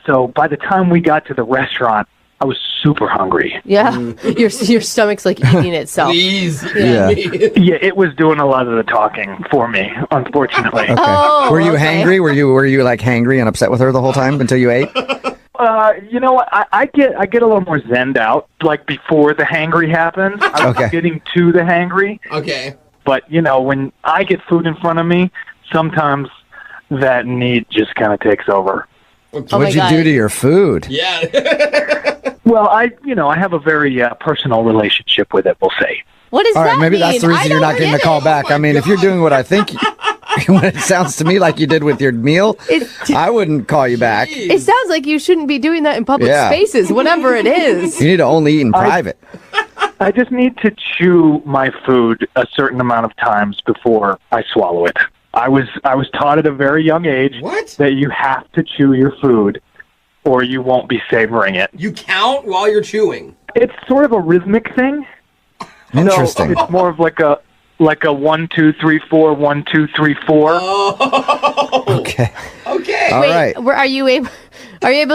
so by the time we got to the restaurant, I was super hungry. Yeah. Your stomach's like eating itself. Please. Yeah, it was doing a lot of the talking for me, unfortunately. Okay. Oh, were you okay. hangry? Were you like hangry and upset with her the whole time until you ate? You know what? I get a little more zened out, like before the hangry happens. I was getting to the hangry. Okay. But, when I get food in front of me, sometimes that need just kind of takes over. What'd you do to your food? Yeah. Well, I have a very personal relationship with it, we'll say. What does All that right, maybe mean? that's the reason you're not getting the call back. I mean, if you're doing what I think, what it sounds to me like you did with your meal, I wouldn't call you back. It sounds like you shouldn't be doing that in public spaces, whatever it is. You need to only eat in private. I just need to chew my food a certain amount of times before I swallow it. I was taught at a very young age that you have to chew your food or you won't be savoring it. You count while you're chewing. It's sort of a rhythmic thing. Interesting. So it's more of like a 1, 2, 3, 4, 1, 2, 3, 4. Oh. Okay. Okay. All right. Are you able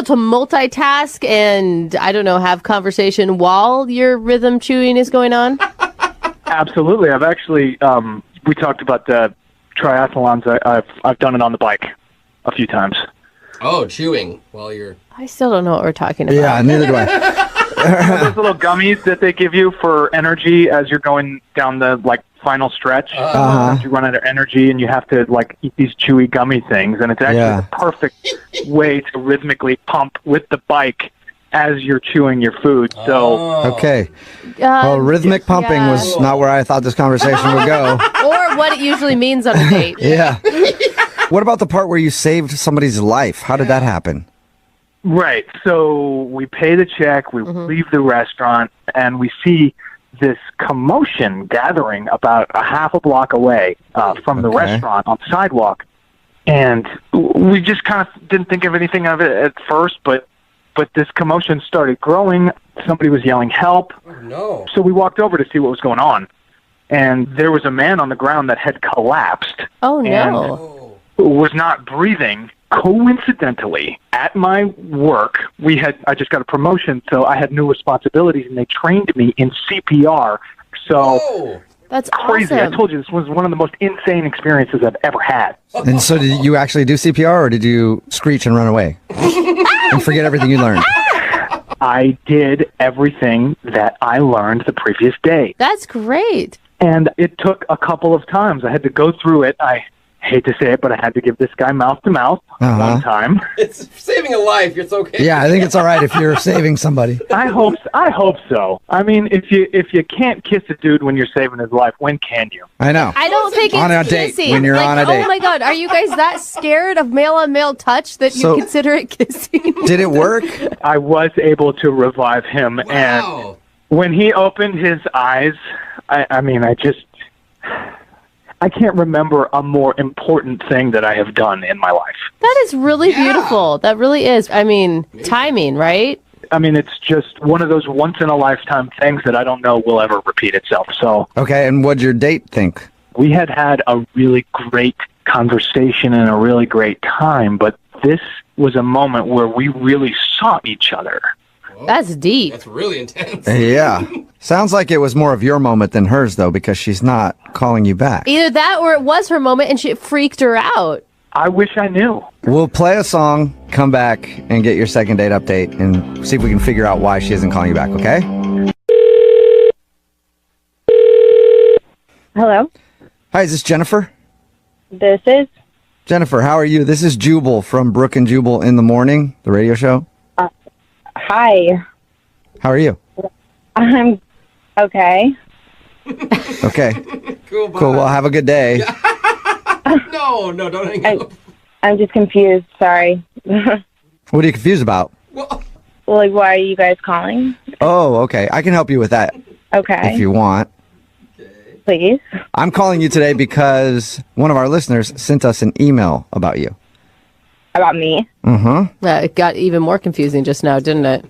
to multitask and have conversation while your rhythm chewing is going on? Absolutely. I've actually we talked about the triathlons. I've done it on the bike a few times. Oh, chewing while you're... I still don't know what we're talking about. Yeah, neither do I. Those little gummies that they give you for energy as you're going down the final stretch. Uh-huh. You run out of energy and you have to like eat these chewy gummy things, and it's actually the perfect way to rhythmically pump with the bike as you're chewing your food. So okay. Well, rhythmic pumping was not where I thought this conversation would go. Or what it usually means on a date. Yeah. What about the part where you saved somebody's life? How did that happen? Right. So we pay the check, we leave the restaurant, and we see this commotion gathering about a half a block away from the restaurant on the sidewalk. And we just kind of didn't think of anything of it at first, but this commotion started growing. Somebody was yelling, help. Oh, no. So we walked over to see what was going on. And there was a man on the ground that had collapsed. Oh, no. And was not breathing. Coincidentally, at my work, I just got a promotion, so I had new responsibilities, and they trained me in CPR. So that's crazy. awesome. I told you this was one of the most insane experiences I've ever had. And so did you actually do CPR, or did you screech and run away? And forget everything you learned? I did everything that I learned the previous day. That's great. And it took a couple of times. I had to go through it. I hate to say it, but I had to give this guy mouth-to-mouth one time. It's saving a life. It's okay. Yeah, I think it's all right if you're saving somebody. I hope so. I mean, if you can't kiss a dude when you're saving his life, when can you? I know. I don't think on it's a date, kissing. when you're on a date. Oh my God, are you guys that scared of male-on-male touch that you So- consider it kissing? Did it work? I was able to revive him, and when he opened his eyes, I can't remember a more important thing that I have done in my life. That is really beautiful. That really is. I mean, timing, right? I mean, it's just one of those once-in-a-lifetime things that I don't know will ever repeat itself. So, Okay, and what'd your date think? we had a really great conversation and a really great time, but this was a moment where we really saw each other. That's deep. That's really intense. Yeah. Sounds like it was more of your moment than hers, though, because she's not calling you back. Either that or it was her moment and she freaked her out. I wish I knew. We'll play a song, come back, and get your second date update, and see if we can figure out why she isn't calling you back, okay? Hello, Hi, is this Jennifer? this is. Jennifer, how are you? This is Jubal from Brooke and Jubal in the Morning, the radio show. Hi, How are you? I'm okay. Okay. Cool. Well, have a good day. No, don't hang up. I'm just confused. Sorry. What are you confused about? Like, why are you guys calling? Oh, okay. I can help you with that Okay, if you want. please. I'm calling you today because one of our listeners sent us an email about you. About me? Mm-hmm. It got even more confusing just now, didn't it?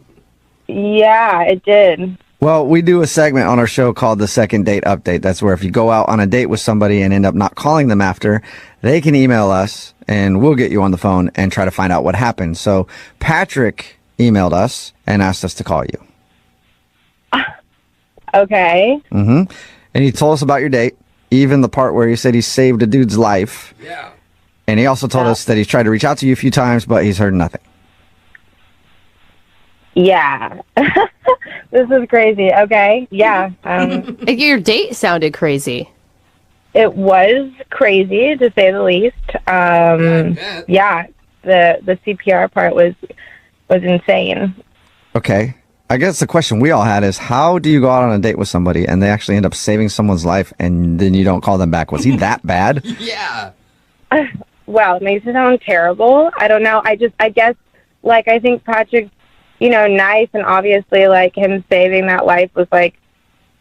Yeah, it did. Well, we do a segment on our show called the Second Date Update. That's where if you go out on a date with somebody and end up not calling them after, they can email us and we'll get you on the phone and try to find out what happened. So Patrick emailed us and asked us to call you. Okay. Mm-hmm. And he told us about your date, even the part where he said he saved a dude's life. Yeah. And he also told us that he's tried to reach out to you a few times, but he's heard nothing. Yeah. This is crazy. Okay. Yeah. Your date sounded crazy. It was crazy, to say the least. Yeah. The CPR part was insane. Okay. I guess the question we all had is, how do you go out on a date with somebody and they actually end up saving someone's life and then you don't call them back? Was he that bad? Yeah. Well, it makes it sound terrible. I don't know. I guess, like, I think Patrick's, nice, and obviously, like, him saving that life was, like,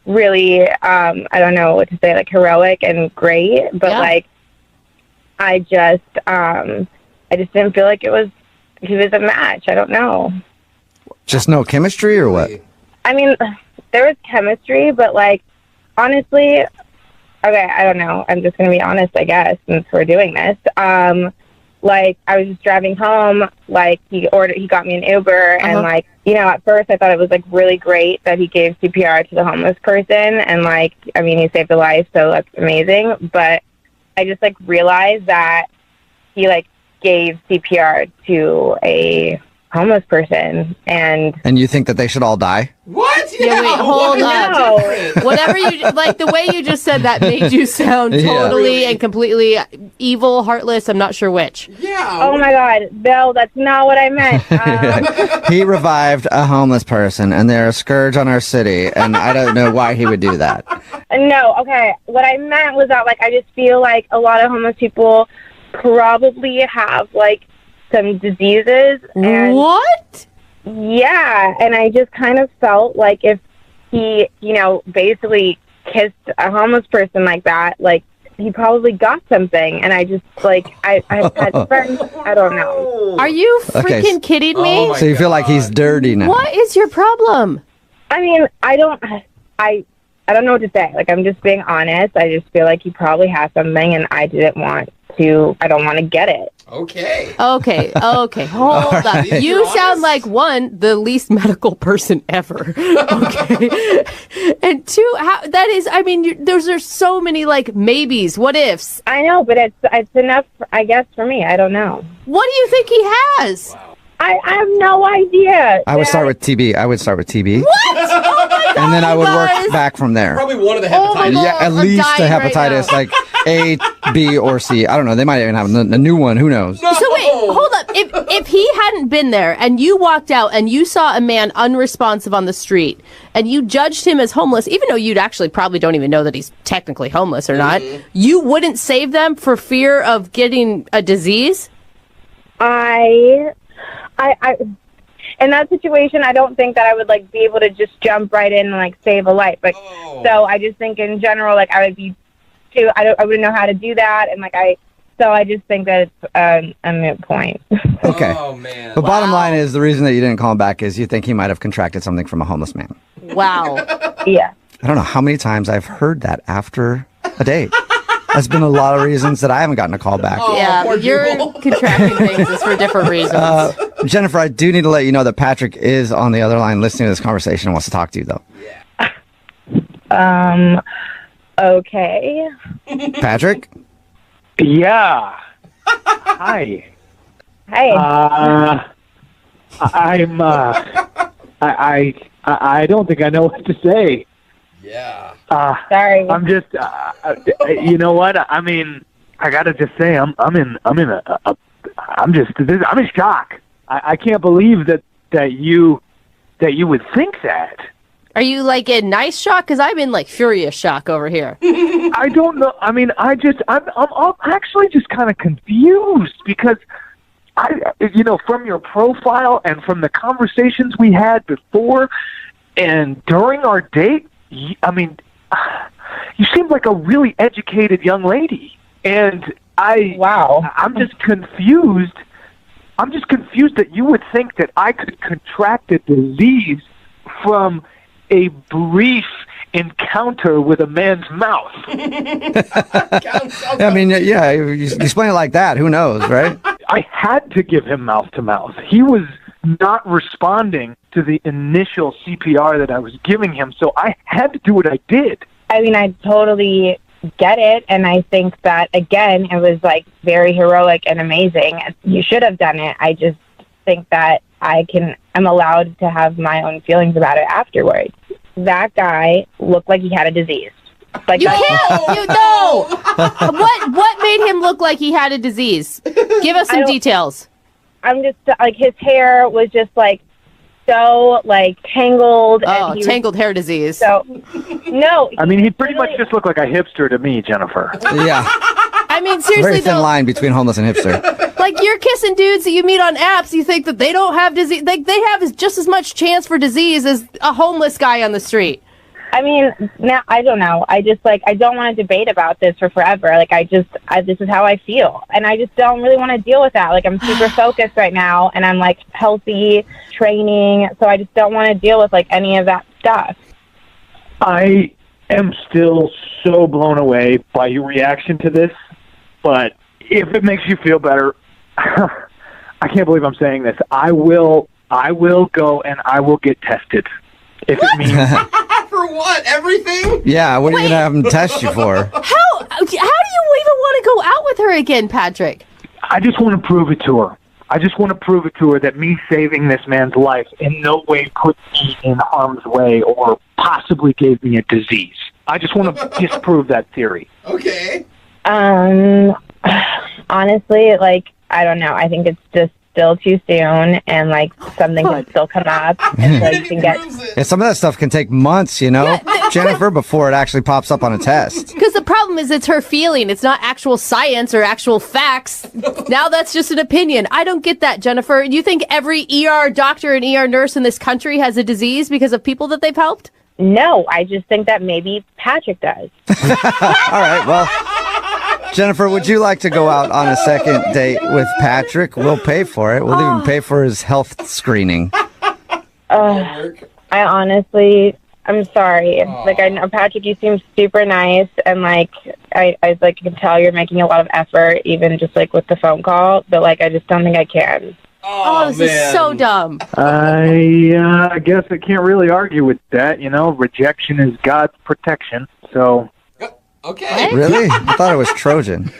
really, I don't know what to say, like, heroic and great, but, like, I just didn't feel like he was a match. I don't know. Just no chemistry or what? I mean, there was chemistry, but, like, honestly, okay, I don't know. I'm just going to be honest, I guess, since we're doing this. Like, I was just driving home, like, he got me an Uber, and, like, at first I thought it was, like, really great that he gave CPR to the homeless person, and, like, I mean, he saved a life, so that's amazing, but I just, like, realized that he, like, gave CPR to a homeless person, and you think that they should all die? What? Yeah, wait, hold No. on. Whatever you like, the way you just said that made you sound Yeah. totally and completely evil, heartless. I'm not sure which. Yeah. Oh my God, no, that's not what I meant. He revived a homeless person, and they're a scourge on our city, and I don't know why he would do that. No, okay. What I meant was that, like, I just feel like a lot of homeless people probably have, like, some diseases. And What? yeah, and I just kind of felt like if he, basically kissed a homeless person like that, like, he probably got something. And I just, like, I had friends, I don't know. Are you freaking Okay. kidding me? So you feel like he's dirty now? What is your problem? I mean, I don't know what to say. Like, I'm just being honest. I just feel like he probably has something, and I don't want to get it. Okay. Okay. Hold up. right. You sound like, one, the least medical person ever. Okay. And two, that is, I mean, those are so many, like, maybes, what ifs. I know, but it's enough, I guess, for me. I don't know. What do you think he has? I have no idea. I would start with TB. What? Oh my God, And then I would work guys. back from there. Probably one of the Oh my hepatitis. God. Yeah, at I'm least a dying right hepatitis, now. like A, B, or C. I don't know. They might even have a new one. Who knows? So wait, hold up. If he hadn't been there and you walked out and you saw a man unresponsive on the street and you judged him as homeless, even though you'd actually probably don't even know that he's technically homeless or not, you wouldn't save them for fear of getting a disease? I in that situation, I don't think that I would, like, be able to just jump right in and, like, save a life. Like, so I just think in general, like, I would be too. I wouldn't know how to do that, and like So I just think that it's a moot point. Okay. Oh, man. But bottom line is, the reason that you didn't call him back is you think he might have contracted something from a homeless man. Wow. Yeah. I don't know how many times I've heard that after a date. That's been a lot of reasons that I haven't gotten a call back. Yeah, you're contracting things is for different reasons. Jennifer, I do need to let you know that Patrick is on the other line listening to this conversation and wants to talk to you, though. Okay. Patrick? Yeah. Hi. Hey. I don't think I know what to say. Yeah. Sorry. I'm just, you know what? I mean, I gotta just say, I'm in shock. I can't believe that you would think that. Are you like in nice shock? Because I'm in like furious shock over here. I don't know. I mean, I'm actually just kind of confused because from your profile and from the conversations we had before and during our date, you seem like a really educated young lady. And I'm just confused. I'm just confused that you would think that I could contract a disease from a brief encounter with a man's mouth. I mean, yeah, you explain it like that. Who knows, right? I had to give him mouth to mouth. He was not responding to the initial CPR that I was giving him, so I had to do what I did. I mean, I totally get it, and I think that, again, it was, like, very heroic and amazing. You should have done it. I just think that I'm allowed to have my own feelings about it afterwards. That guy looked like he had a disease. Like, you can't. You know. What made him look like he had a disease? Give us some details. I'm just like, his hair was just like so like tangled. Oh, tangled hair disease. So no. I mean, he pretty much just looked like a hipster to me, Jennifer. Yeah. I mean, seriously, Very thin though, line between homeless and hipster. like you're kissing dudes that you meet on apps, you think that they don't have disease. Like they have just as much chance for disease as a homeless guy on the street. I mean, now I don't know. I just like, I don't want to debate about this for forever. Like this is how I feel. And I just don't really want to deal with that. Like I'm super focused right now and I'm like healthy, training. So I just don't want to deal with like any of that stuff. I am still so blown away by your reaction to this. But if it makes you feel better, I can't believe I'm saying this. I will go and I will get tested. If it means for what? Everything? Yeah, what are you going to have them test you for? How do you even want to go out with her again, Patrick? I just want to prove it to her. I just want to prove it to her that me saving this man's life in no way put me in harm's way or possibly gave me a disease. I just want to disprove that theory. Okay. Honestly, like, I don't know. I think it's just still too soon, and like something can still come up, and so you can get. Yeah, some of that stuff can take months, Jennifer, before it actually pops up on a test. Because the problem is it's her feeling. It's not actual science or actual facts. Now that's just an opinion. I don't get that, Jennifer. You think every ER doctor and ER nurse in this country has a disease because of people that they've helped? No, I just think that maybe Patrick does. All right, well, Jennifer, would you like to go out on a second date with Patrick? We'll pay for it. We'll even pay for his health screening. I honestly, I'm sorry. Like, I know, Patrick, you seem super nice, and like, I can tell you're making a lot of effort, even just like with the phone call. But like, I just don't think I can. Oh, this is so dumb. I guess I can't really argue with that. Rejection is God's protection. So. Okay. Really? I thought it was Trojan.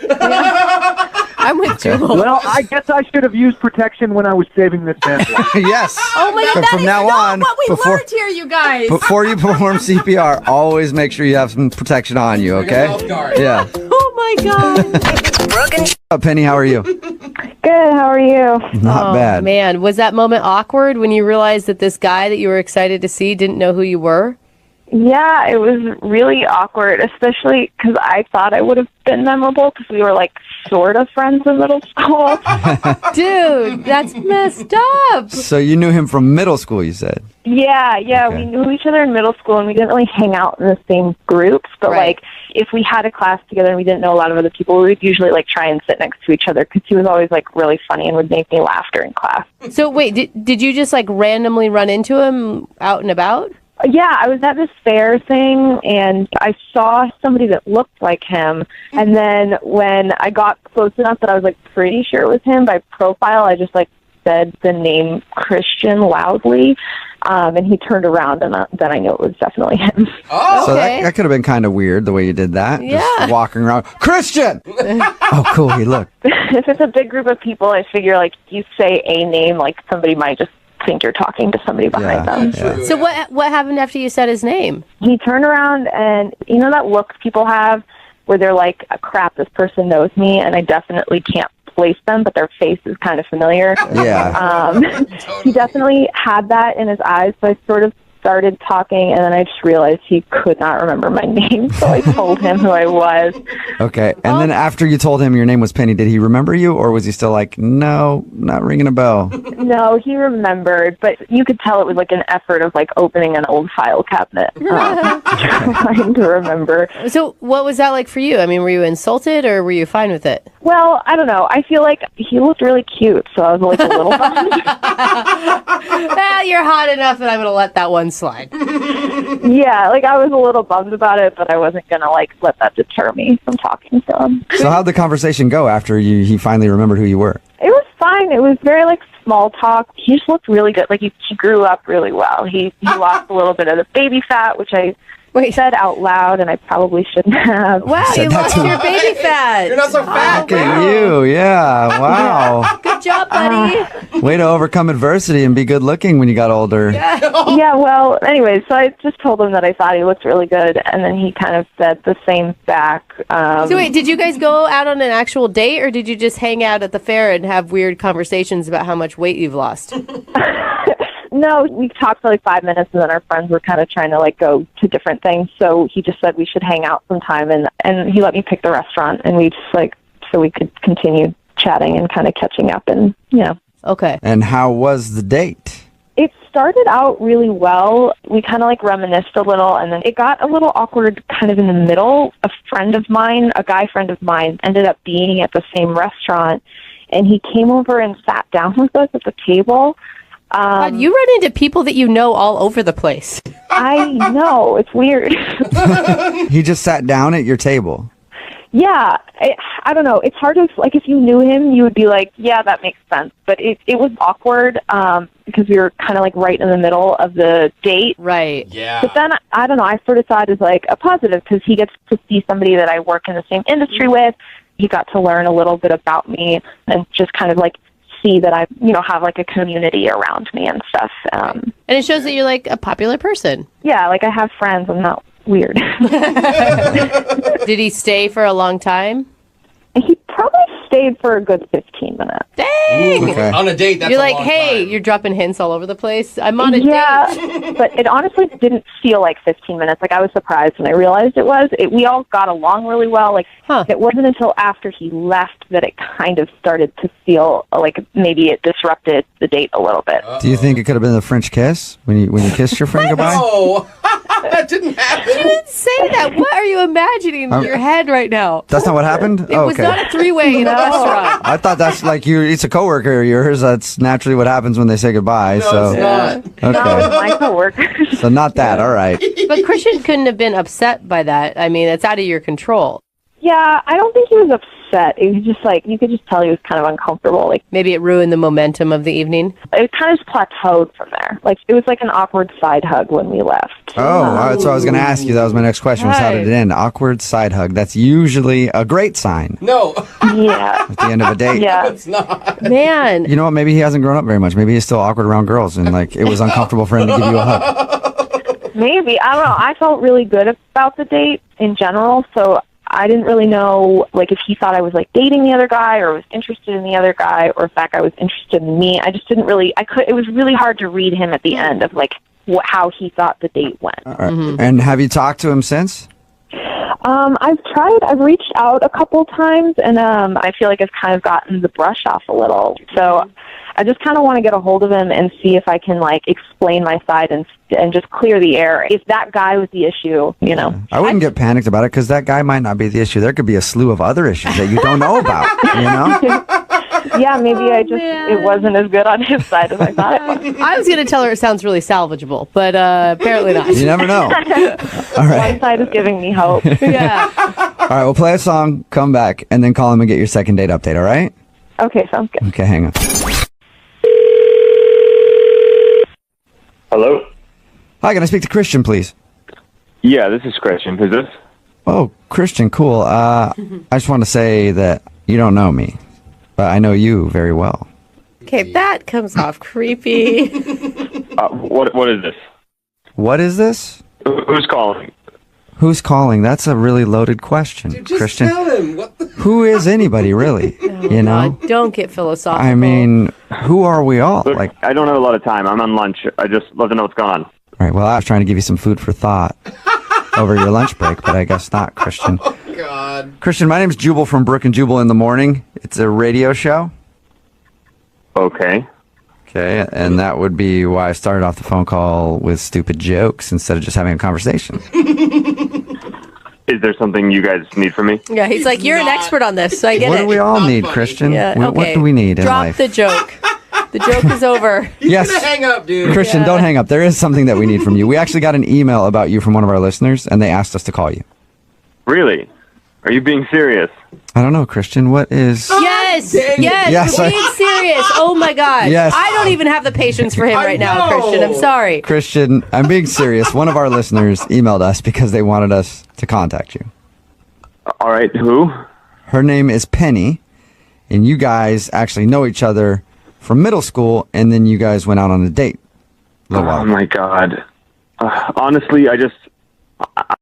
I'm with Jubal. Well, I guess I should have used protection when I was saving this man's life. Yes. Oh my God, From now on, what we learned here, you guys. Before you perform CPR, always make sure you have some protection on you, okay? Yeah. Oh my God. Brooke and Penny, how are you? Good, how are you? Not bad. Man, was that moment awkward when you realized that this guy that you were excited to see didn't know who you were? Yeah, it was really awkward, especially because I thought I would have been memorable because we were like sort of friends in middle school. Dude, that's messed up. So you knew him from middle school, you said? Yeah, Okay. we knew each other in middle school and we didn't really hang out in the same groups, but like if we had a class together and we didn't know a lot of other people, we would usually like try and sit next to each other because he was always like really funny and would make me laugh during class. So wait, did you just like randomly run into him out and about? Yeah, I was at this fair thing, and I saw somebody that looked like him, and then when I got close enough that I was, like, pretty sure it was him by profile, I just, like, said the name Christian loudly, and he turned around, and then I knew it was definitely him. Oh, so that could have been kind of weird, the way you did that. Yeah. Just walking around, Christian! Oh, cool, he looked. If it's a big group of people, I figure, like, you say a name, like, somebody might just think you're talking to somebody behind them. Yeah. So what happened after you said his name? He turned around, and you know that look people have where they're like, crap, this person knows me, and I definitely can't place them, but their face is kind of familiar. Yeah. He definitely had that in his eyes, so I sort of started talking, and then I just realized he could not remember my name, so I told him who I was. Okay, and then after you told him your name was Penny, did he remember you, or was he still like, no, not ringing a bell? No, he remembered, but you could tell it was like an effort of like opening an old file cabinet, trying to remember. So what was that like for you? I mean, were you insulted or were you fine with it? Well, I don't know. I feel like he looked really cute, so I was like a little bummed. You're hot enough that I'm going to let that one slide. Yeah, like I was a little bummed about it, but I wasn't going to like let that deter me from talking to him. So how'd the conversation go after he finally remembered who you were? It was fine. It was very like small talk. He just looked really good. Like he grew up really well. He lost a little bit of the baby fat, which I said out loud, and I probably shouldn't have. Wow, you lost your baby fat. You're not so fat. Look at you, yeah, wow. Good job, buddy. Way to overcome adversity and be good looking when you got older. Yeah, well, anyway, so I just told him that I thought he looked really good, and then he kind of said the same back. So wait, did you guys go out on an actual date, or did you just hang out at the fair and have weird conversations about how much weight you've lost? No, we talked for like 5 minutes, and then our friends were kind of trying to like go to different things. So he just said we should hang out sometime, and he let me pick the restaurant, and we just like so we could continue chatting and kind of catching up, and Okay. And how was the date? It started out really well. We kind of like reminisced a little, and then it got a little awkward kind of in the middle. A guy friend of mine, ended up being at the same restaurant, and he came over and sat down with us at the table. God, you run into people that you know all over the place. I know. It's weird. He just sat down at your table. Yeah. I don't know. It's hard to, like, if you knew him, you would be like, yeah, that makes sense. But it was awkward because we were kind of, like, right in the middle of the date. Right. Yeah. But then, I don't know, I sort of thought it was, like, a positive because he gets to see somebody that I work in the same industry with. He got to learn a little bit about me and just kind of, like, see that I, have like a community around me and stuff. And it shows that you're like a popular person. Yeah, like I have friends. I'm not weird. Did he stay for a long time? He probably stayed for a good 15 minutes. Dang! Okay. On a date, that's You're a like, long hey, time. you're dropping hints all over the place. I'm on a date. But it honestly didn't feel like 15 minutes. Like, I was surprised when I realized it was. We all got along really well. Like, it wasn't until after he left that it kind of started to feel like maybe it disrupted the date a little bit. Do you think it could have been the French kiss when you kissed your friend goodbye? No, that didn't happen. You didn't say that. What are you imagining in your head right now? That's not what happened? It was not a three-way in a restaurant. I thought that's like it's a coworker of yours. That's naturally what happens when they say goodbye. No, it's not. Okay. No, it's my coworker. So not that. All right. But Christian couldn't have been upset by that. I mean, it's out of your control. Yeah, I don't think he was upset. It was just like, you could just tell he was kind of uncomfortable. Like, maybe it ruined the momentum of the evening. It kind of just plateaued from there. Like, it was like an awkward side hug when we left. Oh, all right. So I was going to ask you. That was my next question. Was how did it end? Awkward side hug. That's usually a great sign. No. Yeah. At the end of a date. Yeah. It's not. Man. You know what? Maybe he hasn't grown up very much. Maybe he's still awkward around girls, and like it was uncomfortable for him to give you a hug. Maybe. I don't know. I felt really good about the date in general, so I didn't really know, like, if he thought I was, like, dating the other guy or was interested in the other guy or if that guy was interested in me. I just didn't really, it was really hard to read him at the end of, like, how he thought the date went. All right. And have you talked to him since? I've reached out a couple times, and I feel like I've kind of gotten the brush off a little. So I just kind of want to get a hold of him and see if I can, like, explain my side and just clear the air. If that guy was the issue, I wouldn't get panicked about it because that guy might not be the issue. There could be a slew of other issues that you don't know about, Yeah, maybe it wasn't as good on his side as I thought it was. I was going to tell her it sounds really salvageable, but apparently not. You never know. All right. One side is giving me hope. Yeah. All right, we'll play a song, come back, and then call him and get your second date update, all right? Okay, sounds good. Okay, hang on. Hello? Hi, can I speak to Christian, please? Yeah, this is Christian. Who's this? Oh, Christian, cool. I just want to say that you don't know me, but I know you very well. Okay, that comes off creepy. What is this? What is this? Who's calling? Who's calling? That's a really loaded question, Dude, just Christian. tell him. What the... Who is anybody, really? You know? Don't get philosophical. I mean, who are we all? Look, Like, I don't have a lot of time. I'm on lunch. I just love to know what's going on. all right, well, I was trying to give you some food for thought over your lunch break, but I guess not, Christian. Oh, God. Christian, my name's Jubal from Brooke and Jubal in the Morning. It's a radio show. Okay. Okay, and that would be why I started off the phone call with stupid jokes instead of just having a conversation. Is there something you guys need from me? Yeah, he's like, you're an expert on this, so I get What it. do we all need, Christian? Yeah, What okay. do we need in Drop life? the joke. The joke is over. Yes. Gonna hang up, dude. Christian, don't hang up. There is something that we need from you. We actually got an email about you from one of our listeners, and they asked us to call you. Really? Are you being serious? I don't know, Christian. What is... Yes, yes, I- being serious. Oh my God. Yes. I don't even have the patience for him I right now, know. Christian. I'm sorry. Christian, I'm being serious. One of our listeners emailed us because they wanted us to contact you. All right, who? Her name is Penny, and you guys actually know each other from middle school, and then you guys went out on a date. A little while Oh, ago. my God. Honestly,